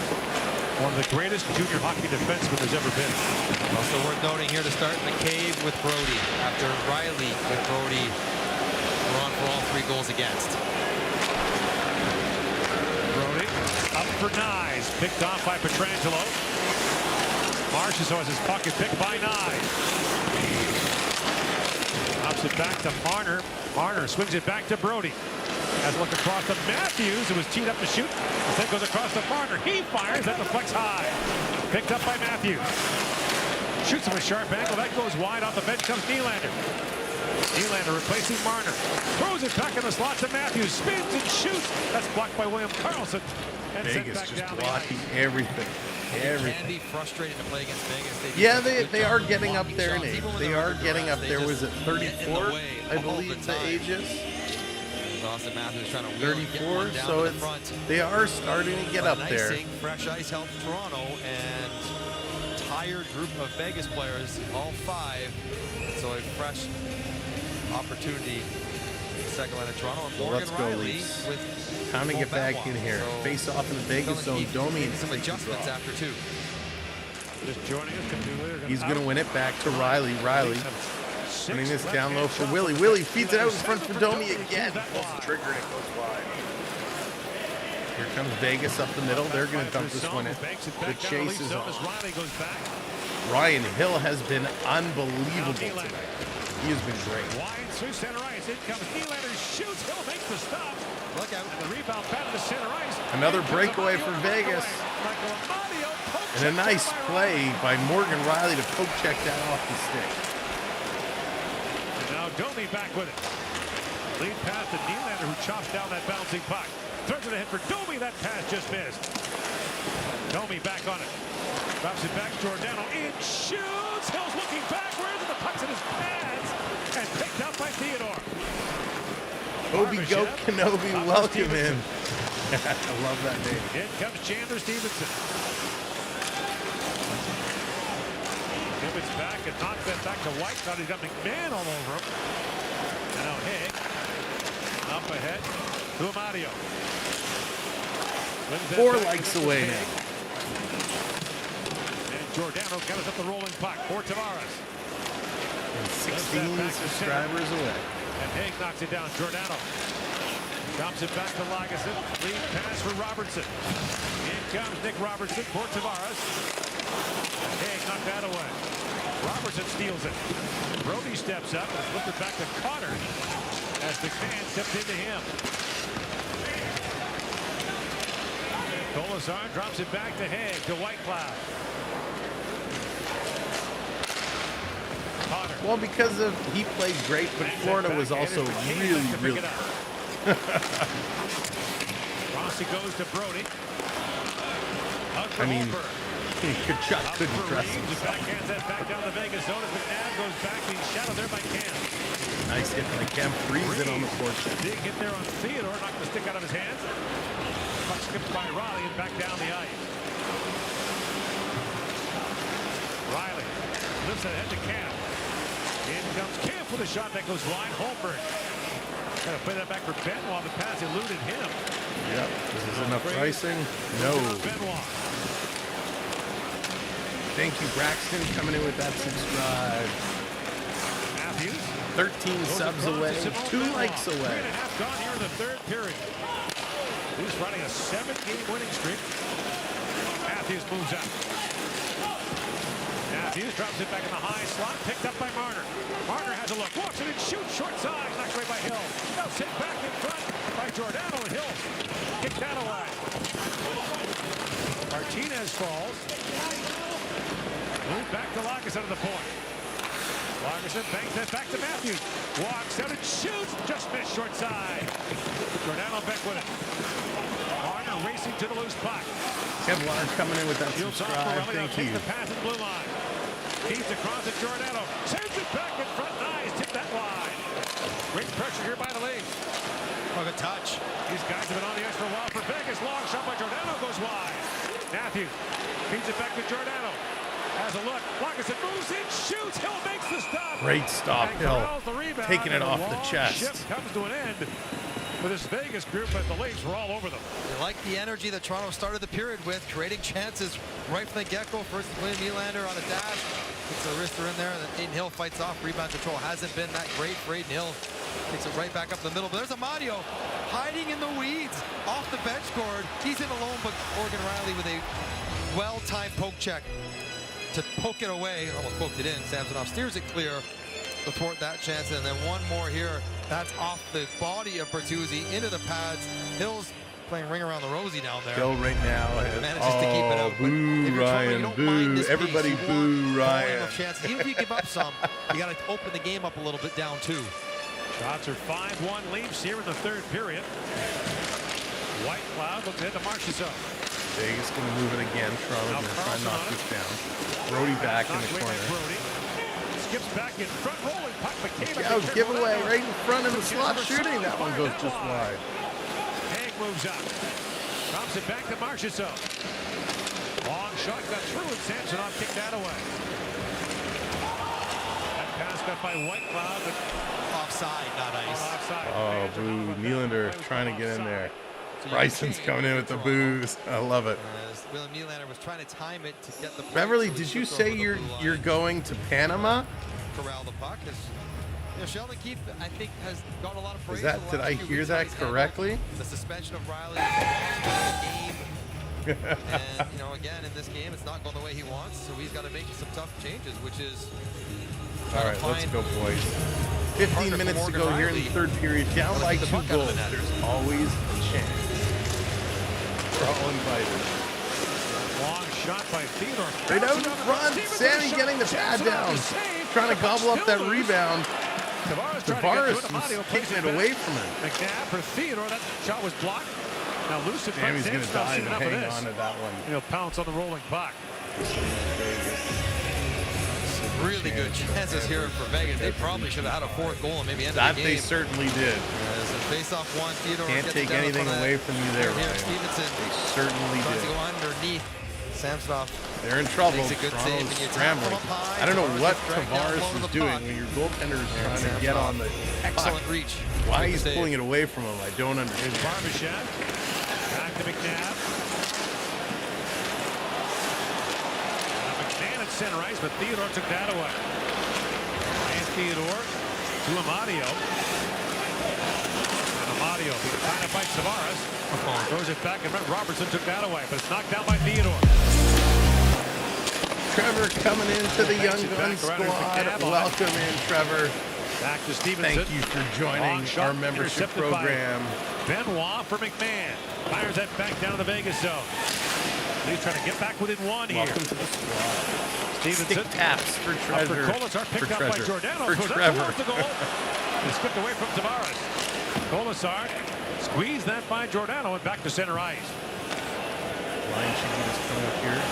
Speaker 5: one of the greatest junior hockey defensemen there's ever been.
Speaker 6: Also worth noting here to start, McCabe with Brody. After Riley with Brody, we're on for all 3 goals against.
Speaker 5: Brody up for Knies. Picked off by Pietrangelo. Marchessault has his pocket picked by Knies. Drops it back to Marner. Marner swings it back to Brody. Has a look across to Matthews, who was teed up to shoot. Instead goes across to Marner. He fires. That deflects high. Picked up by Matthews. Shoots from a sharp angle. That goes wide. Off the bench comes Nylander. Nylander replacing Marner. Throws it back in the slot to Matthews. Spins and shoots. That's blocked by William Karlsson. And
Speaker 1: Vegas just blocking everything.
Speaker 6: can be frustrating to play against Vegas.
Speaker 1: Yeah, they are getting up there in age. They are getting up there. Was it 34? I believe the age is.
Speaker 6: Austin Matthews trying to
Speaker 1: 34, so they are starting to get up there.
Speaker 6: Fresh ice helped Toronto, and tired group of Vegas players, all 5. So a fresh opportunity. Second line of Toronto. And
Speaker 1: Let's go, Leafs. Time to get back in here. Face off in the Vegas zone. Domi and
Speaker 6: some adjustments after 2.
Speaker 5: Just joining us.
Speaker 1: He's going to win it back to Riley. Riley running this down low for Willie. Willie feeds it out in front for Domi again. Pulls the trigger and it goes wide. Here comes Vegas up the middle. They're going to dump this one in. The chase is on. Ryan Hill has been unbelievable tonight. He has been great.
Speaker 5: Wide through center ice. In comes Nylander. Shoots. Hill makes the stop.
Speaker 6: Look out.
Speaker 5: And the rebound back to center ice.
Speaker 1: Another breakaway for Vegas. And a nice play by Morgan Riley to poke check that off the stick.
Speaker 5: And now Domi back with it. Lead pass to Nylander, who chops down that bouncing puck. Throws it ahead for Domi. That pass just missed. Domi back on it. Drops it back. Giordano in. Shoots. Hill's looking backwards. And the puck's in his pads. And picked up by Theodore.
Speaker 1: Obi Goat Kenobi, welcome him. I love that name.
Speaker 5: In comes Chandler Stevenson. Gibbons back and knocked that back to White. Thought he's got McMahon all over him. And now Haig up ahead to Amadio.
Speaker 1: 4 likes away now.
Speaker 5: And Giordano got us up the rolling puck for Tavares.
Speaker 1: And 16 subscribers away.
Speaker 5: And Haig knocks it down. Giordano dumps it back to Lagesson. Lead pass for Robertson. In comes Nick Robertson for Tavares. And Haig knocked that away. Robertson steals it. Brody steps up and flipped it back to Cotter as the can tipped into him. Colasar drops it back to Haig to Whitecloud. Cotter.
Speaker 1: Well, because of he played great, but Florida was also really good.
Speaker 5: Rossi goes to Brody.
Speaker 1: I mean, Kachuk couldn't press him.
Speaker 5: Backhands that back down the Vegas zone. As McNabb goes back, being shadowed there by Cam.
Speaker 1: Nice hit by Cam. Frees it on the forecheck.
Speaker 5: Big hit there on Theodore. Knocked the stick out of his hands. Puck skipped by Riley and back down the ice. Riley lifts it ahead to Cam. In comes Camp with a shot that goes wide. Holmberg. Got to play that back for Benoit. The pass eluded him.
Speaker 1: Yep. Is this enough pricing? No.
Speaker 5: Benoit.
Speaker 1: Thank you, Braxton, coming in with that subscribe.
Speaker 5: Matthews.
Speaker 1: 13 subs away. 2 likes away.
Speaker 5: 3.5 gone here in the 3rd period. He's running a 7-game winning streak. Matthews moves up. Matthews drops it back in the high slot, picked up by Marner. Marner has a look, walks it and shoots, short side, knocked away by Hill. Now sit back in front by Giordano, and Hill kicked that away. Martinez falls. Move back to Lagesson at the point. Lagesson banks that back to Matthews. Walks out and shoots, just missed short side. Giordano back with it. Marner racing to the loose puck.
Speaker 1: Kevlar coming in with that subscribe. Thank you.
Speaker 5: The pass at the blue line. Keeps across to Giordano. Sends it back in front. Nice. Tip that wide. Great pressure here by the Leafs.
Speaker 6: Oh, good touch.
Speaker 5: These guys have been on the ice for a while for Vegas. Long shot by Giordano goes wide. Matthews feeds it back to Giordano. Has a look. Lagesson moves in, shoots. Hill makes the stop.
Speaker 1: Great stop, Hill. Taking it off the chest.
Speaker 5: Shift comes to an end for this Vegas group, but the Leafs were all over them.
Speaker 6: You like the energy that Toronto started the period with, creating chances right from the get-go. First, William Nylander on a dash. Puts the wrister in there, and then Aiden Hill fights off. Rebound control hasn't been that great for Aiden Hill. Takes it right back up the middle, but there's Amadio hiding in the weeds. Off the bench scored. He's in alone, but Morgan Riley with a well-timed poke check to poke it away. Almost poked it in. Samsonov steers it clear to thwart that chance, and then one more here. That's off the body of Bertuzzi into the pads. Hill's playing ring around the rosy down there.
Speaker 1: Go right now.
Speaker 6: Manages to keep it out.
Speaker 1: Boo, Ryan. Boo. Everybody boo, Ryan.
Speaker 6: Even if you give up some, you got to open the game up a little bit down, too.
Speaker 5: Shots are 5-1 Leafs here in the 3rd period. Whitecloud looks ahead to Marchessault.
Speaker 1: Vegas going to move it again. Toronto going to try and knock this down. Brody back in the corner.
Speaker 5: Skips back in front, rolling puck.
Speaker 1: Giveaway right in front of the slot shooting. That one goes just wide.
Speaker 5: Haig moves up. Drops it back to Marchessault. Long shot got through, and Samsonov kicked that away. That pass got by Whitecloud, but
Speaker 6: offside, not ice.
Speaker 5: Offside.
Speaker 1: Oh, boo. Nylander trying to get in there. Bryson's coming in with the boos. I love it.
Speaker 6: William Nylander was trying to time it to get the point.
Speaker 1: Beverly, did you say you're going to Panama?
Speaker 6: Corral the puck. Sheldon Keefe, I think, has got a lot of praise.
Speaker 1: Did I hear that correctly?
Speaker 6: The suspension of Riley game. And, again, in this game, it's not going the way he wants, so he's got to make some tough changes, which is...
Speaker 1: All right, let's go, boys. 15 minutes to go here in the third period. Down by 2 goals. There's always a chance. We're all invited.
Speaker 5: Long shot by Theodore.
Speaker 1: Right out in front. Sammy getting the pad down. Trying to gobble up that rebound. Tavares was kicking it away from him.
Speaker 5: McNabb for Theodore. That shot was blocked. Now loose in front.
Speaker 1: Sammy's going to dive and hang on to that one.
Speaker 5: He'll pounce on the rolling puck.
Speaker 6: Really good chances here for Vegas. They probably should have had a fourth goal and maybe ended the game.
Speaker 1: That they certainly did.
Speaker 6: Face-off one, Theodore
Speaker 1: can't take anything away from you there, Ryan.
Speaker 6: Stevenson.
Speaker 1: They certainly did.
Speaker 6: To go underneath. Samsonov.
Speaker 1: They're in trouble.
Speaker 6: Toronto's
Speaker 1: scrambling. I don't know what Tavares is doing when your goaltender is trying to get on the
Speaker 6: excellent reach.
Speaker 1: Why he's pulling it away from him, I don't understand.
Speaker 5: Barbashev. Back to McNabb. McMahon at center ice, but Theodore took that away. And Theodore to Amadio. And Amadio trying to fight Tavares. Throws it back, and Robertson took that away, but it's knocked down by Theodore.
Speaker 1: Trevor coming into the Young Gun squad. Welcome in, Trevor.
Speaker 5: Back to Stevenson.
Speaker 1: Thank you for joining our membership program.
Speaker 5: Benoit for McMahon. Fires that back down to the Vegas zone. He's trying to get back within one here.
Speaker 1: Welcome to the squad.
Speaker 5: Stevenson.
Speaker 1: Stick taps for Treasure.
Speaker 5: Kolasar picked up by Giordano.
Speaker 1: For Trevor.
Speaker 5: The goal. It's skipped away from Tavares. Kolasar squeezed that by Giordano and back to center ice.
Speaker 1: Line should get us coming up here.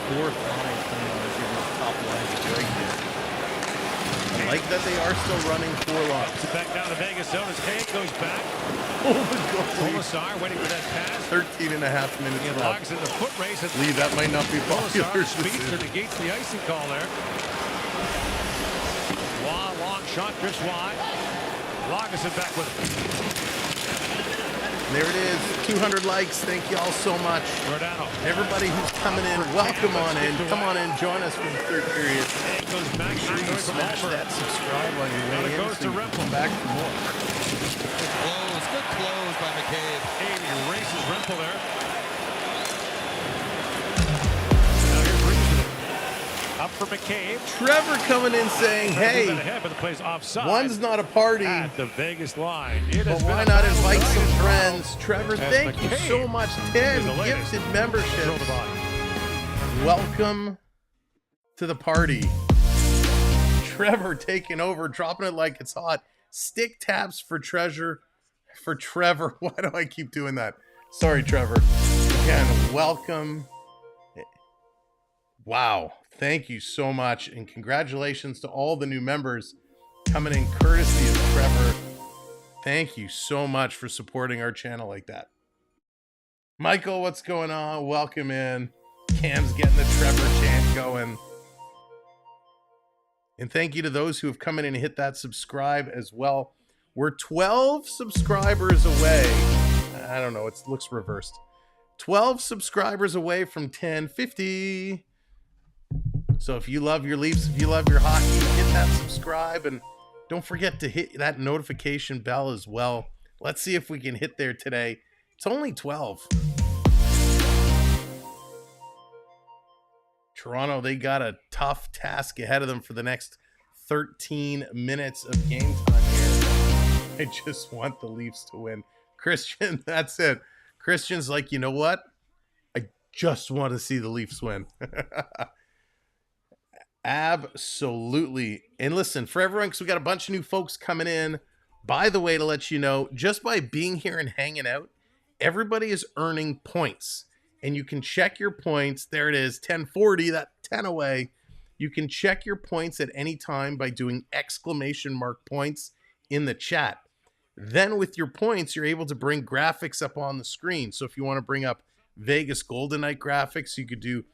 Speaker 1: Fourth line coming on here. The top line is good here. I like that they are still running 4 lines.
Speaker 5: Back down to Vegas zone as Haig goes back. Kolasar waiting for that pass.
Speaker 1: 13 and a half minutes
Speaker 5: left. Logs in the foot race.
Speaker 1: Lee, that might not be popular.
Speaker 5: Kolasar speeds to negates the icing call there. Long shot, drifts wide. Lagesson back with it.
Speaker 1: There it is. 200 likes. Thank you all so much.
Speaker 5: Giordano.
Speaker 1: Everybody who's coming in, welcome on in. Come on in. Join us for the third period.
Speaker 5: Goes back.
Speaker 1: Make sure you smash that subscribe on your way in so you can come back for more.
Speaker 6: Good close by McCabe.
Speaker 5: He erases Rempel there. Up for McCabe.
Speaker 1: Trevor coming in saying, hey,
Speaker 5: ahead, but the play's offside
Speaker 1: one's not a party.
Speaker 5: At the Vegas line.
Speaker 1: But why not invite some friends? Trevor, thank you so much. 10 gifted memberships. Welcome to the party. Trevor taking over, dropping it like it's hot. Stick taps for Trevor. Why do I keep doing that? Sorry, Trevor. Again, welcome. Wow. Thank you so much, and congratulations to all the new members coming in courtesy of Trevor. Thank you so much for supporting our channel like that. Michael, what's going on? Welcome in. Cam's getting the Trevor chant going. And thank you to those who have come in and hit that subscribe as well. We're 12 subscribers away. I don't know, it looks reversed. 12 subscribers away from 1050. So if you love your Leafs, if you love your hockey, hit that subscribe and don't forget to hit that notification bell as well. Let's see if we can hit there today. It's only 12. Toronto, they got a tough task ahead of them for the next 13 minutes of game time here. I just want the Leafs to win. Christian, that's it. Christian's like, you know what? I just want to see the Leafs win. Absolutely. And listen, for everyone, because we got a bunch of new folks coming in, by the way, to let you know, just by being here and hanging out, everybody is earning points. And you can check your points. There it is, 1040, that 10 away. You can check your points at any time by doing ! points in the chat. Then with your points, you're able to bring graphics up on the screen. So if you want to bring up Vegas Golden Knight graphics, you could do !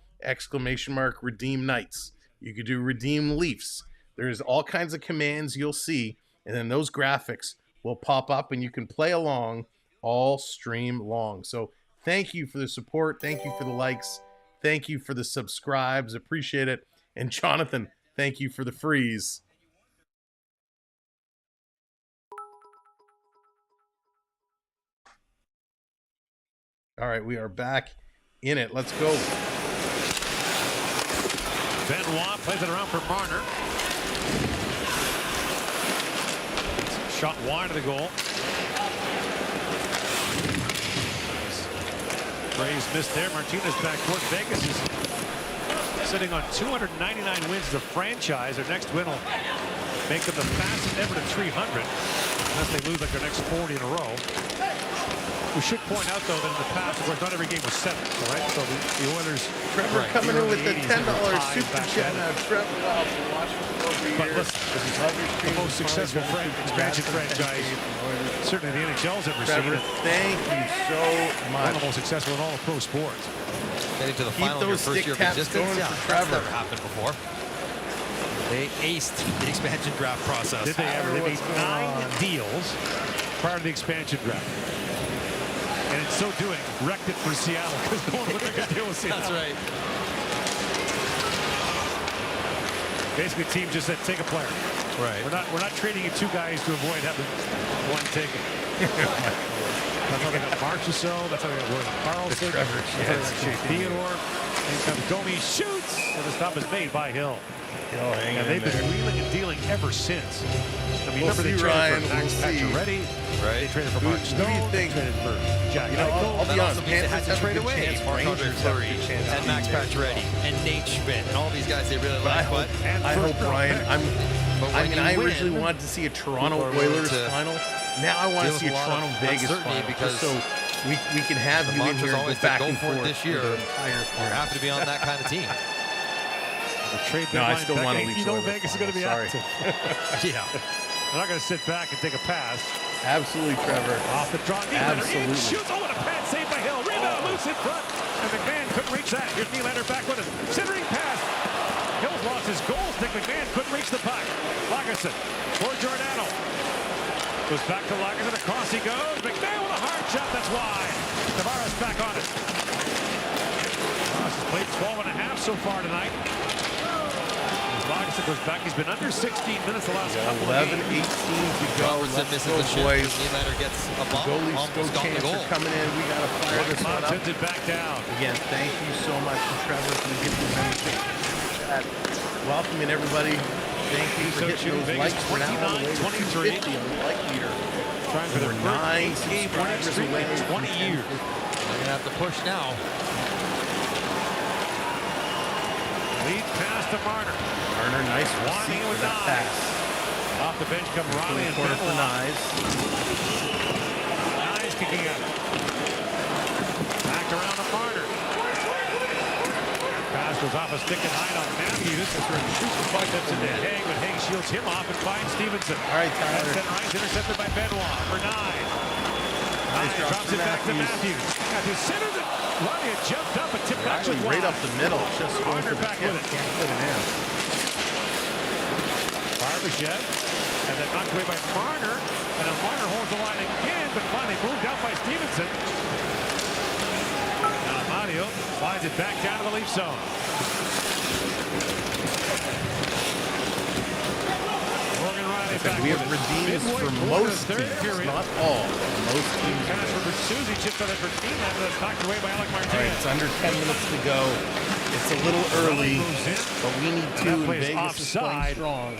Speaker 1: Redeem Knights. You could do redeem Leafs. There's all kinds of commands you'll see, and then those graphics will pop up and you can play along all stream long. So thank you for the support. Thank you for the likes. Thank you for the subscribes. Appreciate it. And Jonathan, thank you for the freeze. All right, we are back in it. Let's go.
Speaker 5: Benoit plays it around for Marner. Shot wide of the goal. Braves missed there. Martinez back court. Vegas is sitting on 299 wins as a franchise. Their next win will make them the fastest ever to 300, unless they lose like their next 40 in a row. We should point out, though, that in the past, of course, not every game was 7, right? So the Oilers...
Speaker 1: Trevor coming in with the $10 super chat now. Trevor,
Speaker 5: but listen, this is the most successful expansion franchise certainly the NHL's ever
Speaker 1: Trevor,
Speaker 5: seen.
Speaker 1: Thank you so much.
Speaker 5: One of the most successful in all of pro sports.
Speaker 6: Getting to the final of your first year of existence, yeah, that's never happened before. They aced the expansion draft process.
Speaker 5: Did they ever? They made 9 deals prior to the expansion draft. And in so doing, wrecked it for Seattle because no one would make a deal with Seattle.
Speaker 6: That's right.
Speaker 5: Basically, team just said, take a player.
Speaker 6: Right.
Speaker 5: We're not trading you 2 guys to avoid having one taken. That's how they got Marchessault. That's how they got William Karlsson. That's how they got Shea Theodore. And comes Domi, shoots, and the stop is made by Hill. And they've been wheeling and dealing ever since. I mean, remember they traded for Max Pacioretty.
Speaker 6: Right.
Speaker 5: They traded for Mark Stone. They traded for Jack Eichel.
Speaker 6: I'll be honest, they had to trade away Marc-Andre Fleury and Max Pacioretty and Nate Schmidt and all these guys they really like.
Speaker 1: I hope Brian. I originally wanted to see a Toronto Oilers final. Now I want to see a Toronto Vegas final,
Speaker 6: because
Speaker 1: so we can have you in here
Speaker 6: always
Speaker 1: back
Speaker 6: go
Speaker 1: and
Speaker 6: for
Speaker 1: forth
Speaker 6: it this year. You're happy to be on that kind of team.
Speaker 1: No, I still want to leave.
Speaker 5: You know Vegas is going to be active.
Speaker 6: Yeah.
Speaker 5: They're not going to sit back and take a pass.
Speaker 1: Absolutely, Trevor.
Speaker 5: Off the draw.
Speaker 1: Absolutely.
Speaker 5: Shoots. Oh, what a pass saved by Hill. Rebound loose in front. And McMahon couldn't reach that. Here's Nylander back with it. Centering pass. Hill's lost his goal stick. McMahon couldn't reach the puck. Lagerson for Giordano. Goes back to Lagerson. Across he goes. McMahon with a hard shot. That's wide. Tavares back on it. Tavares has played 12.5 so far tonight. Lagerson goes back. He's been under 16 minutes the last couple of games.
Speaker 1: 11-18 to go.
Speaker 6: Robertson misses the shot. Nylander gets a bump. Almost got the goal.
Speaker 1: Coming in. We got to fire this one up.
Speaker 5: Sends it back down.
Speaker 1: Again, thank you so much to Trevor for the gift of membership. Welcoming everybody. Thank you for hitting those likes. We're now on the way to 250 on the like meter.
Speaker 5: Trying for their
Speaker 1: 9
Speaker 5: game winning streak in 20 years.
Speaker 6: They're going to have to push now.
Speaker 5: Lead pass to Marner.
Speaker 1: Marner, nice
Speaker 5: Winding
Speaker 1: receipt
Speaker 5: with
Speaker 1: for that pass.
Speaker 5: Off the bench come Riley and
Speaker 1: corner for
Speaker 5: Benoit.
Speaker 1: Knies.
Speaker 5: Knies kicking out. Back around to Marner. Pass goes off a stick and high on Matthews. Shoots the puck that's into Haig, but Haig shields him off and finds Stevenson.
Speaker 1: All right, Tyler.
Speaker 5: Rice intercepted by Benoit for Knies. Knies drops it back to Matthews. Matthews centers it. Riley had jumped up and tipped back to
Speaker 1: right up the middle. Just
Speaker 5: Marner back with it.
Speaker 1: Can't put it in.
Speaker 5: Barbashev, and then knocked away by Marner, and then Marner holds the line again, but finally moved out by Stevenson. Now Mario slides it back down to the Leaf zone. Morgan Riley back.
Speaker 1: We have redeems for most teams, not all. Most teams.
Speaker 5: Pass for Bertuzzi, chipped on it for Nylander, that's knocked away by Alec Martinez.
Speaker 1: All right, it's under 10 minutes to go. It's a little early, but we need to. Vegas is playing strong.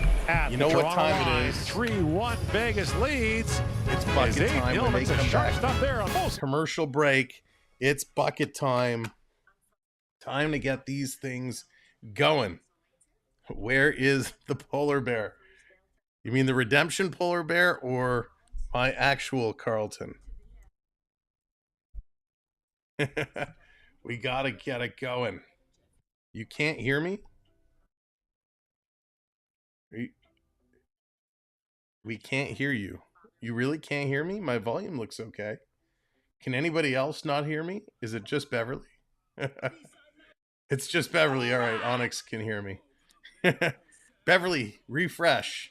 Speaker 1: You know what time it is.
Speaker 5: 3-1 Vegas leads.
Speaker 1: It's bucket time when they come back.
Speaker 5: Stuff there almost.
Speaker 1: Commercial break. It's bucket time. Time to get these things going. Where is the polar bear? You mean the redemption polar bear or my actual Carlton? We gotta get it going. You can't hear me? We can't hear you. You really can't hear me? My volume looks okay. Can anybody else not hear me? Is it just Beverly? It's just Beverly. All right, Onyx can hear me. Beverly, refresh.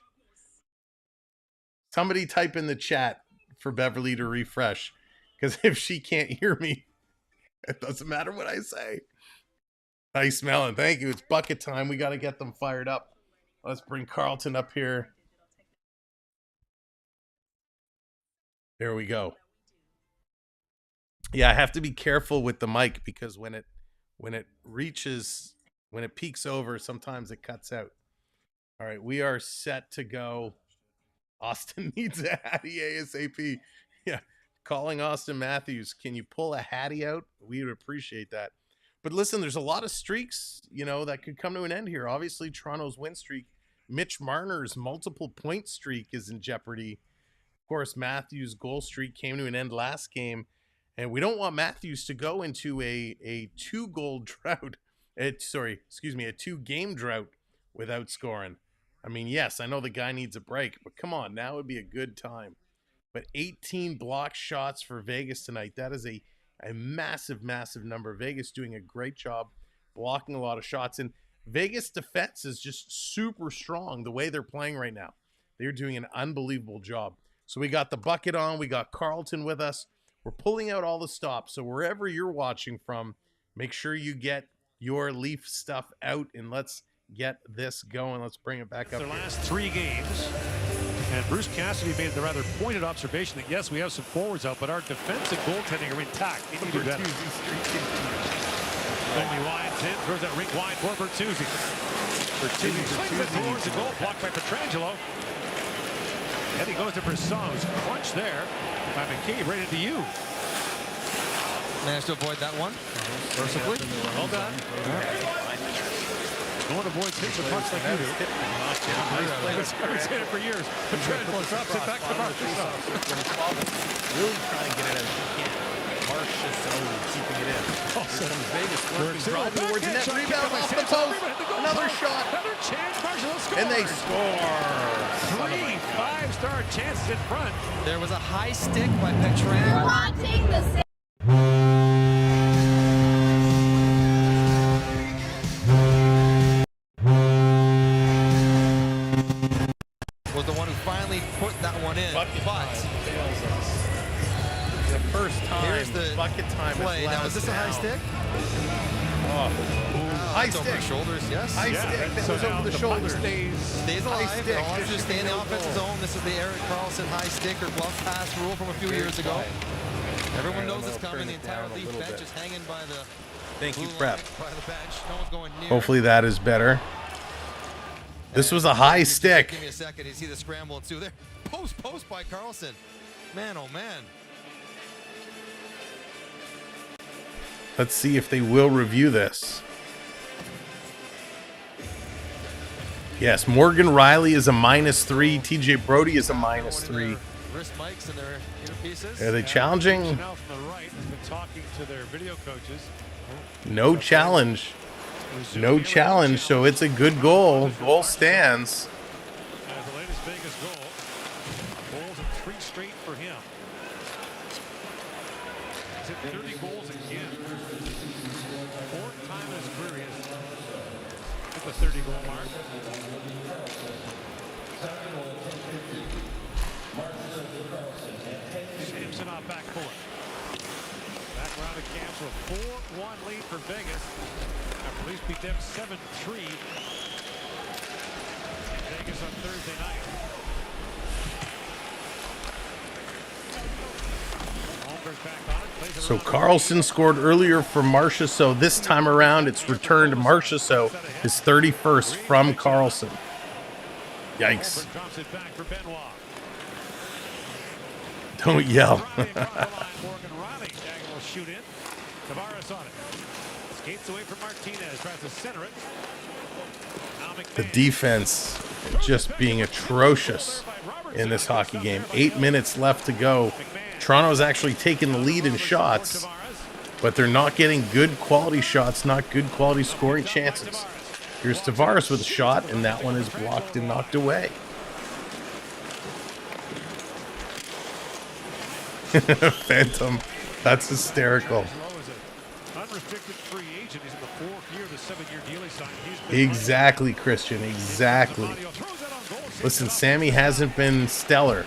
Speaker 1: Somebody type in the chat for Beverly to refresh. Because if she can't hear me, it doesn't matter what I say. Nice smelling. Thank you. It's bucket time. We got to get them fired up. Let's bring Carlton up here. There we go. Yeah, I have to be careful with the mic because when it peaks over, sometimes it cuts out. All right, we are set to go. Austin needs a Hattie ASAP. Yeah, calling Austin Matthews. Can you pull a Hattie out? We would appreciate that. But listen, there's a lot of streaks, that could come to an end here. Obviously, Toronto's win streak. Mitch Marner's multiple point streak is in jeopardy. Of course, Matthews' goal streak came to an end last game. And we don't want Matthews to go into a 2-goal drought. A 2-game drought without scoring. I mean, yes, I know the guy needs a break, but come on, now would be a good time. But 18 block shots for Vegas tonight. That is a massive, massive number. Vegas doing a great job blocking a lot of shots. And Vegas defense is just super strong the way they're playing right now. They're doing an unbelievable job. So we got the bucket on. We got Carlton with us. We're pulling out all the stops. So wherever you're watching from, make sure you get your Leaf stuff out, and let's get this going. Let's bring it back up.
Speaker 5: Their last 3 games. And Bruce Cassidy made the rather pointed observation that, yes, we have some forwards out, but our defensive goaltending are intact. They need to do better. Beverly winds in, throws that rink wide for Bertuzzi. Bertuzzi swings it towards the goal, blocked by Pietrangelo. And he goes to Brassard's crunch there by McKee, right into you.
Speaker 6: Managed to avoid that one. Mercifully.
Speaker 5: Well done. No one avoids hits or pucks like you do. I've been saying it for years. Pietrangelo drops it back to Marchessault.
Speaker 1: Really trying to get it as he can. Marchessault keeping it in. Here comes Vegas. Dropping towards the net. Rebound off the post. Another shot.
Speaker 5: Another chance. Marchessault scores.
Speaker 1: And they score.
Speaker 5: 3 5-star chances in front.
Speaker 6: There was a high stick by Pietrangelo.
Speaker 9: Watching the
Speaker 6: was the one who finally put that one in.
Speaker 1: Bucket time fails us. The first time.
Speaker 6: Here's the
Speaker 1: bucket time
Speaker 6: play. Now, is this a high stick?
Speaker 1: Oh. High
Speaker 6: It's
Speaker 1: stick.
Speaker 6: over shoulders, yes.
Speaker 1: High stick. That was over the shoulder.
Speaker 6: Stays alive.
Speaker 1: High stick.
Speaker 6: As long as you stay in the offensive zone. This is the Erik Karlsson high stick or glove pass rule from a few years ago. Everyone knows it's coming. The entire Leaf bench is hanging by the
Speaker 1: Thank you,
Speaker 6: blue
Speaker 1: Prep.
Speaker 6: line by the bench. No one's going near.
Speaker 1: Hopefully that is better. This was a high stick.
Speaker 6: Give me a second. You see the scramble ensue there. Post by Karlsson. Man, oh man.
Speaker 1: Let's see if they will review this. Yes, Morgan Riley is a -3. TJ Brody is a -3.
Speaker 6: Wrist mics in their earpieces.
Speaker 1: Are they challenging?
Speaker 5: Chanel from the right has been talking to their video coaches.
Speaker 1: No challenge. No challenge, so it's a good goal. Goal stands.
Speaker 5: As the latest Vegas goal. Goals of 3 straight for him. He's hit 30 goals again. 4th time in his career he has hit the 30-goal mark. Samsonov back full. Back around the camp, so a 4-1 lead for Vegas. After Leafs beat them 7-3 in Vegas on Thursday night. Holmberg's back on it. Plays it
Speaker 1: So
Speaker 5: around.
Speaker 1: Carlson scored earlier for Marchessault. This time around, it's returned to Marchessault, his 31st from Carlson. Yikes.
Speaker 5: Holmberg drops it back for Benoit.
Speaker 1: Don't yell.
Speaker 5: Riley across the line. Morgan Riley. Diagonal shoot in. Tavares on it. Skates away from Martinez. Tries to center it. Now
Speaker 1: The
Speaker 5: McMahon.
Speaker 1: defense just being atrocious in this hockey game. 8 minutes left to go. Toronto's actually taking the lead in shots. but they're not getting good quality shots, not good quality scoring chances. Here's Tavares with a shot, and that one is blocked and knocked away. Phantom, that's hysterical. Exactly, Christian, exactly. Listen, Sammy hasn't been stellar,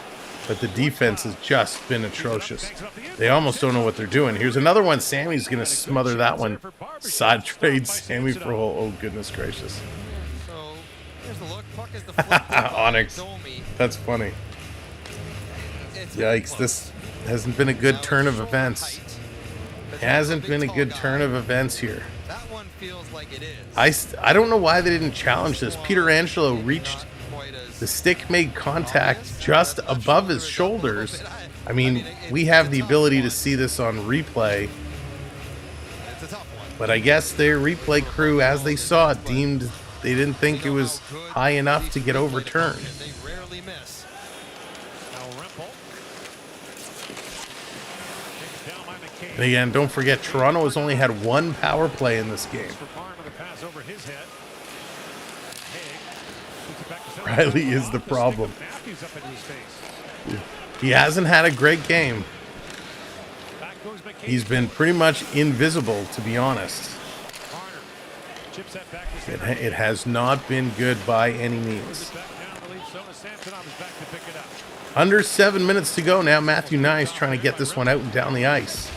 Speaker 1: but the defense has just been atrocious. They almost don't know what they're doing. Here's another one. Sammy's going to smother that one. Side trade Sammy for a whole, oh, goodness gracious. Onyx. That's funny. Yikes, this hasn't been a good turn of events. Hasn't been a good turn of events here. I don't know why they didn't challenge this. Peter Angelo reached, the stick made contact just above his shoulders. I mean, we have the ability to see this on replay, but I guess their replay crew, as they saw it, deemed they didn't think it was high enough to get overturned. And again, don't forget, Toronto has only had one power play in this game. Riley is the problem. He hasn't had a great game. He's been pretty much invisible, to be honest. It has not been good by any means. Under 7 minutes to go now. Matthew Knies trying to get this one out and down the ice.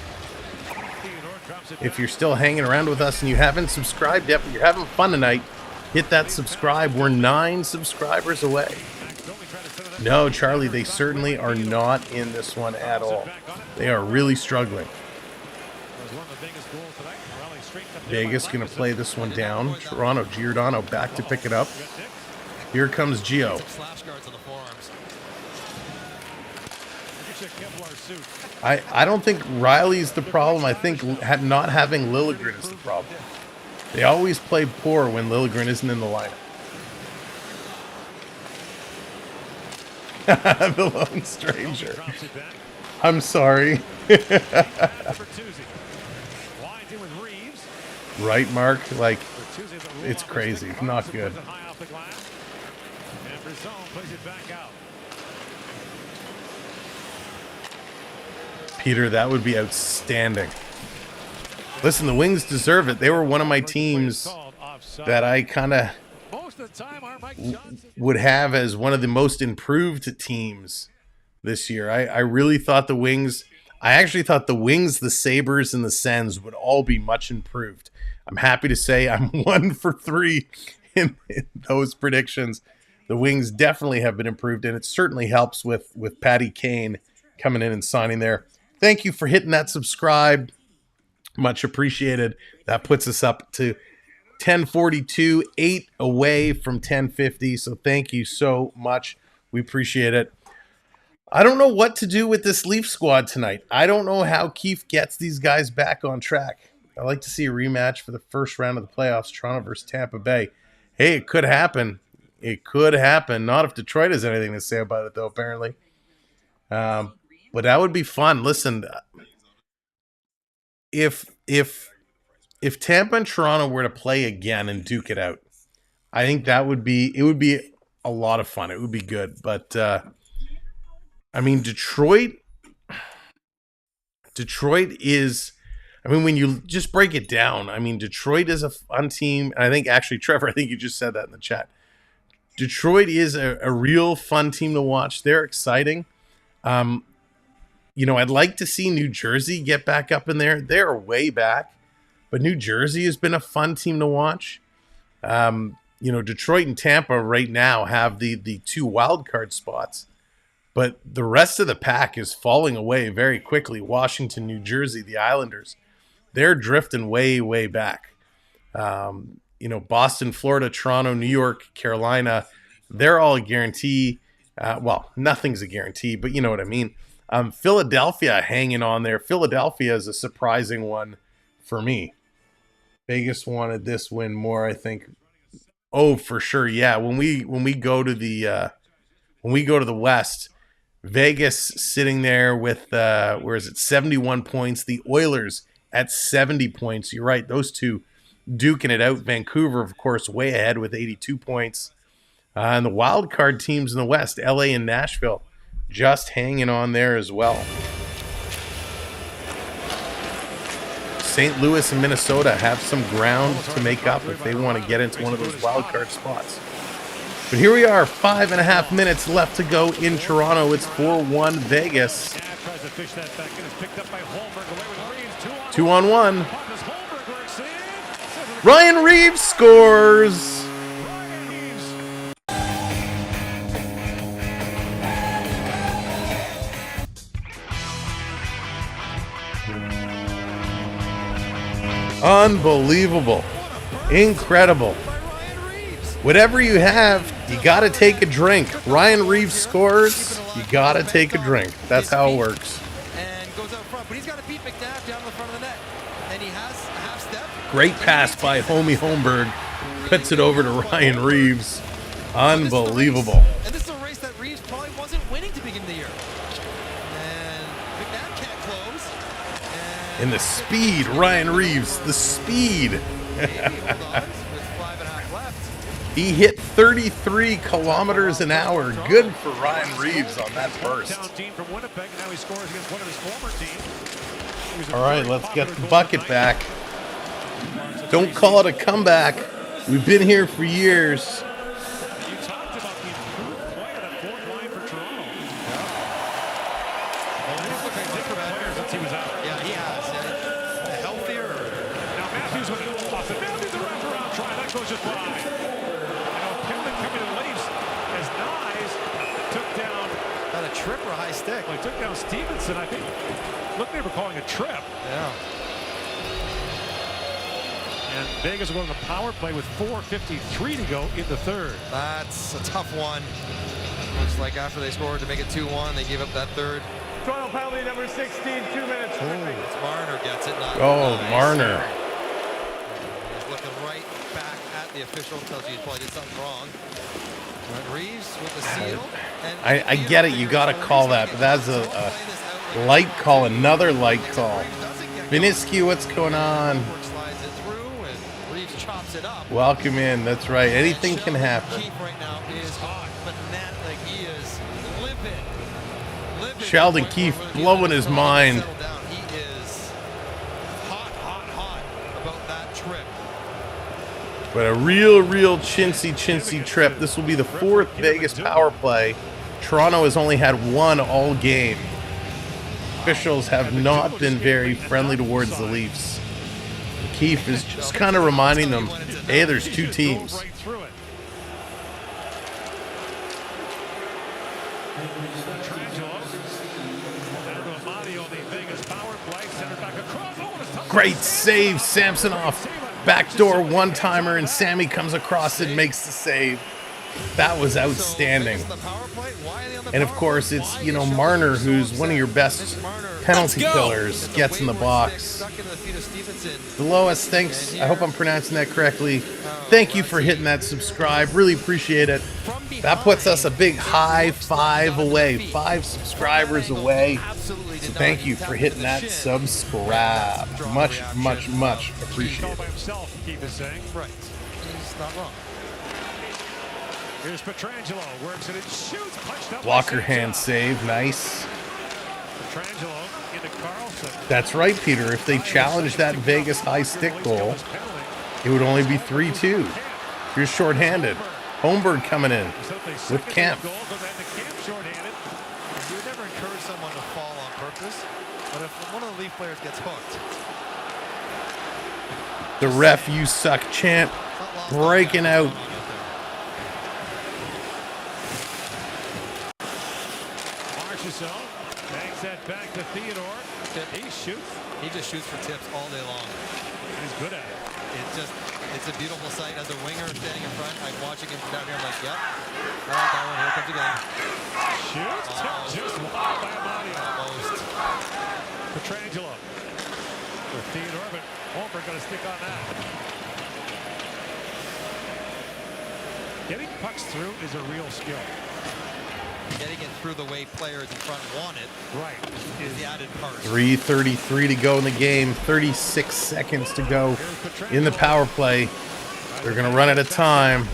Speaker 1: If you're still hanging around with us and you haven't subscribed yet, but you're having fun tonight, hit that subscribe. We're 9 subscribers away. No, Charlie, they certainly are not in this one at all. They are really struggling. Vegas going to play this one down. Toronto, Giordano back to pick it up. Here comes Gio. I don't think Riley's the problem. I think not having Liljegren is the problem. They always play poor when Liljegren isn't in the lineup. The lone stranger. I'm sorry. Right, Mark? Like, it's crazy. Not good. Peter, that would be outstanding. Listen, the Wings deserve it. They were one of my teams that I kind of would have as one of the most improved teams this year. I really thought the Wings, I actually thought the Wings, the Sabres, and the Sens would all be much improved. I'm happy to say I'm 1 for 3 in those predictions. The Wings definitely have been improved, and it certainly helps with Patty Kane coming in and signing there. Thank you for hitting that subscribe. Much appreciated. That puts us up to 1042, 8 away from 1050. So thank you so much. We appreciate it. I don't know what to do with this Leaf squad tonight. I don't know how Keefe gets these guys back on track. I'd like to see a rematch for the first round of the playoffs, Toronto versus Tampa Bay. Hey, it could happen. It could happen. Not if Detroit has anything to say about it, though, apparently. But that would be fun. Listen, if Tampa and Toronto were to play again and duke it out, I think it would be a lot of fun. It would be good. But I mean, Detroit is, I mean, when you just break it down, I mean, Detroit is a fun team. And I think actually, Trevor, I think you just said that in the chat. Detroit is a real fun team to watch. They're exciting. You know, I'd like to see New Jersey get back up in there. They're way back, but New Jersey has been a fun team to watch. You know, Detroit and Tampa right now have the 2 wild card spots, but the rest of the pack is falling away very quickly. Washington, New Jersey, the Islanders, they're drifting way, way back. You know, Boston, Florida, Toronto, New York, Carolina, they're all a guarantee. Well, nothing's a guarantee, but you know what I mean. Philadelphia hanging on there. Philadelphia is a surprising one for me. Vegas wanted this win more, I think. Oh, for sure. Yeah, when we go to the West, Vegas sitting there with where is it? 71 points. The Oilers at 70 points. You're right, those two duking it out. Vancouver, of course, way ahead with 82 points. And the wild card teams in the West, LA and Nashville, just hanging on there as well. St. Louis and Minnesota have some ground to make up if they want to get into one of those wild card spots. But here we are, 5.5 minutes left to go in Toronto. It's 4-1 Vegas. 2-on-1. Ryan Reeves scores. Unbelievable. Incredible. Whatever you have, you got to take a drink. Ryan Reeves scores, you got to take a drink. That's how it works.
Speaker 6: And goes out front, but he's got to beat McNabb down the front of the net. And he has a half step.
Speaker 1: Great pass by Homie Holmberg. Puts it over to Ryan Reeves. Unbelievable.
Speaker 6: And this is a race that Reeves probably wasn't winning to begin the year. And McNabb can't close.
Speaker 1: And the speed, Ryan Reeves, the speed. He hit 33 kilometers an hour. Good for Ryan Reeves on that burst. All right, let's get the bucket back. Don't call it a comeback. We've been here for years.
Speaker 6: Yeah, he has. Healthier.
Speaker 5: Now Matthews with it. Matthews a wraparound try. That goes just by. Coming to the Leafs as Knies took down.
Speaker 6: Got a trip or a high stick?
Speaker 5: Well, he took down Stevenson, I think. Look, they were calling a trip.
Speaker 6: Yeah.
Speaker 5: And Vegas will go to the power play with 4:53 to go in the third.
Speaker 6: That's a tough one. Looks like after they scored to make it 2-1, they gave up that third.
Speaker 4: Toronto penalty number 16, 2 minutes.
Speaker 6: Marner gets it. Not nice.
Speaker 1: Marner.
Speaker 6: He's looking right back at the official. Tells you he probably did something wrong. Reeves with the seal. And
Speaker 1: I get it. You got to call that. But that's a light call. Another light call. Viniski, what's going on?
Speaker 6: Slides it through and Reeves chops it up.
Speaker 1: Welcome in. That's right. Anything can happen.
Speaker 6: Keith right now is banana. Like he is livid.
Speaker 1: Sheldon Keefe blowing his mind.
Speaker 6: He is hot about that trip.
Speaker 1: But a real chintzy trip. This will be the 4th Vegas power play. Toronto has only had one all game. Officials have not been very friendly towards the Leafs. Keefe is just kind of reminding them, hey, there's two teams. Great save, Samsonov. Backdoor one-timer, and Sammy comes across and makes the save. That was outstanding. And of course, it's, Marner, who's one of your best penalty killers, gets in the box. Lois, thanks. I hope I'm pronouncing that correctly. Thank you for hitting that subscribe. Really appreciate it. That puts us a big high 5 away. 5 subscribers away. So thank you for hitting that subscribe. Much appreciated.
Speaker 6: Right. He's not wrong.
Speaker 5: Here's Pietrangelo, works it and shoots, punched up.
Speaker 1: Walker hand save, nice.
Speaker 5: Pietrangelo into Carlson.
Speaker 1: That's right, Peter. If they challenge that Vegas high stick goal, it would only be 3-2. You're shorthanded. Holmberg coming in with Kemp.
Speaker 6: You would never encourage someone to fall on purpose, but if one of the Leaf players gets hooked.
Speaker 1: The ref you suck chant breaking out.
Speaker 5: Banks that back to Theodore. He shoots.
Speaker 6: He just shoots for tips all day long.
Speaker 5: He's good at it.
Speaker 6: It's a beautiful sight as a winger standing in front. I'm watching him down here. I'm like, yep. I like that one. Here it comes again.
Speaker 5: Shoots. Just wide by Amadio.
Speaker 6: Almost.
Speaker 5: Pietrangelo. For Theodore, but Holmberg going to stick on that. Getting pucks through is a real skill.
Speaker 6: getting it through the way players in front want it. Right. Is the added part.
Speaker 1: 3:33 to go in the game. 36 seconds to go in the power play. They're going to run out of time.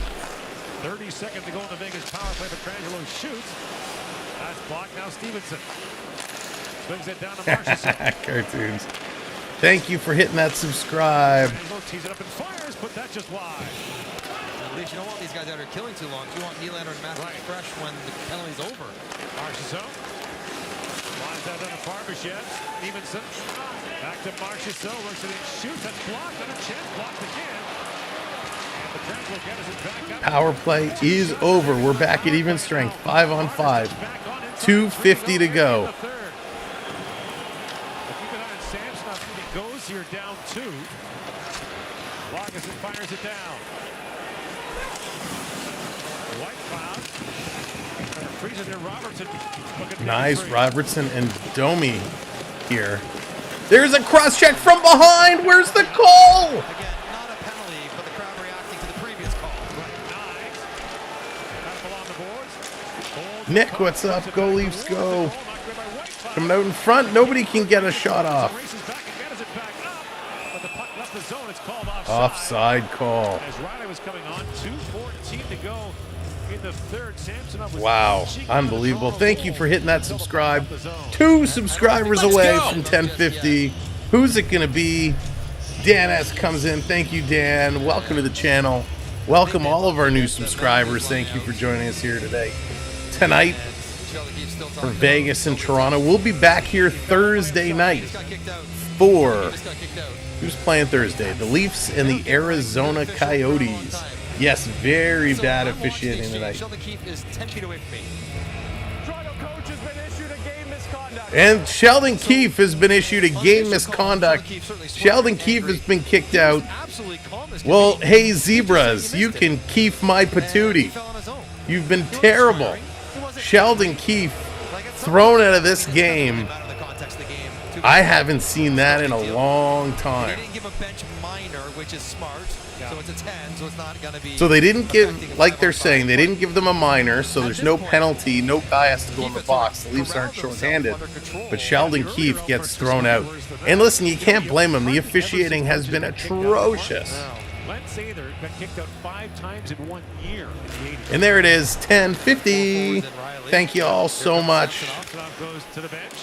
Speaker 5: 30 seconds to go in the Vegas power play. Petrangelo shoots. That's blocked. Now Stevenson swings it down to Marchessault.
Speaker 1: Cartoons. Thank you for hitting that subscribe.
Speaker 5: Tees it up and fires, but that's just wide.
Speaker 6: At least you don't want these guys out here killing too long. You want Nylander and Matthews fresh when the penalty's over.
Speaker 5: Marchessault. Lines that down to Barbashev. Stevenson. Back to Marchessault. Works it in. Shoots. That's blocked. And a chance blocked again. And Petrangelo gets it back up.
Speaker 1: Power play is over. We're back at even strength. 5 on 5. 2:50 to go.
Speaker 5: Goes here down 2. Lagesson fires it down. White Cloud. Freezing there. Robertson.
Speaker 1: Nice. Robertson and Domi here. There's a cross check from behind. Where's the call?
Speaker 6: Again, not a penalty, but the crowd reacting to the previous call.
Speaker 1: Nick, what's up? Go Leafs, go. Coming out in front. Nobody can get a shot off. Offside call.
Speaker 5: As Riley was coming on, 2:14 to go in the third. Samsonov was
Speaker 1: Wow, unbelievable. Thank you for hitting that subscribe. 2 subscribers away from 1050. Who's it going to be? Dan S. comes in. Thank you, Dan. Welcome to the channel. Welcome all of our new subscribers. Thank you for joining us here today. Tonight for Vegas and Toronto. We'll be back here Thursday night for... Who's playing Thursday? The Leafs and the Arizona Coyotes. Yes, very bad officiating tonight. And Sheldon Keefe has been issued a game misconduct. Sheldon Keefe has been kicked out. Well, hey, Zebras, you can Keefe my patootie. You've been terrible. Sheldon Keefe thrown out of this game. I haven't seen that in a long time.
Speaker 6: They didn't give a bench minor, which is smart. So it's a 10, so it's not going to be...
Speaker 1: So they didn't give, like they're saying, they didn't give them a minor, so there's no penalty, no guy has to go in the box. The Leafs aren't shorthanded, but Sheldon Keefe gets thrown out. And listen, you can't blame him. The officiating has been atrocious.
Speaker 5: Sather got kicked out 5 times in 1 year.
Speaker 1: And there it is, 10:50. Thank you all so much.
Speaker 5: Goes to the bench.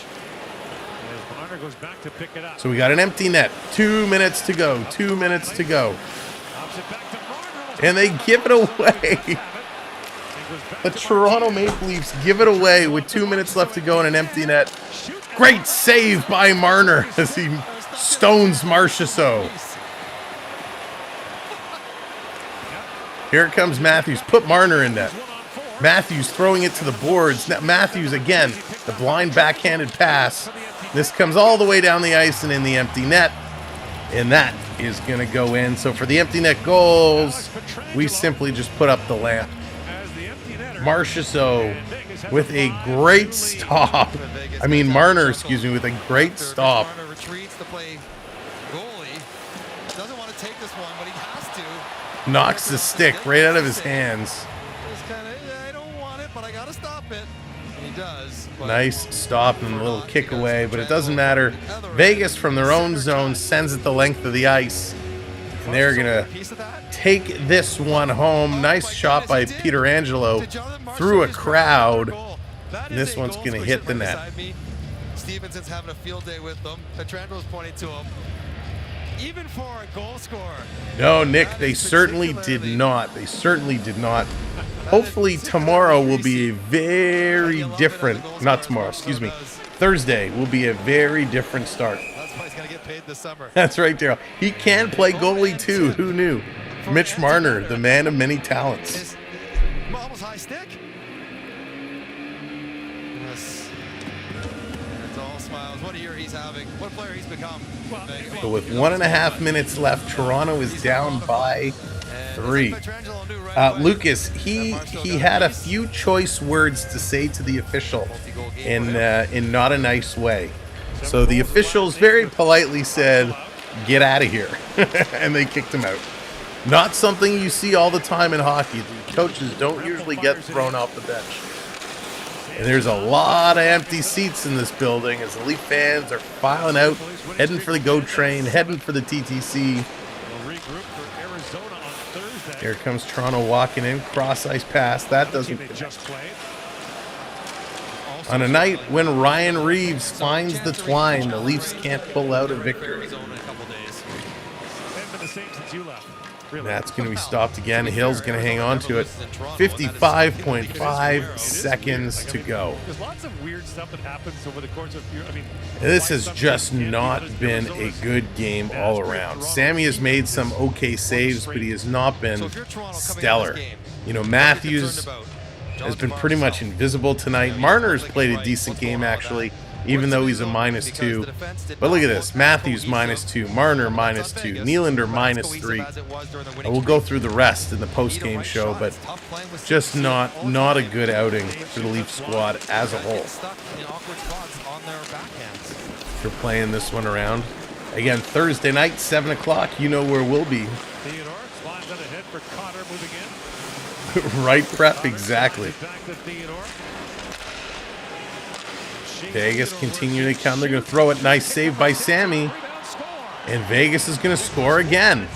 Speaker 5: Goes back to pick it up.
Speaker 1: So we got an empty net. 2 minutes to go. 2 minutes to go. And they give it away. The Toronto Maple Leafs give it away with 2 minutes left to go in an empty net. Great save by Marner as he stones Marchessault. Here it comes Matthews. Put Marner in net. Matthews throwing it to the boards. Matthews again. The blind backhanded pass. This comes all the way down the ice and in the empty net. And that is going to go in. So for the empty net goals, we simply just put up the lamp. Marchessault with a great stop. I mean, Marner, excuse me, with a great stop.
Speaker 6: Marner retreats to play goalie. Doesn't want to take this one, but he has to.
Speaker 1: Knocks the stick right out of his hands.
Speaker 6: I don't want it, but I got to stop it. And he does.
Speaker 1: Nice stop and a little kick away, but it doesn't matter. Vegas from their own zone sends it the length of the ice. And they're going to take this one home. Nice shot by Pietrangelo through a crowd. And this one's going to hit the net.
Speaker 6: Stevenson's having a field day with them. Petrangelo's pointing to him. Even for a goal scorer.
Speaker 1: No, Nick, they certainly did not. They certainly did not. Hopefully tomorrow will be a very different, not tomorrow, excuse me, Thursday will be a very different start.
Speaker 6: That's why he's going to get paid this summer.
Speaker 1: That's right, Daryl. He can play goalie too. Who knew? Mitch Marner, the man of many talents.
Speaker 6: Almost high stick. Yes. It's all smiles. What a year he's having. What a player he's become.
Speaker 1: But with 1.5 minutes left, Toronto is down by 3. Lucas, he had a few choice words to say to the official in not a nice way. So the officials very politely said, "Get out of here," and they kicked him out. Not something you see all the time in hockey. The coaches don't usually get thrown off the bench. And there's a lot of empty seats in this building as the Leaf fans are filing out, heading for the GO train, heading for the TTC. Here comes Toronto walking in, cross ice pass. That doesn't connect. On a night when Ryan Reeves finds the twine, the Leafs can't pull out a victory. And that's going to be stopped again. Hill's going to hang on to it. 55.5 seconds to go.
Speaker 5: There's lots of weird stuff that happens over the course of year.
Speaker 1: This has just not been a good game all around. Sammy has made some okay saves, but he has not been stellar. You know, Matthews has been pretty much invisible tonight. Marner's played a decent game, actually, even though he's a -2. But look at this. Matthews -2, Marner -2, Nylander -3. And we'll go through the rest in the post-game show, but just not a good outing for the Leaf squad as a whole. If you're playing this one around. Again, Thursday night, 7 o'clock, you know where we'll be. Right prep, exactly. Vegas continuing to come. They're going to throw it. Nice save by Sammy. And Vegas is going to score again.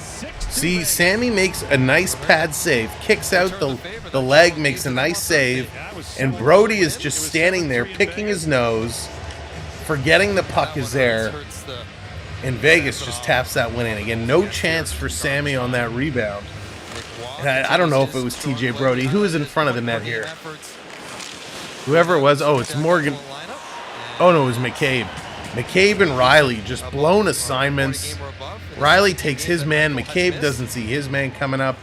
Speaker 1: See, Sammy makes a nice pad save. Kicks out the leg, makes a nice save. And Brody is just standing there, picking his nose, forgetting the puck is there. And Vegas just taps that one in. Again, no chance for Sammy on that rebound. And I don't know if it was TJ Brody. Who is in front of the net here? Whoever it was. Oh, it's Morgan. Oh, no, it was McCabe. McCabe and Riley just blown assignments. Riley takes his man. McCabe doesn't see his man coming up.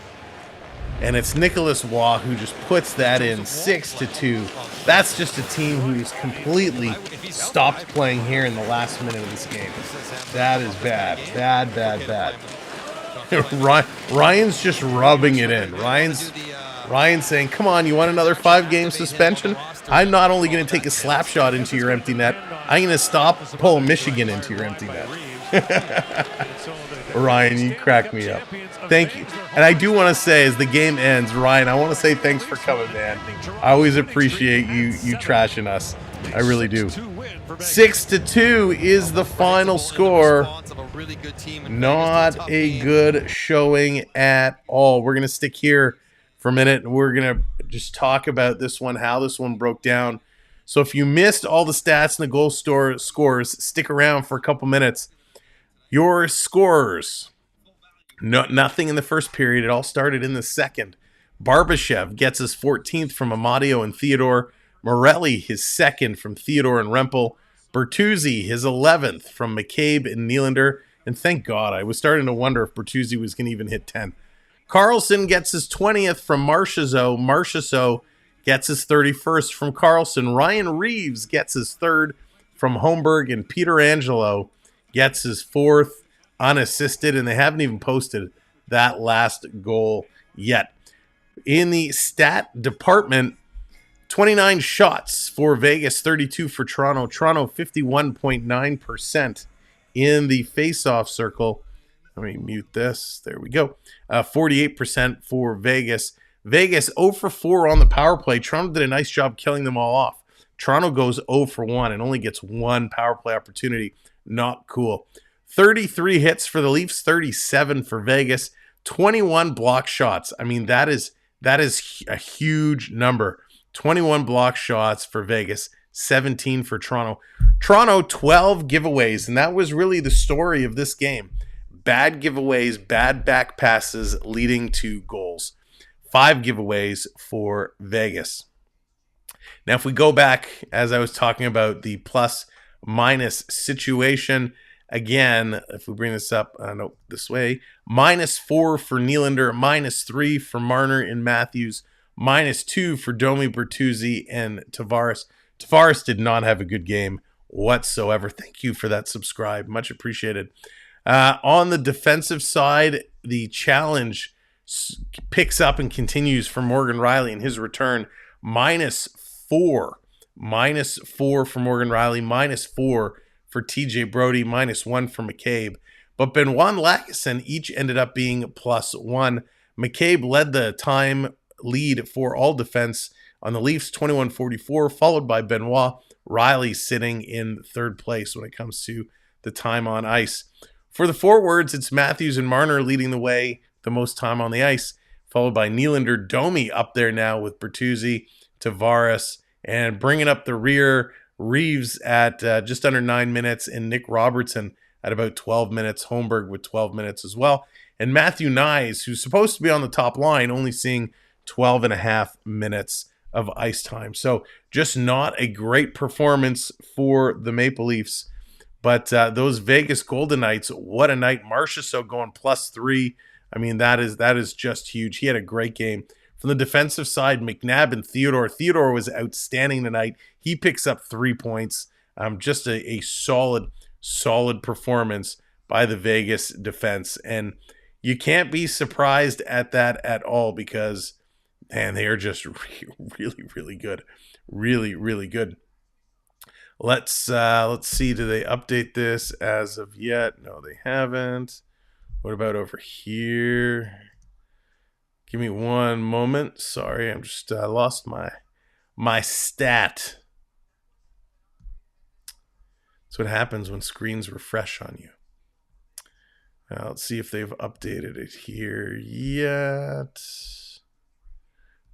Speaker 1: And it's Nicholas Waugh who just puts that in 6-2. That's just a team who's completely stopped playing here in the last minute of this game. That is bad. Bad. Ryan's just rubbing it in. Ryan's saying, come on, you want another 5-game suspension? I'm not only going to take a slap shot into your empty net, I'm going to stop pulling Michigan into your empty net. Ryan, you crack me up. Thank you. And I do want to say, as the game ends, Ryan, I want to say thanks for coming, man. I always appreciate you trashing us. I really do. 6-2 is the final score. Not a good showing at all. We're going to stick here for a minute, and we're going to just talk about this one, how this one broke down. So if you missed all the stats and the goal scores, stick around for a couple minutes. Your scorers. Nothing in the first period. It all started in the second. Barbashev gets his 14th from Amadio and Theodore. Morelli, his second from Theodore and Rempel. Bertuzzi, his 11th from McCabe and Nylander. And thank God, I was starting to wonder if Bertuzzi was going to even hit 10. Carlson gets his 20th from Marchessault. Marchessault gets his 31st from Carlson. Ryan Reeves gets his 3rd from Holmberg. And Peter Angelo gets his 4th unassisted. And they haven't even posted that last goal yet. In the stat department, 29 shots for Vegas, 32 for Toronto. Toronto 51.9% in the face-off circle. Let me mute this. There we go. 48% for Vegas. Vegas 0 for 4 on the power play. Toronto did a nice job killing them all off. Toronto goes 0 for 1 and only gets 1 power play opportunity. Not cool. 33 hits for the Leafs, 37 for Vegas. 21 block shots. I mean, that is a huge number. 21 block shots for Vegas, 17 for Toronto. Toronto, 12 giveaways, and that was really the story of this game. Bad giveaways, bad back passes leading to goals. 5 giveaways for Vegas. Now, if we go back, as I was talking about the plus-minus situation, again, if we bring this up, this way, -4 for Nylander, -3 for Marner and Matthews, -2 for Domi, Bertuzzi, and Tavares. Tavares did not have a good game whatsoever. Thank you for that subscribe. Much appreciated. On the defensive side, the challenge picks up and continues for Morgan Riley in his return. -4. -4 for Morgan Riley. -4 for TJ Brody. -1 for McCabe. But Benoit and Lagesson each ended up being +1. McCabe led lead for all defense on the Leafs, 21-44, followed by Benoit. Riley sitting in third place when it comes to the time on ice. For the forwards, it's Matthews and Marner leading the way, the most time on the ice, followed by Nylander, Domi up there now with Bertuzzi, Tavares, and bringing up the rear, Reeves at just under 9 minutes, and Nick Robertson at about 12 minutes, Holmberg with 12 minutes as well. And Matthew Knies, who's supposed to be on the top line, only seeing 12 and a half minutes of ice time. So just not a great performance for the Maple Leafs. But those Vegas Golden Knights, what a night. Marchessault going +3. I mean, that is just huge. He had a great game. From the defensive side, McNabb and Theodore. Theodore was outstanding tonight. He picks up 3 points. Just a solid performance by the Vegas defense. And you can't be surprised at that at all because, man, they are just really good. Really good. Let's see, do they update this as of yet? No, they haven't. What about over here? Give me one moment. Sorry, I'm just lost my stat. That's what happens when screens refresh on you. Let's see if they've updated it here yet.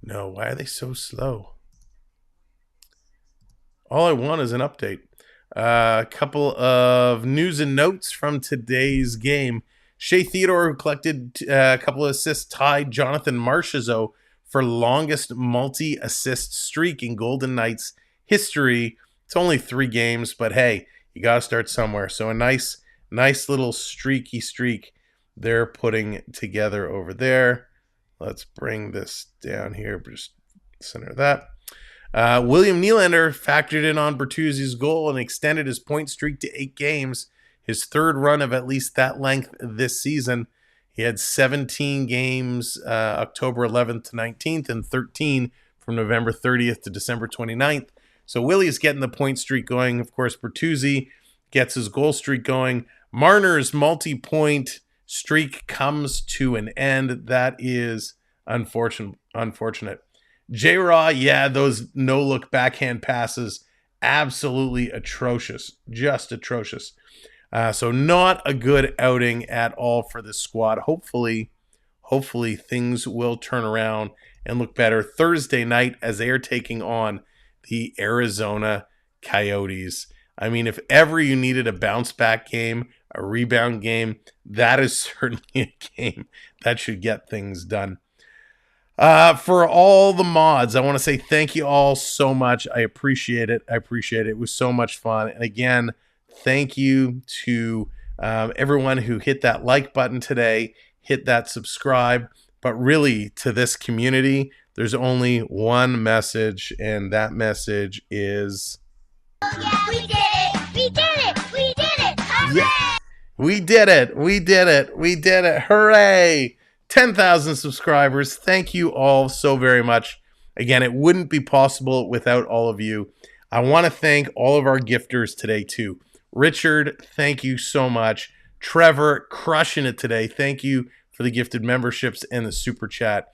Speaker 1: No, why are they so slow? All I want is an update. A couple of news and notes from today's game. Shea Theodore, who collected a couple of assists, tied Jonathan Marchessault for longest multi-assist streak in Golden Knights history. It's only 3 games, but hey, you got to start somewhere. So a nice little streak they're putting together over there. Let's bring this down here, just center that. William Nylander factored in on Bertuzzi's goal and extended his point streak to 8 games, his third run of at least that length this season. He had 17 games October 11th to 19th and 13 from November 30th to December 29th. So Willie's getting the point streak going. Of course, Bertuzzi gets his goal streak going. Marner's multi-point streak comes to an end. That is unfortunate. J-Raw, yeah, those no-look backhand passes, absolutely atrocious, just atrocious. So not a good outing at all for this squad. Hopefully things will turn around and look better Thursday night as they are taking on the Arizona Coyotes. I mean, if ever you needed a bounce-back game, a rebound game, that is certainly a game that should get things done. For all the mods, I want to say thank you all so much. I appreciate it. It was so much fun. And again, thank you to everyone who hit that like button today, hit that subscribe. But really, to this community, there's only one message, and that message is...
Speaker 9: Oh, yeah, we did it! We did it! We did it! Hooray!
Speaker 1: Yeah, we did it! Hooray! 10,000 subscribers. Thank you all so very much. Again, it wouldn't be possible without all of you. I want to thank all of our gifters today too. Richard, thank you so much. Trevor, crushing it today. Thank you for the gifted memberships and the super chat.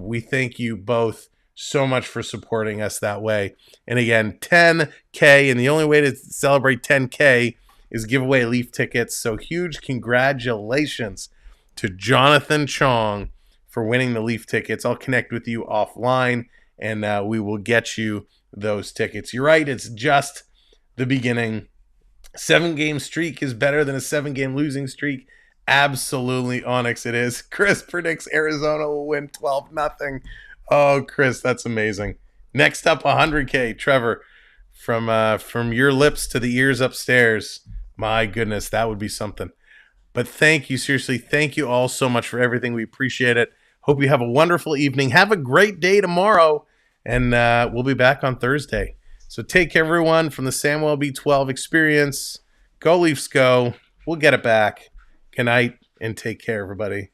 Speaker 1: We thank you both so much for supporting us that way. And again, 10K, and the only way to celebrate 10K is give away Leaf tickets. So huge congratulations to Jonathan Chong for winning the Leaf tickets. I'll connect with you offline, and we will get you those tickets. You're right, it's just the beginning. 7-game streak is better than a 7-game losing streak. Absolutely, Onyx, it is. Chris predicts Arizona will win 12-0. Oh, Chris, that's amazing. Next up, 100K. Trevor, from your lips to the ears upstairs. My goodness, that would be something. But thank you, seriously, thank you all so much for everything. We appreciate it. Hope you have a wonderful evening. Have a great day tomorrow, and we'll be back on Thursday. So take care, everyone, from the Samwelb B12 experience. Go Leafs, go. We'll get it back. Good night, and take care, everybody.